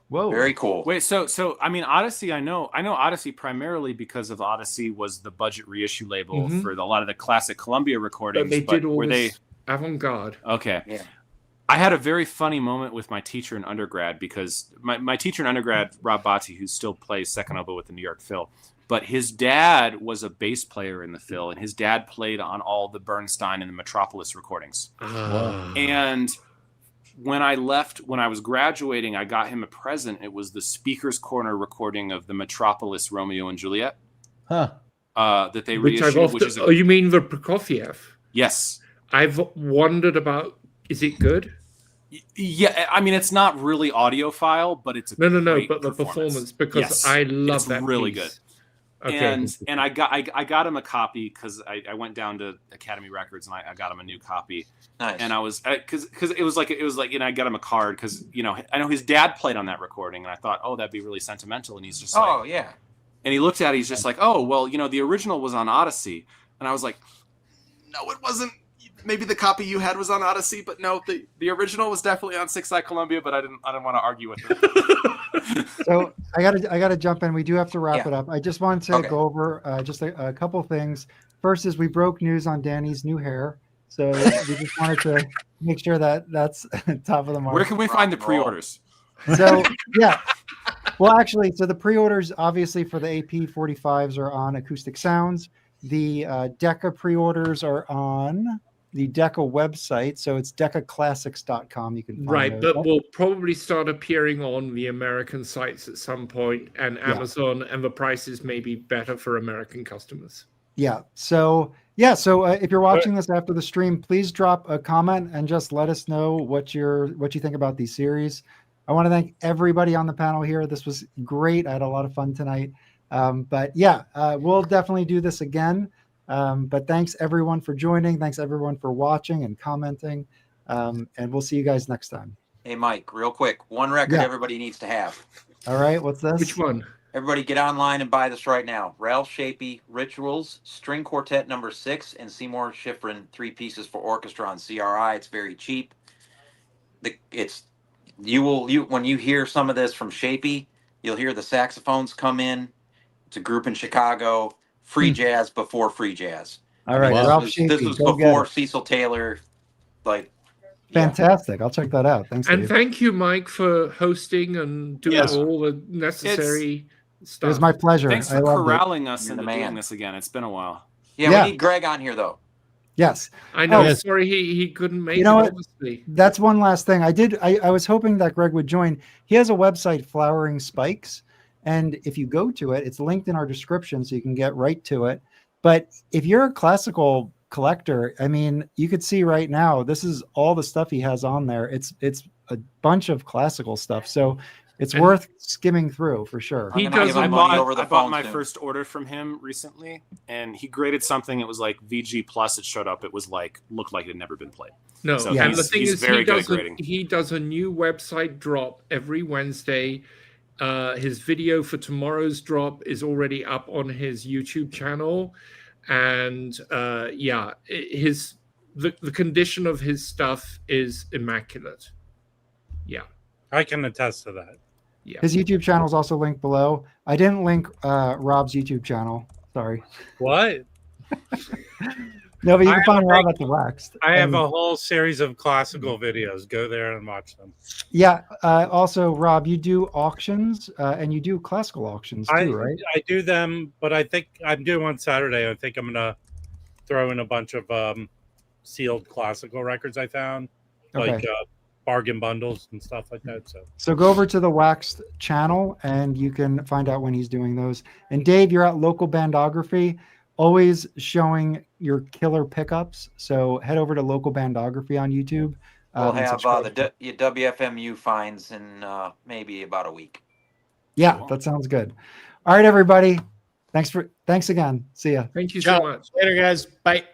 Whoa. Very cool. Wait, so I mean, Odyssey. I know Odyssey primarily because of Odyssey was the budget reissue label Mhm. for a lot of the classic Columbia recordings. But they did all were this avant-garde. okay? Yeah. I had a very funny moment with my teacher in undergrad because my teacher in undergrad, Rob Botti, who still plays second oboe with the New York Phil, but his dad was a bass player in the Phil, and his dad played on all the Bernstein and the Metropolis recordings. And when I was graduating, I got him a present. It was the Speaker's Corner recording of the Metropolis Romeo and Juliet Huh. that they Which I've reissued. often, Which is oh, you mean the Prokofiev? yes. I've wondered about. Is it good? Yeah, I mean, it's not really audiophile, but it's a No, great but the performance because Yes, I love it's that. really piece. good. Okay. And I got him a copy because I went down to Academy Records and I got him a new copy. Nice. And I was because it was like I got him a card because I know his dad played on that recording, and I thought, oh, that'd be really sentimental. And he's just like, oh yeah. and he looked at it, he's just like, oh, well, the original was on Odyssey, and I was like, no, it wasn't. Maybe the copy you had was on Odyssey, but no, the original was definitely on Six Eye Columbia. But I didn't want to argue with him. So I gotta jump in. We do have to wrap it up. I just wanted to Okay. go over just a couple things. First is we broke news on Danny's new hair, so we just wanted to make sure that's top of the mark. Where can we find the pre-orders? So yeah, well actually, so the pre-orders obviously for the AP 45s are on Acoustic Sounds. The Decca pre-orders are on the Decca website, so it's deccaclassics.com. You can find Right, those. but we'll probably start appearing on the American sites at some point, and Amazon, and the prices may be better for American customers. Yeah. So if you're watching this after the stream, please drop a comment and just let us know what you think about these series. I want to thank everybody on the panel here. This was great. I had a lot of fun tonight. But yeah, we'll definitely do this again. But thanks everyone for joining. Thanks everyone for watching and commenting. And we'll see you guys next time. Hey, Mike, real quick. One record Yeah. everybody needs to have. All right, what's this? Which one? Everybody get online and buy this right now. Ralph Shapey, Rituals, String Quartet No. 6, and Seymour Schifrin, 3 pieces for orchestra on CRI. It's very cheap. When you hear some of this from Shapey, you'll hear the saxophones come in. It's a group in Chicago. Free jazz before free jazz. All right, Wow. Ralph This Shapey, was go get before it. Cecil Taylor. Like, yeah. Fantastic. I'll check that out. Thanks, And Dave. thank you, Mike, for hosting and doing Yes. all the necessary It stuff. was my pleasure. Thanks I for loved it. corralling us You're the into man. doing this again. It's been a while. Yeah, Yeah. we need Greg on here though. Yes. I know. Yes. Sorry, he couldn't make You know it. what? Obviously, That's one last thing. I was hoping that Greg would join. He has a website, Flowering Spikes. And if you go to it, it's linked in our description so you can get right to it. But if you're a classical collector, I mean, you could see right now, this is all the stuff he has on there. It's a bunch of classical stuff. So it's And- worth skimming through for sure. He I'm gonna does give a him lot- money over the I bought phone my soon. first order from him recently, and he graded something. It was like VG plus. It showed up. It was like looked like it had never been played. no. So And the he's- thing he's is, very good at grading. he does a new website drop every Wednesday. His video for tomorrow's drop is already up on his YouTube channel, and the condition of his stuff is immaculate. Yeah. I can attest to that. His YouTube channel is also linked below. I didn't link Rob's YouTube channel. Sorry. What? No, but you I can have find a Rob big- at the Waxed. I have And- a whole series of classical videos. Go there and watch them. Yeah. Also, Rob, you do auctions and you do classical auctions too, right? I do them, but I think I'm doing one Saturday. I think I'm gonna throw in a bunch of sealed classical records I found, like Okay. bargain bundles and stuff like that. So go over to the Waxed channel and you can find out when he's doing those. And Dave, you're at Local Bandography, always showing your killer pickups. So head over to Local Bandography on YouTube. We'll and have subscribe. the WFMU finds in maybe about a week. Yeah, Cool. that sounds good. All right, everybody. Thanks again. See ya. Thank you so Ciao. much. Later, guys. Bye.